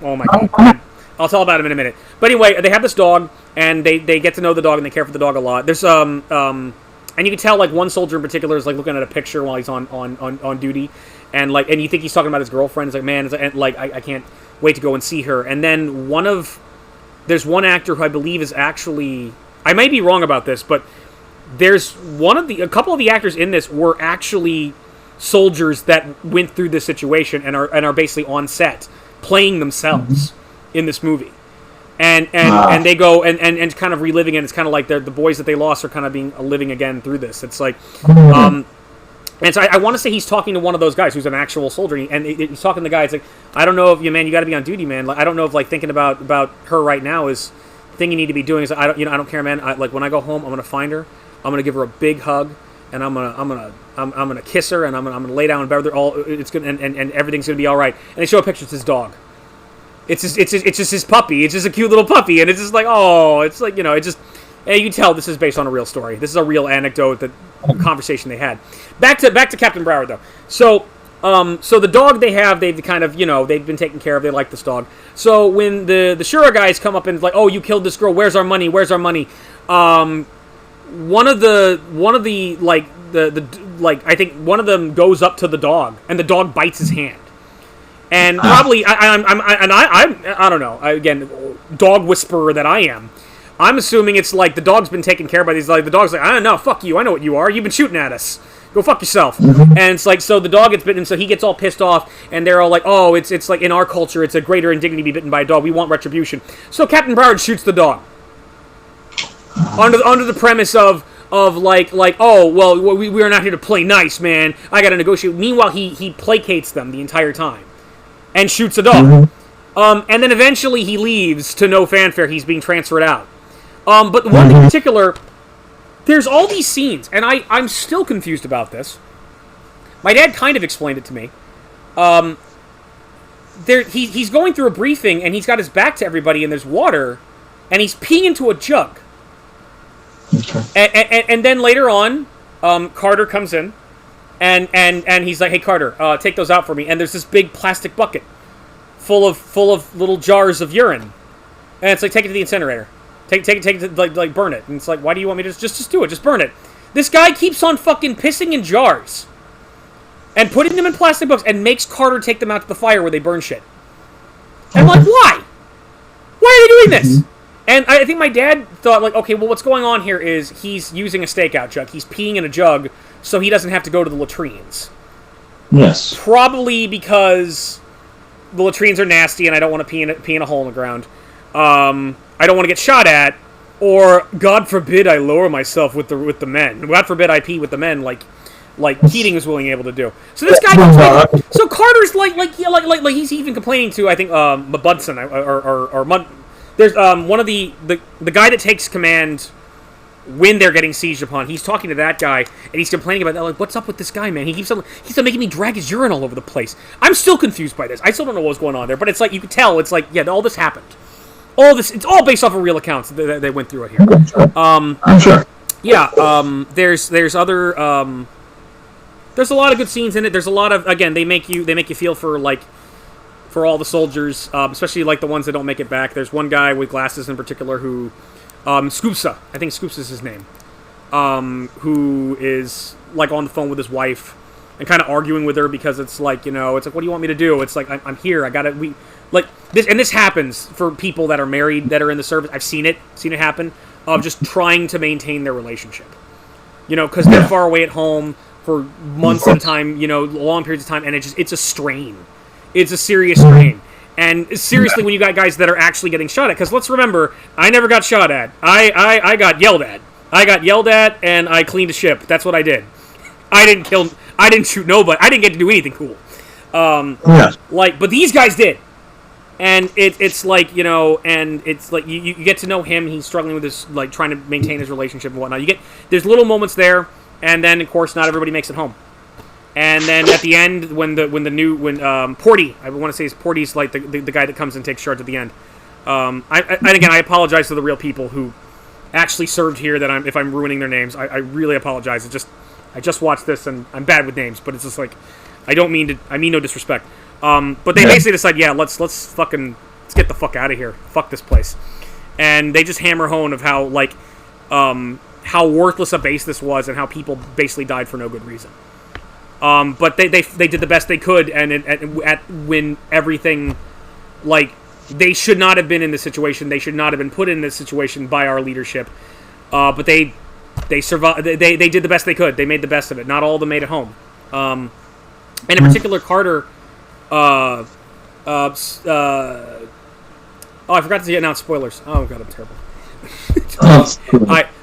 Oh my god. I'll tell about him in a minute. But anyway, they have this dog, and they get to know the dog, and they care for the dog a lot. There's and you can tell like one soldier in particular is like looking at a picture while he's on duty, and you think he's talking about his girlfriend. It's like, man, I can't wait to go and see her. And then there's one actor who I believe is actually, I may be wrong about this, but there's a couple of the actors in this were actually soldiers that went through this situation and are basically on set playing themselves in this movie, and they go and kind of reliving it. It's kind of like the boys that they lost are kind of living again through this. It's like, and so I want to say he's talking to one of those guys who's an actual soldier, and he's talking to the guy. It's like, I don't know if you got to be on duty, man. Like, I don't know if like thinking about her right now is the thing you need to be doing. Is I don't care, man. When I go home, I'm gonna find her. I'm gonna give her a big hug, and I'm gonna kiss her, and I'm gonna lay down in bed with her. It's good, and everything's gonna be all right. And they show a picture of his dog. It's just his puppy. It's just a cute little puppy, and it's just like, oh, it's like, it just, and you can tell this is based on a real story. This is a real anecdote, that conversation they had. Back to Captain Broward though. So the dog they've kind of, they've been taken care of. They like this dog. So when the Shura guys come up and like, oh, you killed this girl. Where's our money? Where's our money? One of the I think one of them goes up to the dog, and the dog bites his hand. And probably, I don't know. Again, dog whisperer that I am. I'm assuming it's like the dog's been taken care of by these. Like the dog's like, I don't know, fuck you. I know what you are. You've been shooting at us. Go fuck yourself. And it's like, so the dog gets bitten, so he gets all pissed off, and they're all like, oh, it's like in our culture, it's a greater indignity to be bitten by a dog. We want retribution. So Captain Broward shoots the dog under the premise of like, oh, well, we are not here to play nice, man. I got to negotiate. Meanwhile, he placates them the entire time. And shoots a dog. And then eventually he leaves to no fanfare. He's being transferred out. But one thing in particular, there's all these scenes, and I'm still confused about this. My dad kind of explained it to me. He's going through a briefing, and he's got his back to everybody, and there's water, and he's peeing into a jug. Okay. And then later on, Carter comes in. And he's like, hey, Carter, take those out for me. And there's this big plastic bucket full of little jars of urine. And it's like, take it to the incinerator. Take it to, like burn it. And it's like, why do you want me to just do it? Just burn it. This guy keeps on fucking pissing in jars and putting them in plastic books and makes Carter take them out to the fire where they burn shit. And I'm like, why? Why are they doing this? And I think my dad thought, like, okay, well, what's going on here is he's using a stakeout jug. He's peeing in a jug so he doesn't have to go to the latrines. Yes. Probably because the latrines are nasty and I don't want to pee in a hole in the ground. I don't want to get shot at, or, God forbid, I lower myself with the men. God forbid I pee with the men like Keating was willing able to do. So this guy comes like, so Carter's like he's even complaining to, I think, Budson or Mud. There's one of the guy that takes command when they're getting sieged upon. He's talking to that guy, and he's complaining about that. Like, what's up with this guy, man? He keeps on making me drag his urine all over the place. I'm still confused by this. I still don't know what's going on there, but it's like, you can tell, it's like, yeah, all this happened. All this, it's all based off of real accounts that they went through it here. I'm sure. Yeah, there's other, there's a lot of good scenes in it. There's a lot of, again, they make you feel for all the soldiers, especially like the ones that don't make it back. There's one guy with glasses in particular who, Scoopsa, I think Scoops is his name, who is like on the phone with his wife and kind of arguing with her because it's like, it's like, what do you want me to do? It's like, I'm here. This happens for people that are married, that are in the service. I've seen it happen, of just trying to maintain their relationship, because they're far away at home for months at a time, long periods of time. And it's a strain. It's a serious strain. And seriously, when you got guys that are actually getting shot at, because let's remember, I never got shot at. I got yelled at. I got yelled at, and I cleaned a ship. That's what I did. I didn't shoot nobody. I didn't get to do anything cool. But these guys did. And it's like, and it's like you get to know him. He's struggling with this, like trying to maintain his relationship and whatnot. There's little moments there, and then of course not everybody makes it home. And then at the end, when Porty, I want to say Porty's like the guy that comes and takes charge at the end. And again, I apologize to the real people who actually served here. If I'm ruining their names, I really apologize. I just watched this and I'm bad with names, but it's just like I mean no disrespect. But they basically decide, let's get the fuck out of here. Fuck this place. And they just hammer home of how how worthless a base this was and how people basically died for no good reason. But they did the best they could, and when everything, like, they should not have been in this situation. They should not have been put in this situation by our leadership. But they survived. They did the best they could. They made the best of it. Not all of them made it home. And in particular, Carter. I forgot to announce spoilers. Oh god, I'm terrible.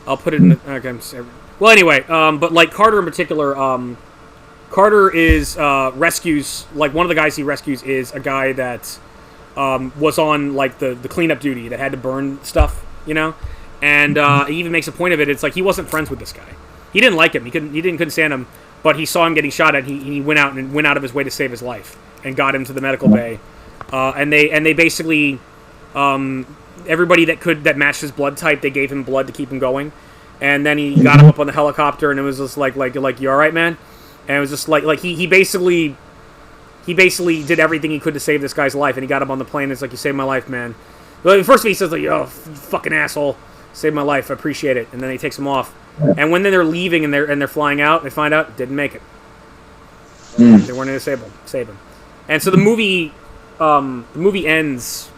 I'll put it in. Okay, well, anyway, but like Carter in particular. Carter is rescues, like one of the guys he rescues is a guy that was on like the cleanup duty that had to burn stuff, and he even makes a point of it. It's like he wasn't friends with this guy. He didn't like him. He couldn't stand him. But he saw him getting shot at. He went out of his way to save his life and got him to the medical bay. And they basically everybody that matched his blood type, they gave him blood to keep him going. And then he got him up on the helicopter, and it was just like you all right, man? And it was just like he basically did everything he could to save this guy's life, and he got him on the plane. And it's like, you saved my life, man. But first he says like, "Oh, fucking asshole, saved my life. I appreciate it." And then he takes him off. And when they're leaving and they're flying out, they find out didn't make it. They weren't able to save him. And so the movie ends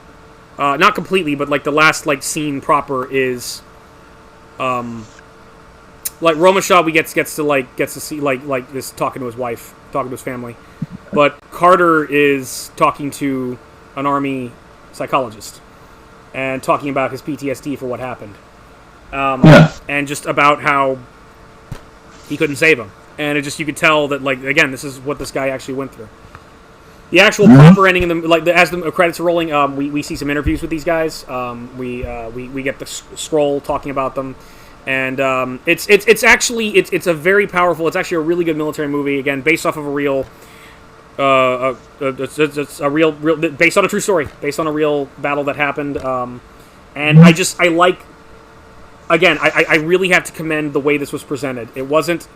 not completely, but like the last like scene proper is like Romashov gets to see like this talking to his wife, talking to his family, but Carter is talking to an army psychologist and talking about his PTSD for what happened, and just about how he couldn't save him, and it just you could tell that like again this is what this guy actually went through. The actual proper ending, as the credits are rolling, we see some interviews with these guys. We get the scroll talking about them. And it's actually a very powerful. It's actually a really good military movie. Again, based off of a real, it's a real based on a true story, based on a real battle that happened. And I like. Again, I really have to commend the way this was presented. It wasn't.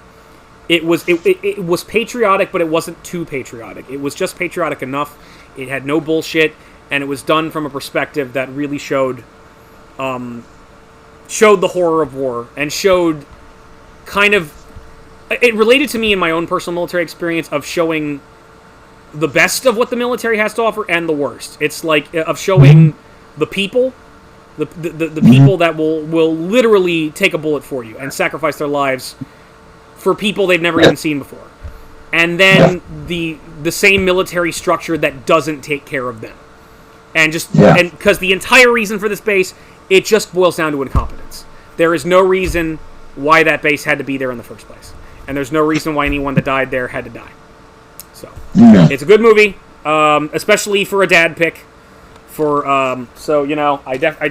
It was patriotic, but it wasn't too patriotic. It was just patriotic enough. It had no bullshit, and it was done from a perspective that really showed the horror of war, and showed kind of... It related to me in my own personal military experience of showing the best of what the military has to offer and the worst. It's like of showing the people, the people that will literally take a bullet for you and sacrifice their lives for people they've never even seen before. And then the same military structure that doesn't take care of them. And and because the entire reason for this base, it just boils down to incompetence. There is no reason why that base had to be there in the first place. And there's no reason why anyone that died there had to die. So, it's a good movie, especially for a dad pick. I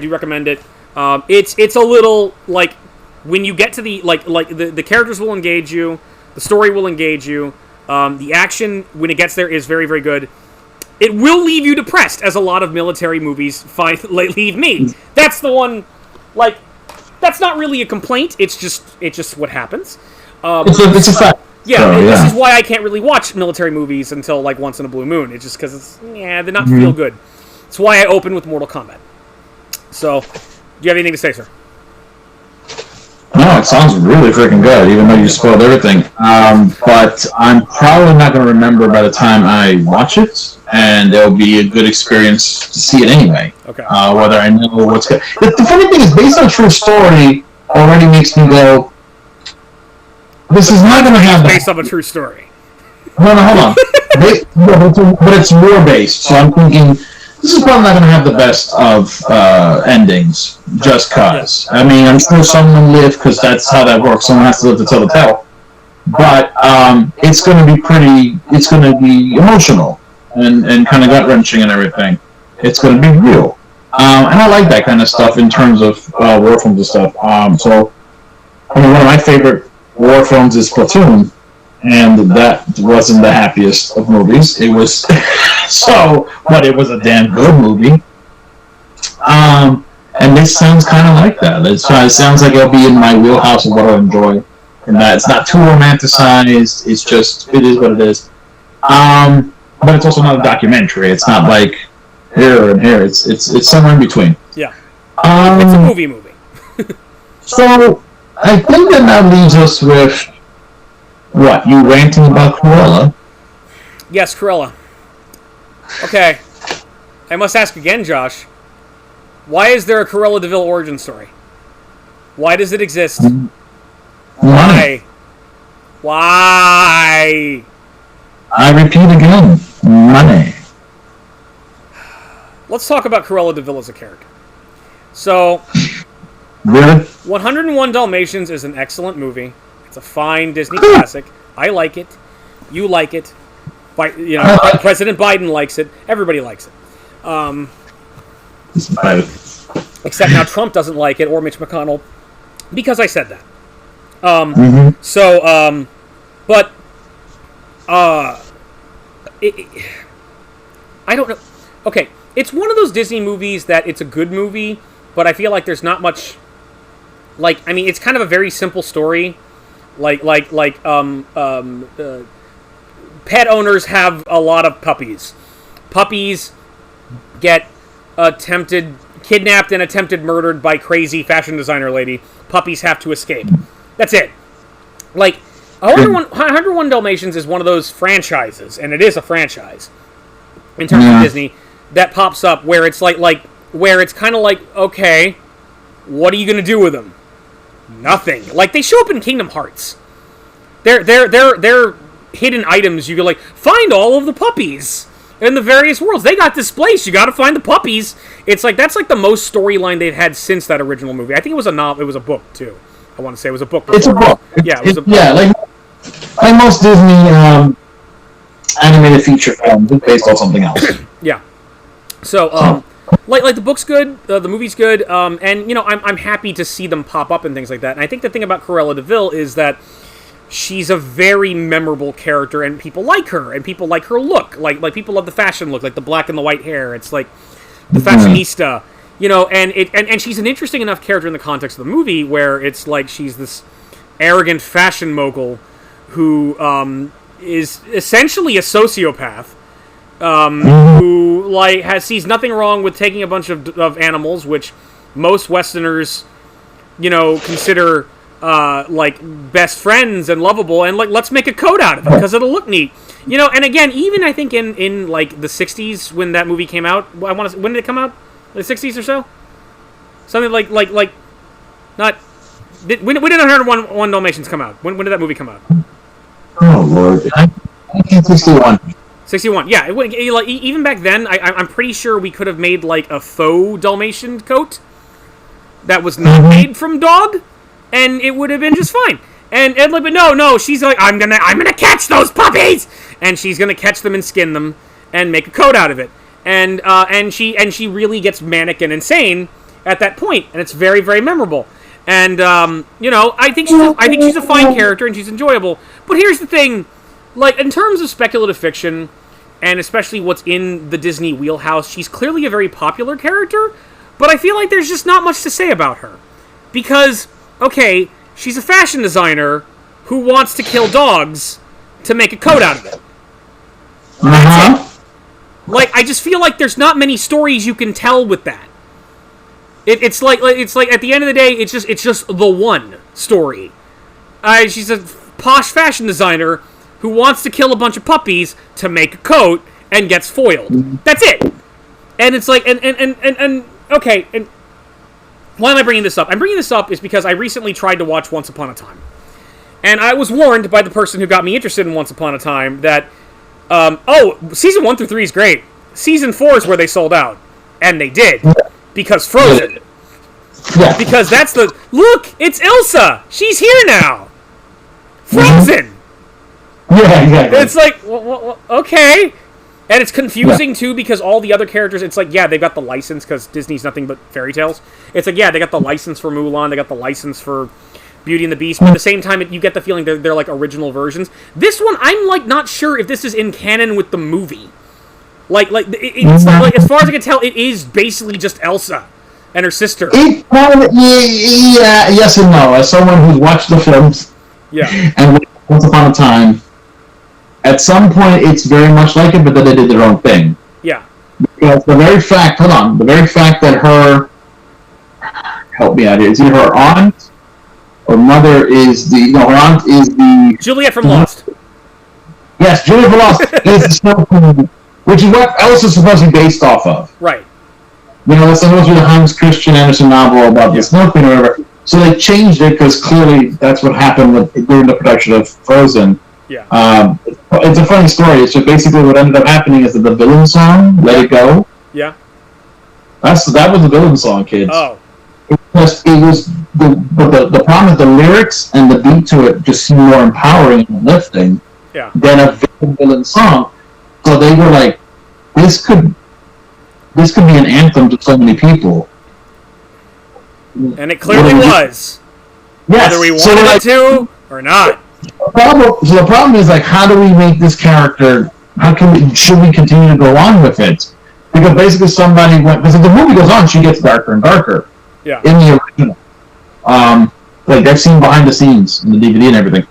do recommend it. It's a little, like, when you get to the, the characters will engage you, the story will engage you, the action, when it gets there, is very, very good. It will leave you depressed, as a lot of military movies leave me. That's the one, like, that's not really a complaint. It's just what happens. It's a fact. Yeah, this is why I can't really watch military movies until, like, once in a blue moon. It's just because they're not feel good. It's why I open with Mortal Kombat. So, do you have anything to say, sir? No, it sounds really freaking good, even though you spoiled everything. But I'm probably not going to remember by the time I watch it, and it'll be a good experience to see it anyway. Okay. Whether I know what's good. The funny thing is, based on a true story, already makes me go, this is not going to have... Based on a true story. No, hold on. But it's war-based, so I'm thinking... this is probably not going to have the best of endings, just cause. I mean, I'm sure someone lived, because that's how that works. Someone has to live to tell the tale. But it's going to be it's going to be emotional and kind of gut-wrenching and everything. It's going to be real. And I like that kind of stuff in terms of war films and stuff. So, I mean, one of my favorite war films is Platoon, and that wasn't the happiest of movies. It was but it was a damn good movie. And this sounds kind of like that. It sounds like it'll be in my wheelhouse of what I enjoy, and that it's not too romanticized. It's just, it is what it is. But it's also not a documentary. It's not like here and here. It's somewhere in between. Yeah. It's a movie. So I think that now leaves us with what? You ranting about Cruella? Yes, Cruella. Okay. I must ask again, Josh. Why is there a Cruella DeVille origin story? Why does it exist? Why? Why? I repeat again. Money. Let's talk about Cruella DeVille as a character. So, Really? 101 Dalmatians is an excellent movie. It's a fine Disney classic. I like it. You like it. President Biden likes it. Everybody likes it. Except now Trump doesn't like it, or Mitch McConnell, because I said that. I don't know. Okay, it's one of those Disney movies that it's a good movie, but I feel like there's not much. It's kind of a very simple story. Pet owners have a lot of puppies. Puppies get kidnapped and attempted murdered by crazy fashion designer lady. Puppies have to escape. That's it. 101 Dalmatians is one of those franchises, and it is a franchise in terms of Disney, that pops up where it's where it's kind of like, okay, what are you going to do with them? Nothing. They show up in Kingdom Hearts. They're hidden items. You go find all of the puppies in the various worlds. They got displaced. You got to find the puppies. It's that's the most storyline they've had since that original movie. I think it was a novel. It was a book too. I want to say it was a book. It's a book. Yeah, it was a book. Yeah, like most Disney animated feature films, it's based on something else. Yeah. So, the book's good, the movie's good, and I'm happy to see them pop up and things like that. And I think the thing about Cruella DeVille is that she's a very memorable character, and people like her, and people like her look, like people love the fashion look, like the black and the white hair. It's like the fashionista, and she's an interesting enough character in the context of the movie where it's she's this arrogant fashion mogul who is essentially a sociopath. Who sees nothing wrong with taking a bunch of animals, which most Westerners, consider best friends and lovable, and let's make a coat out of it because it'll look neat, And again, even I think in the '60s when that movie came out, when did it come out? The '60s or so? Something not. When did 101 Dalmatians come out? When did that movie come out? Oh Lord, 1961. 61, yeah. Even back then, I'm pretty sure we could have made a faux Dalmatian coat that was not made from dog, and it would have been just fine. But no, she's I'm gonna catch those puppies, and she's gonna catch them and skin them and make a coat out of it, and she really gets manic and insane at that point, and it's very, very memorable. And I think she's a fine character and she's enjoyable. But here's the thing. In terms of speculative fiction, and especially what's in the Disney wheelhouse, she's clearly a very popular character, but I feel like there's just not much to say about her. Because, okay, she's a fashion designer who wants to kill dogs to make a coat out of it. That's it. I just feel like there's not many stories you can tell with that. It's like at the end of the day, it's just the one story. She's a posh fashion designer who wants to kill a bunch of puppies to make a coat and gets foiled. That's it. And it's okay. And why am I bringing this up? I'm bringing this up is because I recently tried to watch Once Upon a Time, and I was warned by the person who got me interested in Once Upon a Time that season 1 through 3 is great. Season 4 is where they sold out. And they did. Because Frozen. Yeah. Because that's the... Look! It's Elsa! She's here now! Frozen! Yeah, exactly. It's like, okay. And it's confusing, too, because all the other characters... It's like, yeah, they've got the license, because Disney's nothing but fairy tales. It's like, yeah, they got the license for Mulan, they got the license for Beauty and the Beast, but at the same time, you get the feeling they're like, original versions. This one, I'm, like, not sure if this is in canon with the movie. It's like, as far as I can tell, it is basically just Elsa and her sister. Yes and no. As someone who's watched the films, and Once Upon a Time, at some point it's very much like it, but then they did their own thing. Yeah. Because the very fact that her, help me out here, is either her aunt or mother is her aunt is the Juliet from Lost. Yes, Juliet from Lost is the Snow Queen. Which is what Elsa's supposed to be based off of. Right. That's supposed to be the Hans Christian Andersen novel about the Snow Queen or whatever. So they changed it because clearly that's what happened during the production of Frozen. Yeah. It's a funny story. It's just basically what ended up happening is that the villain song, Let It Go. Yeah. That was the villain song, kids. Oh. The problem is the lyrics and the beat to it just seem more empowering and uplifting than a villain song. So they were like, this could be an anthem to so many people. And it clearly was. Yes. Whether we wanted it to or not. The problem is, like, how do we make this character, should we continue to go on with it? Because basically because if the movie goes on, she gets darker and darker. Yeah. In the original. Like, I've seen behind the scenes in the DVD and everything.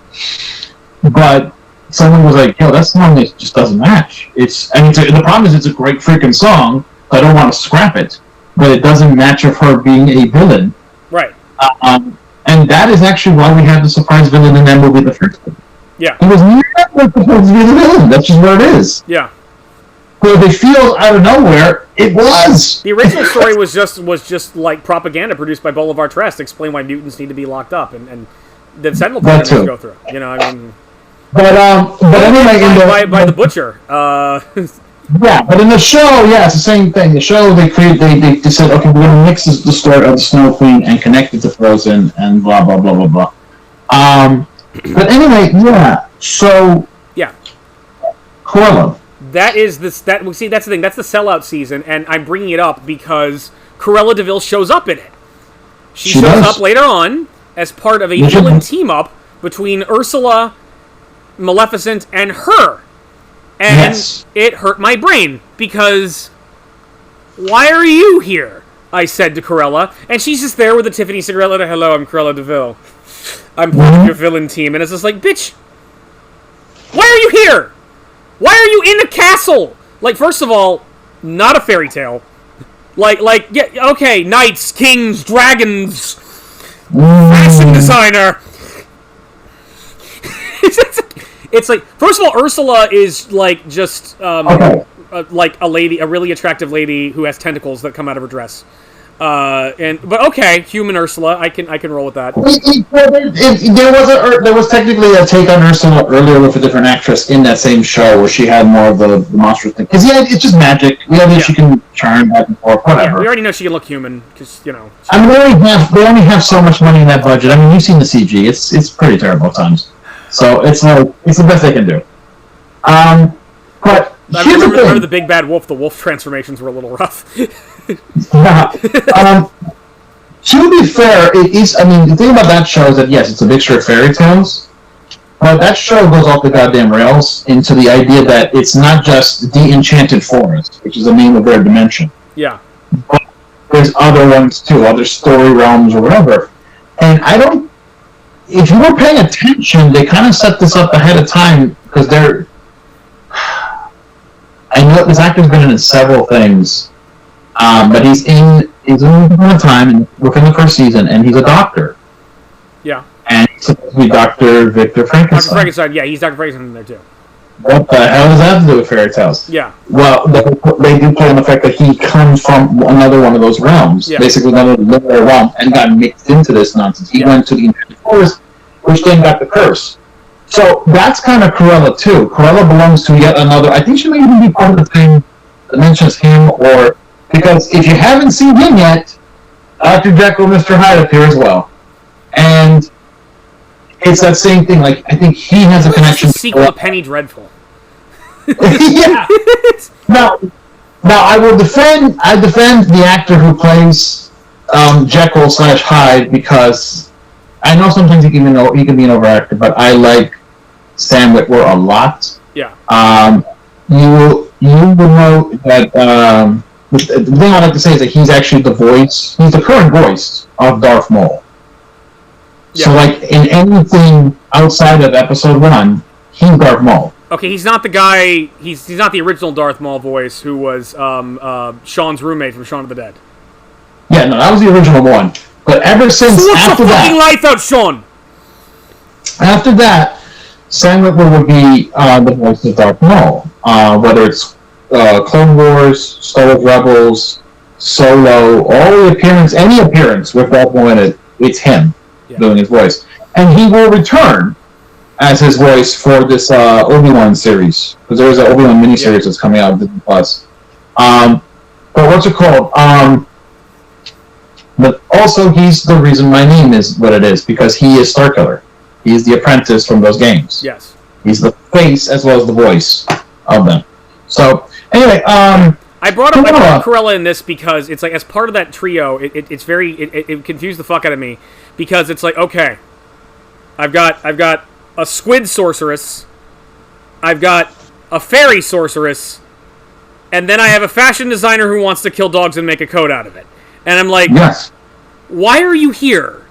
But someone was like, that song just doesn't match. The problem is it's a great freaking song, so I don't want to scrap it, but it doesn't match of her being a villain. Right. And that is actually why we had the surprise villain in that movie the first time. Yeah. It was never supposed to be the villain. That's just where it is. Yeah. So if it feels out of nowhere, it was. The original story was just like propaganda produced by Bolivar Trask to explain why mutants need to be locked up and the Sentinel Project to go through. But anyway, by the Butcher. Yeah, but in the show, it's the same thing. The show they said, okay, we're gonna mix the story of the Snow Queen and connect it to Frozen and blah blah blah blah blah. But anyway, so Cruella. That's the thing. That's the sellout season, and I'm bringing it up because Cruella DeVille shows up in it. She shows up later on as part of a villain team up between Ursula, Maleficent, and her. And it hurt my brain, because why are you here? I said to Cruella, and she's just there with a Tiffany cigarette lighter. Hello, I'm Cruella DeVille. I'm part of your villain team. And it's just like, bitch, why are you here? Why are you in a castle? Like, first of all, not a fairy tale. Okay, knights, kings, dragons, fashion designer. It's like, first of all, Ursula is like just like a lady, a really attractive lady who has tentacles that come out of her dress. But okay, human Ursula, I can roll with that. There was technically a take on Ursula earlier with a different actress in that same show where she had more of the monstrous thing. Because it's just magic. She can charm back and forth, whatever. Yeah, we already know she can look human, because I mean, they only have so much money in that budget. I mean, you've seen the CG. It's pretty terrible at times. So it's the best they can do. But I remember the Big Bad Wolf. The wolf transformations were a little rough. To be fair, it is. I mean, the thing about that show is that yes, it's a mixture of fairy tales, but that show goes off the goddamn rails into the idea that it's not just the Enchanted Forest, which is the name of their dimension. Yeah. But there's other ones too, other story realms or whatever. And if you were paying attention, they kind of set this up ahead of time because I know this actor's been in several things, but he's in a time within the first season, and he's a doctor. Yeah. And he's supposed to be Dr. Victor Frankenstein. Dr. Frankenstein, yeah, he's Dr. Frankenstein in there too. What the hell does that have to do with fairy tales? Yeah. Well, they do play on the fact that he comes from another one of those realms, basically another literal realm, and got mixed into this nonsense. He went to the Enchanted Forest, which then got the curse. So that's kind of Cruella too. Cruella belongs to yet another. I think she may even be part of the that mentions him, or because if you haven't seen him yet, Dr. Jekyll, Mr. Hyde appear as well, and it's that same thing. Like I think he has a connection. It's a sequel to Penny Dreadful. Yeah. Now I will defend. I defend the actor who plays Jekyll / Hyde because I know sometimes he can be an overactor, but I like Sam Witwer a lot. Yeah. You will know that the thing I like to say is that he's actually the voice. He's the current voice of Darth Maul. Yeah. So, like in anything outside of Episode 1, he's Darth Maul. Okay, he's not the guy. He's not the original Darth Maul voice who was Sean's roommate from Shaun of the Dead. Yeah, no, that was the original one. But ever since after that, fucking life out, Sean. After that, Sam Witwer would be the voice of Darth Maul. Whether it's Clone Wars, Star Wars Rebels, Solo, any appearance with Darth Maul in it, it's him doing his voice, and he will return as his voice for this Obi-Wan series, because there is an Obi-Wan miniseries that's coming out on Disney Plus. But what's it called? But also, he's the reason my name is what it is, because he is Starkiller. He is the apprentice from those games. Yes. He's the face as well as the voice of them. So, anyway, I brought up Cruella in this because it's like, as part of that trio, it confused the fuck out of me, because it's like, okay, I've got a squid sorceress, I've got a fairy sorceress, and then I have a fashion designer who wants to kill dogs and make a coat out of it. And I'm like, yes. Why are you here?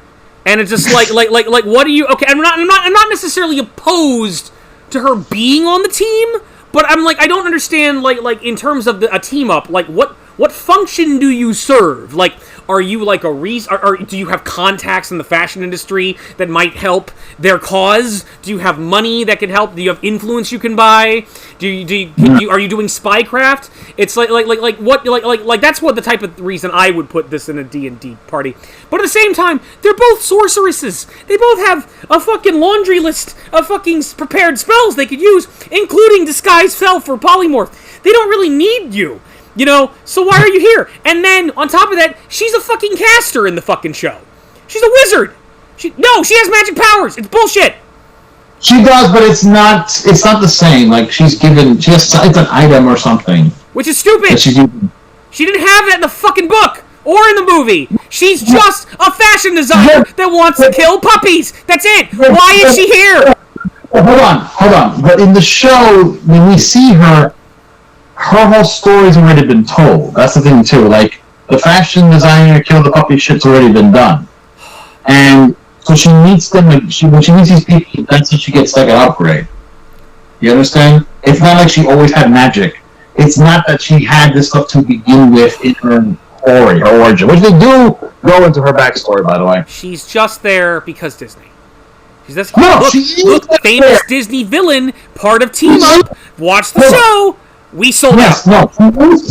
And it's just like what are you? Okay, I'm not necessarily opposed to her being on the team, but I'm like, I don't understand like in terms of a team up, like what function do you serve? Like, are you like or do you have contacts in the fashion industry that might help their cause? Do you have money that can help? Do you have influence you can buy? Are you doing spycraft? It's like that's what the type of reason I would put this in a D&D party. But at the same time, they're both sorceresses. They both have a fucking laundry list of fucking prepared spells they could use, including Disguise Self for Polymorph. They don't really need you. You know, so why are you here? And then, on top of that, she's a fucking caster in the fucking show. She's a wizard. She has magic powers. It's bullshit. She does, but it's not the same. Like, it's an item or something. Which is stupid. She didn't have that in the fucking book or in the movie. She's just a fashion designer that wants to kill puppies. That's it. Why is she here? Hold on. But in the show, when we see her whole story's already been told. That's the thing, too. Like, the fashion designer kill the puppy shit's already been done. And so she meets them, when she meets these people, that's when she gets, like, an upgrade. You understand? It's not like she always had magic. It's not that she had this stuff to begin with in her story, her origin, which they do go into her backstory, by the way. She's just there because Disney. She's just, look, famous there. Disney villain, part of Team Up, watch the show. We sold out.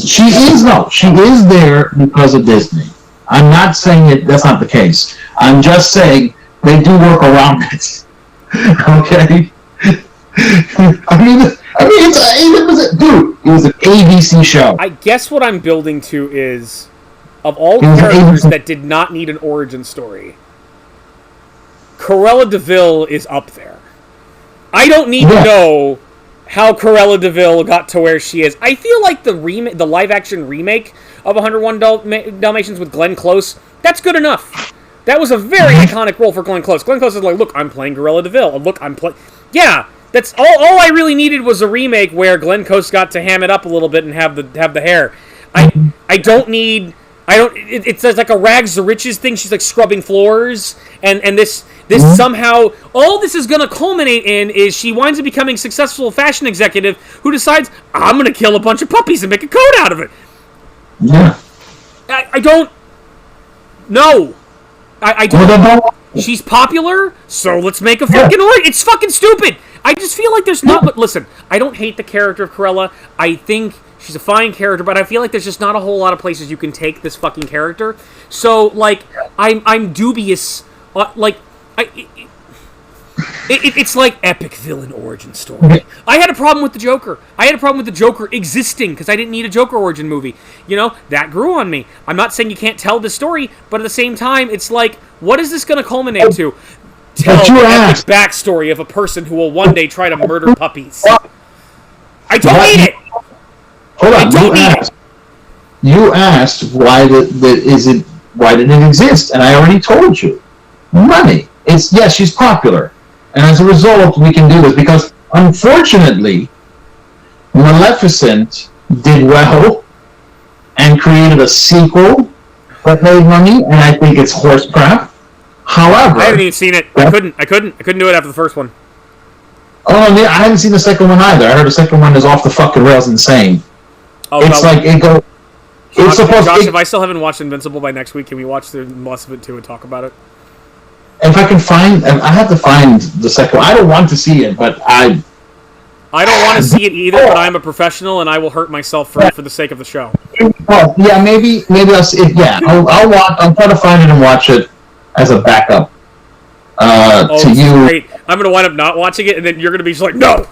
She is there because of Disney. I'm not saying that's not the case. I'm just saying they do work around it. Okay? It was an ABC show. I guess what I'm building to is, of all characters that did not need an origin story, Cruella DeVille is up there. I don't need to know how Cruella DeVille got to where she is. I feel like the live-action remake of 101 Dalmatians with Glenn Close, that's good enough. That was a very iconic role for Glenn Close. Glenn Close is like, look, I'm playing Cruella DeVille. Look, I'm playing... Yeah, that's all I really needed was a remake where Glenn Close got to ham it up a little bit and have the hair. I don't need... It's like a rags to riches thing. She's like scrubbing floors, and this somehow, all this is going to culminate in is she winds up becoming a successful fashion executive who decides, I'm going to kill a bunch of puppies and make a coat out of it. Yeah. I don't... No. I don't... She's popular, so let's make a fucking origin. It's fucking stupid. I just feel like there's not... But listen, I don't hate the character of Cruella. I think she's a fine character, but I feel like there's just not a whole lot of places you can take this fucking character. So, like, I'm dubious... It's like epic villain origin story. I had a problem with the Joker. I had a problem with the Joker existing because I didn't need a Joker origin movie. You know, that grew on me. I'm not saying you can't tell the story, but at the same time, it's like, what is this going to culminate to? Tell the epic backstory of a person who will one day try to murder puppies. I don't need it. Hold on. You asked why why did it exist, and I already told you. Money. Yes, she's popular. And as a result, we can do this because, unfortunately, Maleficent did well and created a sequel that made money, and I think it's horse crap. However, I haven't even seen it. I couldn't do it after the first one. Oh, yeah, I haven't seen the second one either. I heard the second one is off the fucking rails, insane. Oh, it's like it goes. It's supposed. Josh, if I still haven't watched Invincible by next week, can we watch the Maleficent 2 and talk about it? If I can find, I have to find the second one. I don't want to see it, but I don't want to see it either, but I'm a professional and I will hurt myself for the sake of the show. Well, yeah, maybe I'll see it. Yeah, I'll try to find it and watch it as a backup. To you. Great. I'm going to wind up not watching it, and then you're going to be just like, no,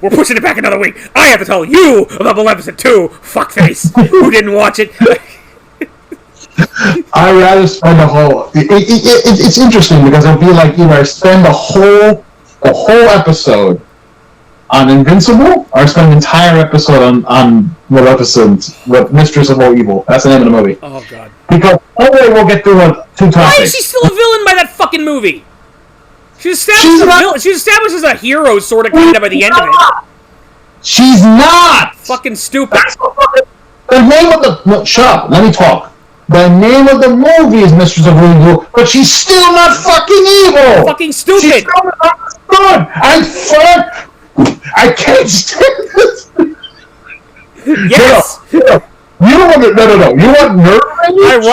we're pushing it back another week. I have to tell you about Maleficent 2, fuckface, who didn't watch it. I'd rather spend a whole... It's interesting because it'll be like either I spend a whole episode on Invincible, or I spend an entire episode on Maleficent, Mistress of All Evil. That's the name of the movie. Oh, God. Because we'll get through two topics. Why is she still a villain by that fucking movie? She's established as a hero, sort of, kind of, by the end of it. She's not! Fucking stupid. The name of the... No, shut up. Let me talk. The name of the movie is Mistress of Evil, but she's still not fucking evil! Fucking stupid! She's still not good! I can't stand this! Yes! You want... No. You want nerve rage?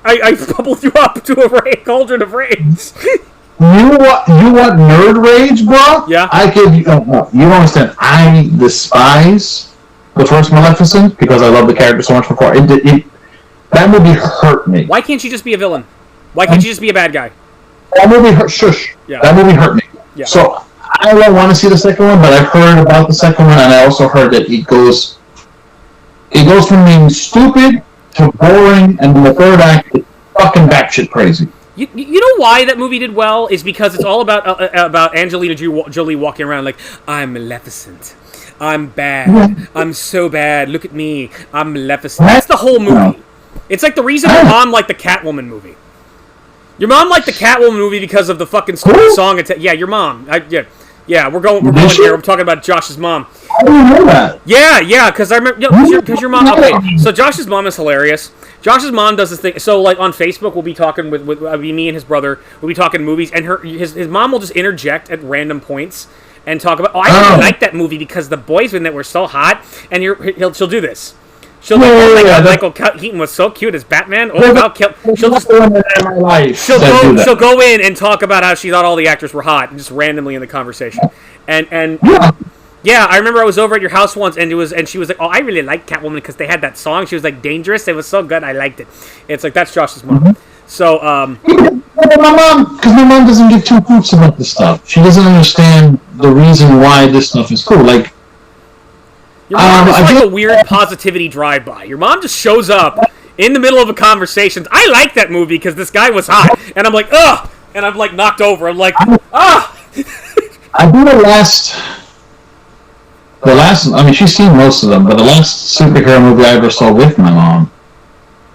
I bubbled you up to a cauldron of rage. You want nerd rage, bro? Yeah. You don't understand. I despise the first Maleficent because I love the character so much before. That movie hurt me. Why can't she just be a villain? Why can't she just be a bad guy? That movie hurt. Shush. Yeah. That movie hurt me. Yeah. So I don't want to see the second one, but I've heard about the second one, and I also heard that it goes from being stupid to boring, and in the third act, it's fucking batshit crazy. You know why that movie did well? Is because it's all about Angelina Jolie walking around like, I'm Maleficent. I'm bad. Yeah. I'm so bad. Look at me. I'm Maleficent. That's the whole movie. Yeah. It's like the reason your mom liked the Catwoman movie. Your mom liked the Catwoman movie because of the fucking stupid song. Yeah, your mom. Yeah, we're going here. We're talking about Josh's mom. I didn't know that. Yeah, because I remember, because your mom. Okay, so Josh's mom is hilarious. Josh's mom does this thing. So, like on Facebook, we'll be talking with me and his brother. We'll be talking movies, and his mom will just interject at random points and talk about. I really like that movie because the boys in it were so hot, and she'll do this. She'll Michael Keaton was so cute as Batman. She'll go in and talk about how she thought all the actors were hot, and just randomly in the conversation. And yeah, I remember I was over at your house once, and she was like, "Oh, I really like Catwoman because they had that song. She was like Dangerous. It was so good. I liked it." It's like that's Josh's mom. Mm-hmm. So my mom doesn't give two hoots about this stuff. She doesn't understand the reason why this stuff is cool. Like. Your mom is like a weird positivity drive-by. Your mom just shows up in the middle of a conversation. I like that movie because this guy was hot. And I'm like, ugh! And I'm like knocked over. I'm like, ah! I think the last, I mean, she's seen most of them, but the last superhero movie I ever saw with my mom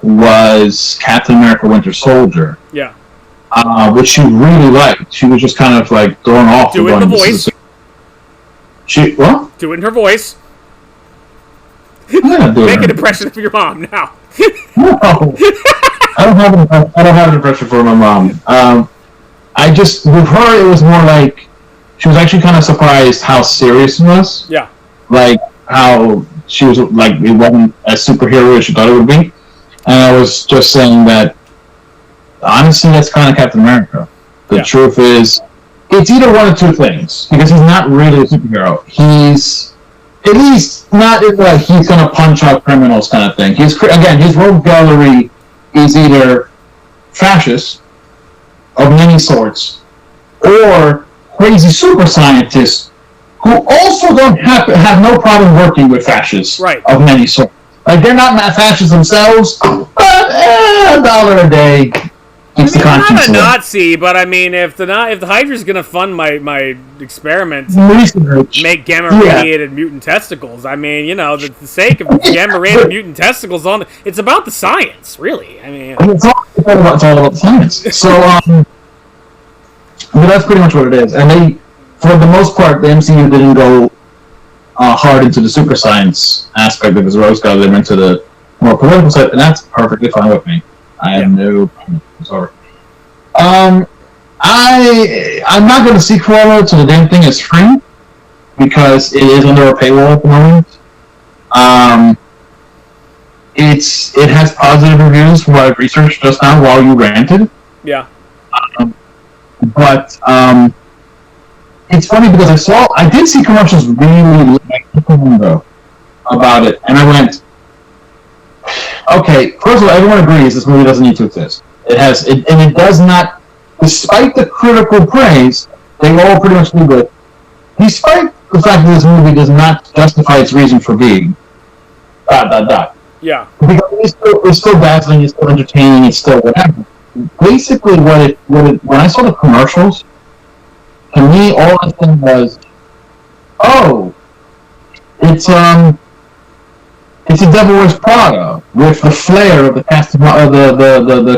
was Captain America Winter Soldier. Yeah. Which she really liked. She was just kind of like thrown off. Do it in the voice. What? Do it in her voice. Make an impression of your mom now. No, I don't have an impression for my mom. I just with her it was more like she was actually kind of surprised how serious it was. Yeah. Like how she was like it wasn't as superhero as she thought it would be, and I was just saying that honestly that's kind of Captain America. The truth is, it's either one of two things because he's not really a superhero. He's at least not like he's gonna punch out criminals kind of thing. His rogue gallery is either fascist of many sorts, or crazy super scientists who also don't have no problem working with fascists of many sorts. Like, they're not fascists themselves, but $1 a day keeps the conscience I'm not a away. Nazi, but I mean, if the Hydra's gonna fund my experiment, make gamma-radiated mutant testicles, I mean, you know, the sake of gamma-radiated mutant testicles, it's about the science, really. I mean, it's all about the science. So, but that's pretty much what it is. And they, for the most part, the MCU didn't go hard into the super science aspect of his rose color. They went to the more political side, and that's perfectly fine with me. I have no problem. Sorry. I'm not going to see Cruella till the damn thing is free, because it is under a paywall at the moment. It has positive reviews from what I've researched just now while you ranted. Yeah. But it's funny because I did see commercials really about it, and I went, okay, first of all, everyone agrees this movie doesn't need to exist. And it does not, despite the critical praise, they all pretty much do it, despite the fact that this movie does not justify its reason for being, ... Yeah. Because it's still dazzling, it's still entertaining, it's still whatever. Basically, when I saw the commercials, to me, all I think was, oh, it's a Devil Wears Prada with the flair of the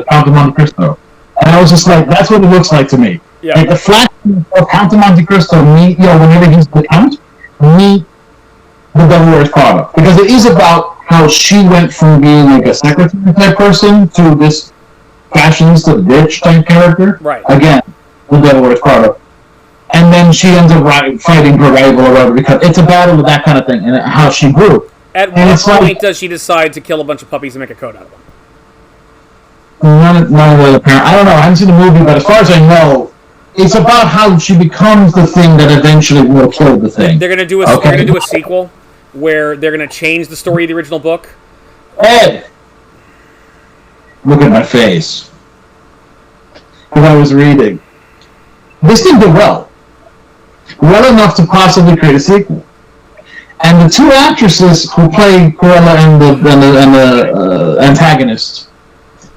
Count of Monte Cristo, and I was just like, that's what it looks like to me. Yeah. Like the flash of Count of Monte Cristo whenever he's the Count, meet the Devil Wears Prada, because it is about how she went from being like a secretary type person to this fashionista bitch type character. Right. Again, the Devil Wears Prada. And then she ends up fighting her rival or whatever, because it's a battle of that kind of thing, and how she grew. At what point does she decide to kill a bunch of puppies and make a coat out of them? None of the apparent. I don't know. I haven't seen the movie, but as far as I know, it's about how she becomes the thing that eventually will kill the thing. They're gonna do a sequel where they're gonna change the story of the original book. Ed, look at my face. When I was reading, this thing did well enough to possibly create a sequel. And the two actresses who play Cruella and the antagonist,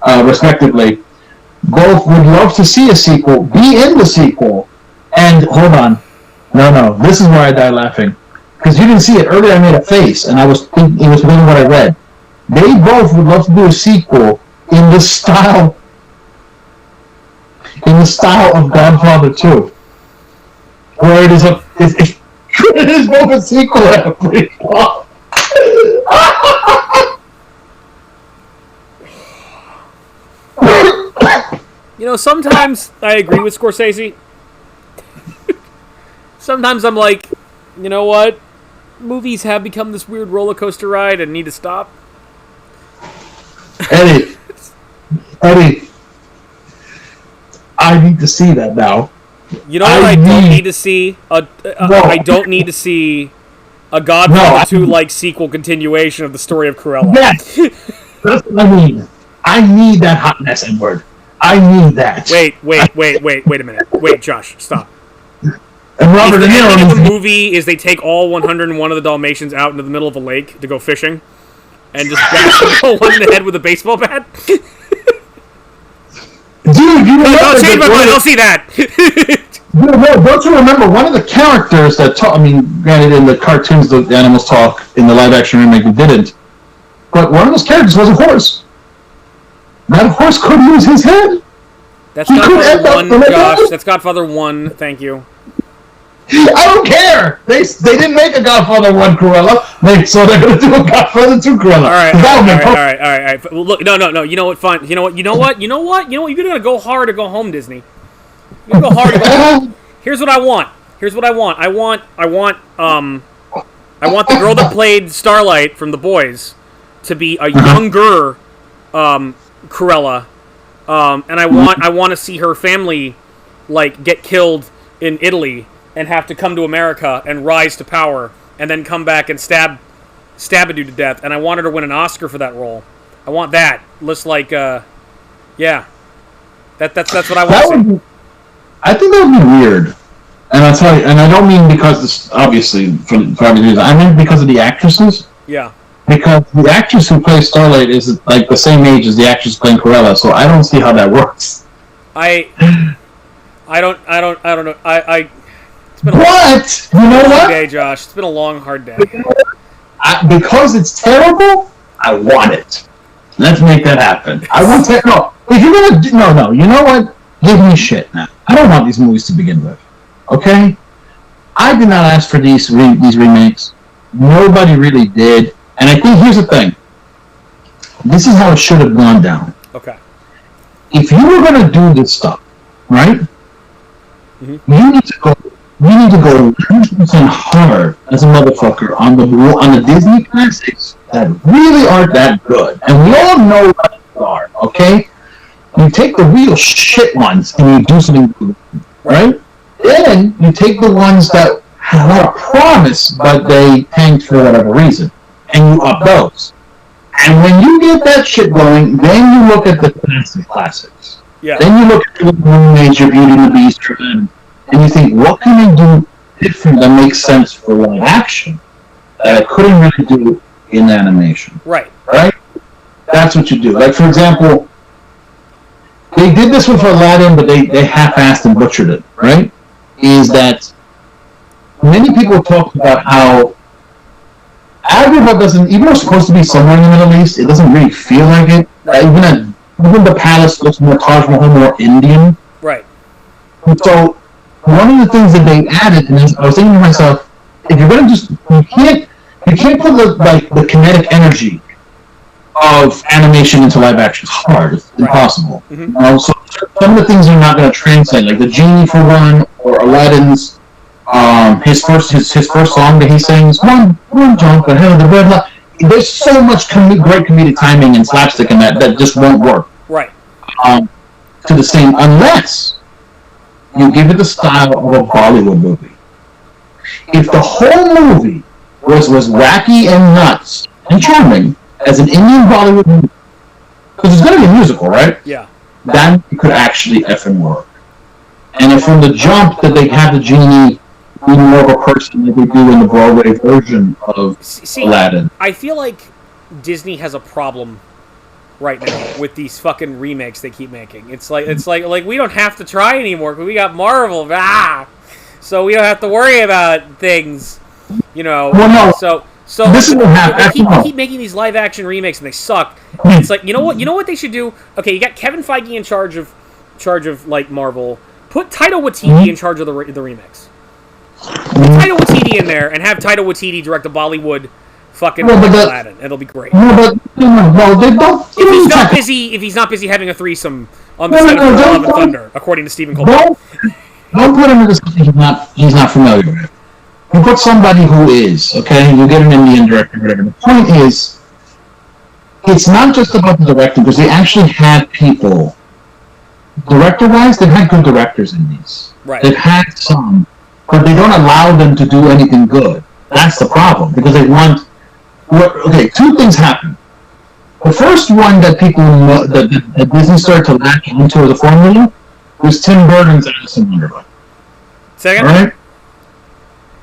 respectively, both would love to see a sequel, be in the sequel, and hold on. No, this is where I die laughing. Because you didn't see it earlier, I made a face, and I was thinking it was within what I read. They both would love to do a sequel in the style of Godfather 2, where it is it is both a sequel and a prequel. You know, sometimes I agree with Scorsese. Sometimes I'm like, you know what? Movies have become this weird roller coaster ride and need to stop. Eddie, I need to see that now. You know what I don't need to see? I don't need to see a Godfather 2 like sequel continuation of the story of Cruella. Yes, that's what I mean. I need that hot mess N-word. I need that. Wait a minute. Wait, Josh, stop. And Robert the De Niro ending of the movie is they take all 101 of the Dalmatians out into the middle of a lake to go fishing, and just bash one in the head with a baseball bat. Dude, you remember? Don't change my mind. I'll see that. Don't you remember one of the characters that talk? I mean, granted, in the cartoons, the animals talk. In the live-action remake, it didn't. But one of those characters was a horse. That horse could lose his head. That's Godfather 1, Josh. That's Godfather 1. Thank you. I don't care. They didn't make a Godfather 1 Cruella, so they're gonna do a Godfather 2 Cruella. All right. Look, no. You know what? Fine. You know what? You're gonna go hard or go home, Disney. You're gonna go hard or go home. Here's what I want. I want the girl that played Starlight from The Boys to be a younger Cruella, and I want to see her family like get killed in Italy and have to come to America and rise to power, and then come back and stab a dude to death. And I want her to win an Oscar for that role. I want that. Looks like, yeah. That's what I want to see. I think that would be weird. And I'll tell you, and I don't mean because this, obviously, for obvious reasons, I mean because of the actresses. Yeah. Because the actress who plays Starlight is like the same age as the actress playing Cruella, so I don't see how that works. I don't know. It's been What? You know what? Day, Josh. It's been a long, hard day. Because it's terrible, I want it. Let's make that happen. I want to. No, if you're gonna no, you know what? Give me shit now. I don't want these movies to begin with. Okay? I did not ask for these remakes. Nobody really did. And I think here's the thing. This is how it should have gone down. Okay. If you were gonna do this stuff, right? Mm-hmm. You need to go 100% hard as a motherfucker on the Disney classics that really aren't that good. And we all know what they are, okay? You take the real shit ones and you do something good, right? Then you take the ones that have a lot of promise, but they tanked for whatever reason, and you up those. And when you get that shit going, then you look at the classics. Yeah. Then you look at the remakes, your Beauty and the Beast, and you think, what can I do different that makes sense for live action that I couldn't really do in animation? Right. Right? That's what you do. Like, for example, they did this with Aladdin, but they half-assed and butchered it, right? Is that many people talk about how Agrabah doesn't, even though it's supposed to be somewhere in the Middle East, it doesn't really feel like it. Even the palace looks more Taj Mahal, more Indian. Right. And so, one of the things that they added, and I was thinking to myself, if you're going to just, you can't put the kinetic energy of animation into live action. It's hard. It's impossible. Mm-hmm. So some of the things are not going to translate, like the Genie for one, or Aladdin's, his first song that he sings, one jump ahead of the red light. There's so much great comedic timing and slapstick in that just won't work. Right. To the same, unless you give it the style of a Bollywood movie. If the whole movie was wacky and nuts and charming as an Indian Bollywood movie, because it's going to be a musical, right? Yeah. Then it could actually effing work. And if from the jump that they have the Genie be more of a person like they do in the Broadway version of Aladdin. I feel like Disney has a problem right now with these fucking remakes they keep making. It's like we don't have to try anymore because we got Marvel. So we don't have to worry about things, you know. Well, no. So this is what happens. They keep making these live action remakes and they suck. And it's like, you know what they should do? Okay, you got Kevin Feige in charge of like Marvel. Put Taika Waititi in charge of the remakes. Put Taika Waititi in there and have Taika Waititi direct a Bollywood fucking Aladdin. It'll be great. No, they don't. If he's not busy having a threesome on the set of Love and Thunder, according to Stephen Colbert. Don't put him into something he's not familiar with. You put somebody who is, okay? You get an Indian director, whatever. The point is, it's not just about the directing, because they actually had people, director-wise, they've had good directors in these. Right. They've had some, but they don't allow them to do anything good. That's the problem, because they want... Okay, two things happen. The first one that people, that Disney started to latch into as a formula was Tim Burton's Alice in Wonderland. Second? All right?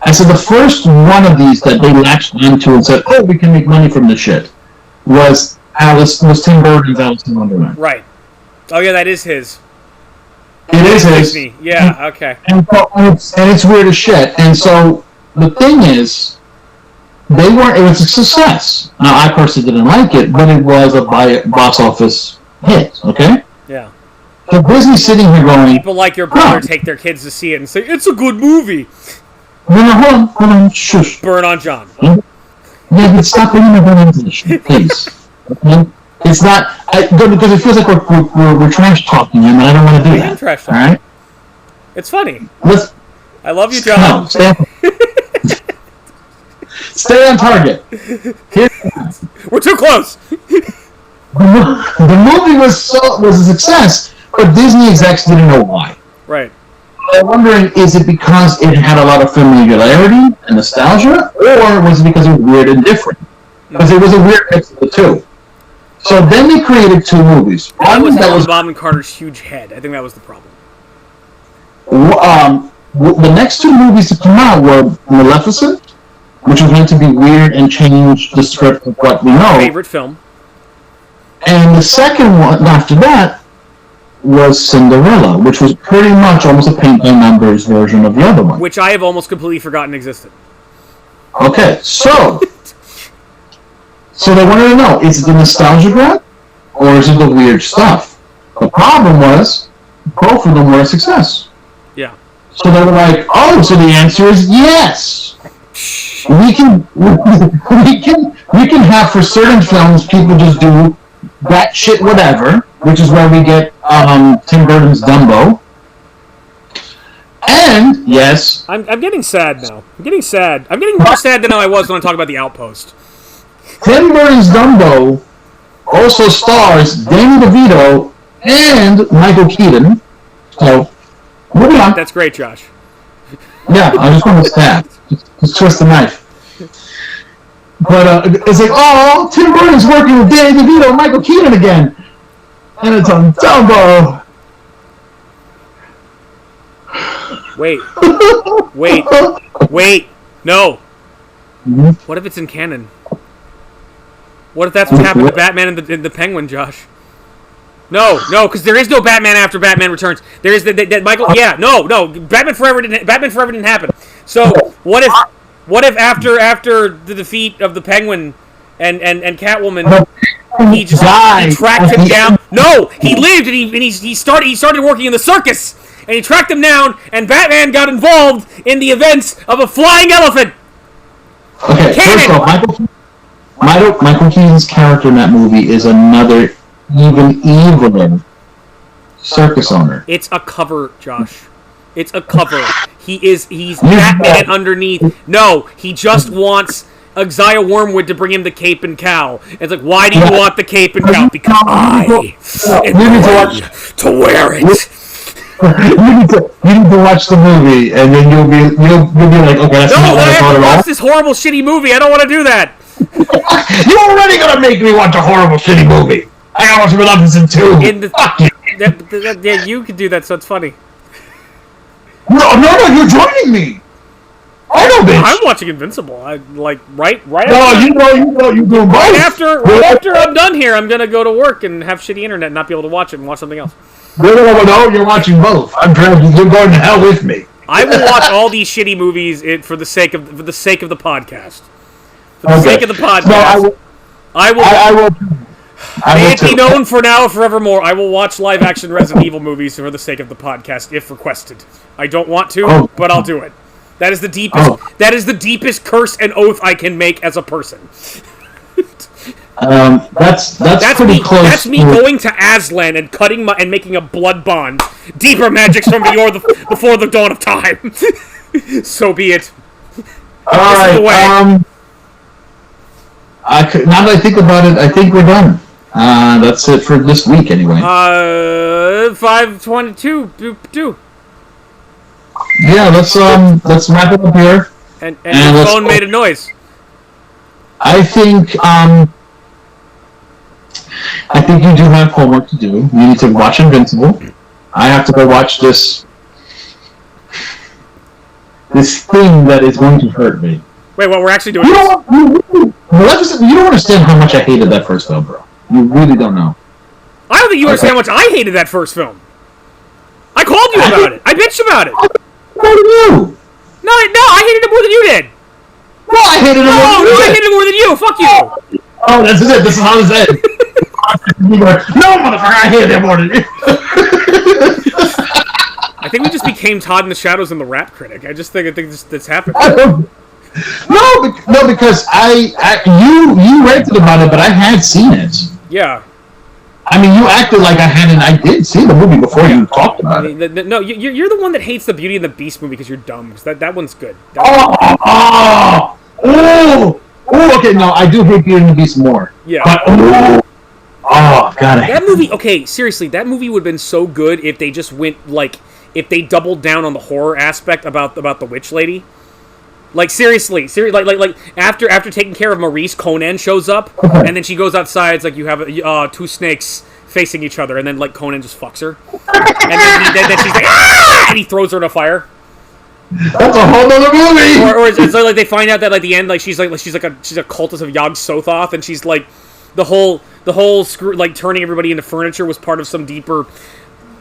I said the first one of these that they latched onto and said, "Oh, we can make money from this shit," was Tim Burton's Alice in Wonderland. Right. Oh yeah, that is his. It is his. Disney. Yeah. Okay. And it's weird as shit. And so the thing is, it was a success. Now I personally didn't like it, but it was a box office hit. Okay. Yeah. So Disney's sitting here going, people like your brother take their kids to see it and say it's a good movie. No, hold on, shush. Burn on John. Yeah, but stop bringing my brother into this shit, please. Okay? It's not, because it feels like we're trash talking him, and I don't want to do that. I am trash talking. All right? It's funny. I love you, John. No, stay on target. We're too close. The movie was a success, but Disney execs didn't know why. Right. I'm wondering, is it because it had a lot of familiarity and nostalgia, or was it because it was weird and different? Because it was a weird mix of the two. So then they created two movies. That was Bob and Carter's huge head. I think that was the problem. the next two movies to come out were Maleficent, which was meant to be weird and change the script of what we know. Favorite film. And the second one after that was Cinderella, which was pretty much almost a paint by numbers version of the other one. Which I have almost completely forgotten existed. Okay, so they wanted to know, is it the nostalgia grab, or is it the weird stuff? The problem was, both of them were a success. Yeah. So they were like, oh, so the answer is yes. We can have, for certain films, people just do that shit whatever, which is where we get Tim Burton's Dumbo. And, yes... I'm getting sad now. I'm getting sad. I'm getting more sad than I was when I talked about The Outpost. Tim Burton's Dumbo also stars Danny DeVito and Michael Keaton. So, moving on. That's great, Josh. Yeah, I just want to stab. Just twist the knife. But it's like, oh, Tim Burton's working with Danny DeVito and Michael Keaton again. And it's on Dumbo. Wait. No. Mm-hmm. What if it's in canon? What if that's what happened to Batman and the Penguin, Josh? No, because there is no Batman after Batman Returns. There is that Michael. Yeah, no. Batman Forever didn't happen. So what if after the defeat of the Penguin and Catwoman, he tracked him down? No, he lived and he started working in the circus and he tracked him down and Batman got involved in the events of a flying elephant. Okay, first off, Michael Keaton's character in that movie is another even eviler circus owner. It's a cover, Josh. It's a cover. He's Batman underneath. No, he just wants Isaiah Wormwood to bring him the cape and cowl. And it's like, why do you want the cape and cowl? Because I am to wear it. You need to watch the movie, and then you'll be like, okay, that's not what I thought about. Watch this horrible, shitty movie. I don't want to do that. You're already gonna make me watch a horrible, shitty movie. I gotta watch Maleficent 2. Fuck you. Yeah, you could do that, so it's funny. No, you're joining me. I know, bitch. I'm watching Invincible. Right. No, you doing both. Right after I'm done here, I'm gonna go to work and have shitty internet and not be able to watch it and watch something else. No, you're watching both. I'm dragging. You're going to hell with me. I will watch all these shitty movies for the sake of the podcast. For the sake of the podcast, no, I will. May it be known for now or forevermore, I will watch live-action Resident Evil movies for the sake of the podcast, if requested. I don't want to, but I'll do it. That is the deepest. That is the deepest curse and oath I can make as a person. That's pretty close. That's me going to Aslan and cutting and making a blood bond. Deeper magics from before the dawn of time. So be it. All right. Now that I think about it, I think we're done. That's it for this week, anyway. 5:22. Yeah, let's wrap it up here. And your phone made a noise. I think you do have homework to do. You need to watch Invincible. I have to go watch this thing that is going to hurt me. Wait, what? We're actually doing this? You don't understand how much I hated that first film, bro. You really don't know. I don't think you understand how much I hated that first film. I called you about it. I bitched about it. More than you. No, I hated it more than you did. No, I hated it more than you. I hated it more than you. Fuck you. Oh, this is it. This is how this ends. No, motherfucker, I hated it more than you. I think we just became Todd in the Shadows and the Rap Critic. I think this happened. No, because you ranted about it, but I had seen it. Yeah. I mean, you acted like I did see the movie before you talked about it. No, you're the one that hates the Beauty and the Beast movie because you're dumb. Because that one's good. Okay, no, I do hate Beauty and the Beast more. Yeah. But, God. That movie, okay, seriously, that movie would have been so good if they just went, if they doubled down on the horror aspect about the witch lady. Like, seriously, like after taking care of Maurice, Conan shows up, and then she goes outside, it's like you have two snakes facing each other, and then, Conan just fucks her. And then she's like, ah! And he throws her in a fire. That's a whole other movie. Or it's like they find out that at the end, like she's a cultist of Yog Sothoth, and she's like the whole screw, like turning everybody into furniture was part of some deeper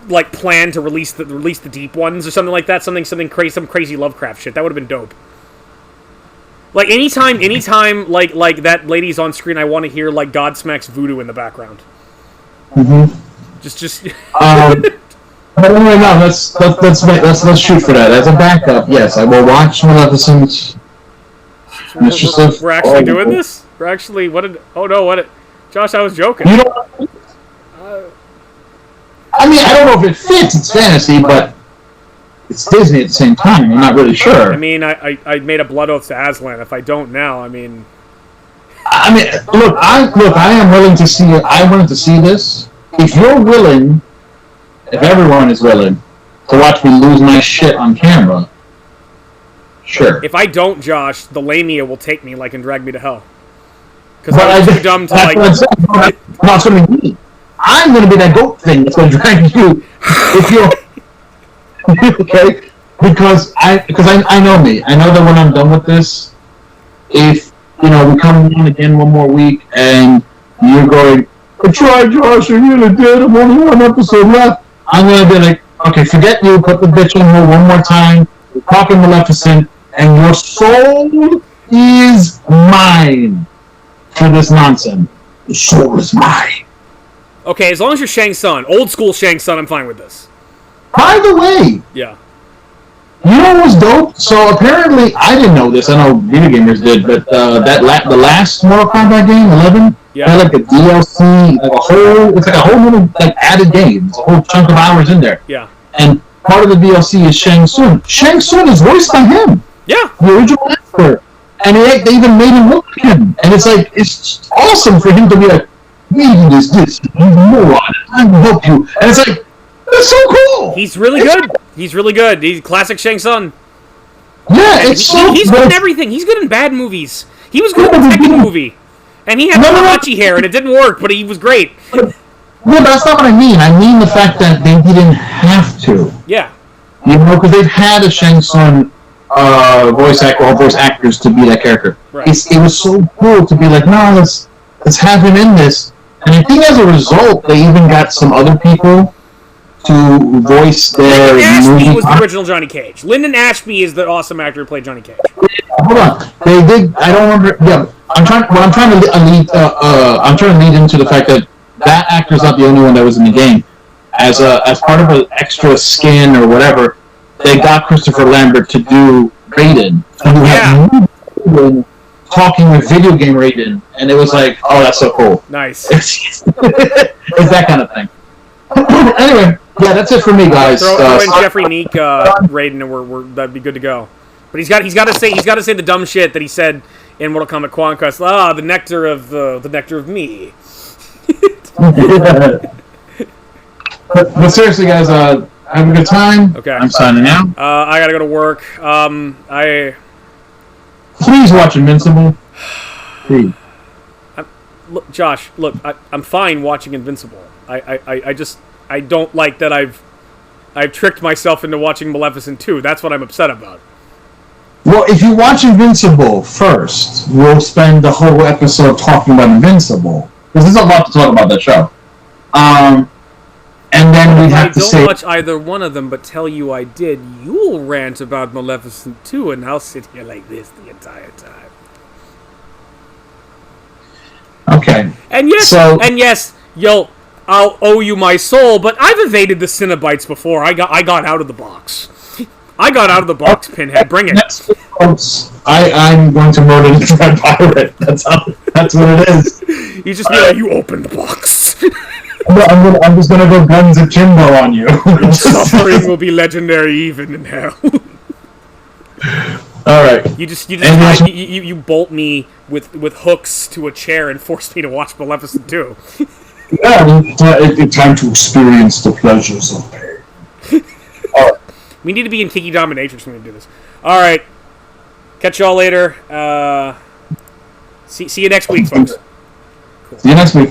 like plan to release the deep ones or something like that. Something crazy, some crazy Lovecraft shit. That would have been dope. Like anytime like that lady's on screen, I want to hear like Godsmack's voodoo in the background. Mm-hmm. Just. But anyway, no, let's shoot for that. As a backup, yes, I will watch Maleficent. We're actually doing this? We're actually... Josh, I was joking. You know, I mean, I don't know if it fits. It's fantasy, but it's Disney at the same time. I'm not really sure. I mean, I made a blood oath to Aslan. If I don't now, I mean... look, I am willing to see it. I'm willing to see this. If you're willing... If everyone is willing to watch me lose my shit on camera, sure. If I don't, Josh, the Lamia will take me and drag me to hell. Because I'm too dumb to That's what I'm going to be. I'm going to be that goat thing that's going to drag you. If you're okay, because I know me. I know that when I'm done with this, if we come on again one more week and you're going, I tried, Josh, I really did. I'm only one episode left. I'm going to be like, okay, forget you, put the bitch in here one more time, we're talking Maleficent, and your soul is mine for this nonsense. The soul is mine. Okay, as long as you're Shang Tsung, old school Shang Tsung, I'm fine with this. By the way, yeah. You know what was dope? So apparently, I didn't know this, I know video gamers did, but the last Mortal Kombat game, 11, yeah. Had like a DLC, it's like a whole little added game. It's a whole chunk of hours in there. Yeah. And part of the DLC is Shang Tsung. Shang Tsung is voiced by him. Yeah. The original actor. And they even made him look like him. And it's awesome for him to be like, maybe this, you moron, I will help you. And it's like, that's so cool. He's really good. He's really good. He's classic Shang Tsung. Yeah, he's good in everything. He's good in bad movies. He was good in the Tekken movie. And he had Kamachi hair, and it didn't work, but he was great. Yeah, but that's not what I mean. I mean the fact that they didn't have to. Yeah. Because they've had a Shang Tsung voice actor or voice actors to be that character. Right. It was so cool to be like, no, let's have him in this. And I think as a result, they even got some other people to voice their Lyndon Ashby movie. was the original Johnny Cage. Lyndon Ashby is the awesome actor who played Johnny Cage. Hold on, they did. I don't remember. Yeah, I'm trying to lead into the fact that actor's not the only one that was in the game. As part of an extra skin or whatever, they got Christopher Lambert to do Raiden. And Raiden talking with video game Raiden, and it was like, oh, that's so cool. Nice. It's that kind of thing. Anyway, yeah, that's it for me, guys. Throw in Jeffrey Neek, Raiden, and that'd be good to go. But he's got to say the dumb shit that he said in Mortal Kombat Conquest. The nectar of me. But seriously, guys, have a good time. Okay. I'm signing out. I gotta go to work. Please watch Invincible. Please. Look, Josh. Look, I'm fine watching Invincible. I don't like that I've tricked myself into watching Maleficent 2. That's what I'm upset about. Well, if you watch Invincible first, we'll spend the whole episode talking about Invincible. Because there's a lot to talk about that show. And then we have to say... I don't watch either one of them, but tell you I did, you'll rant about Maleficent 2, and I'll sit here like this the entire time. Okay. And yes, I'll owe you my soul, but I've evaded the Cinnabites before. I got out of the box. I got out of the box, Pinhead. Bring it. I'm going to murder the Dreadpirate. That's what it is. You just be like, you opened the box. I'm just gonna go guns akimbo on you. Suffering will be legendary even in hell. All right. You bolt me with hooks to a chair and force me to watch Maleficent 2. Yeah, it's time to experience the pleasures of pain. All right. We need to be in Kiki Dominatrix when we do this. All right. Catch y'all later. See you next week, folks. Cool. See you next week.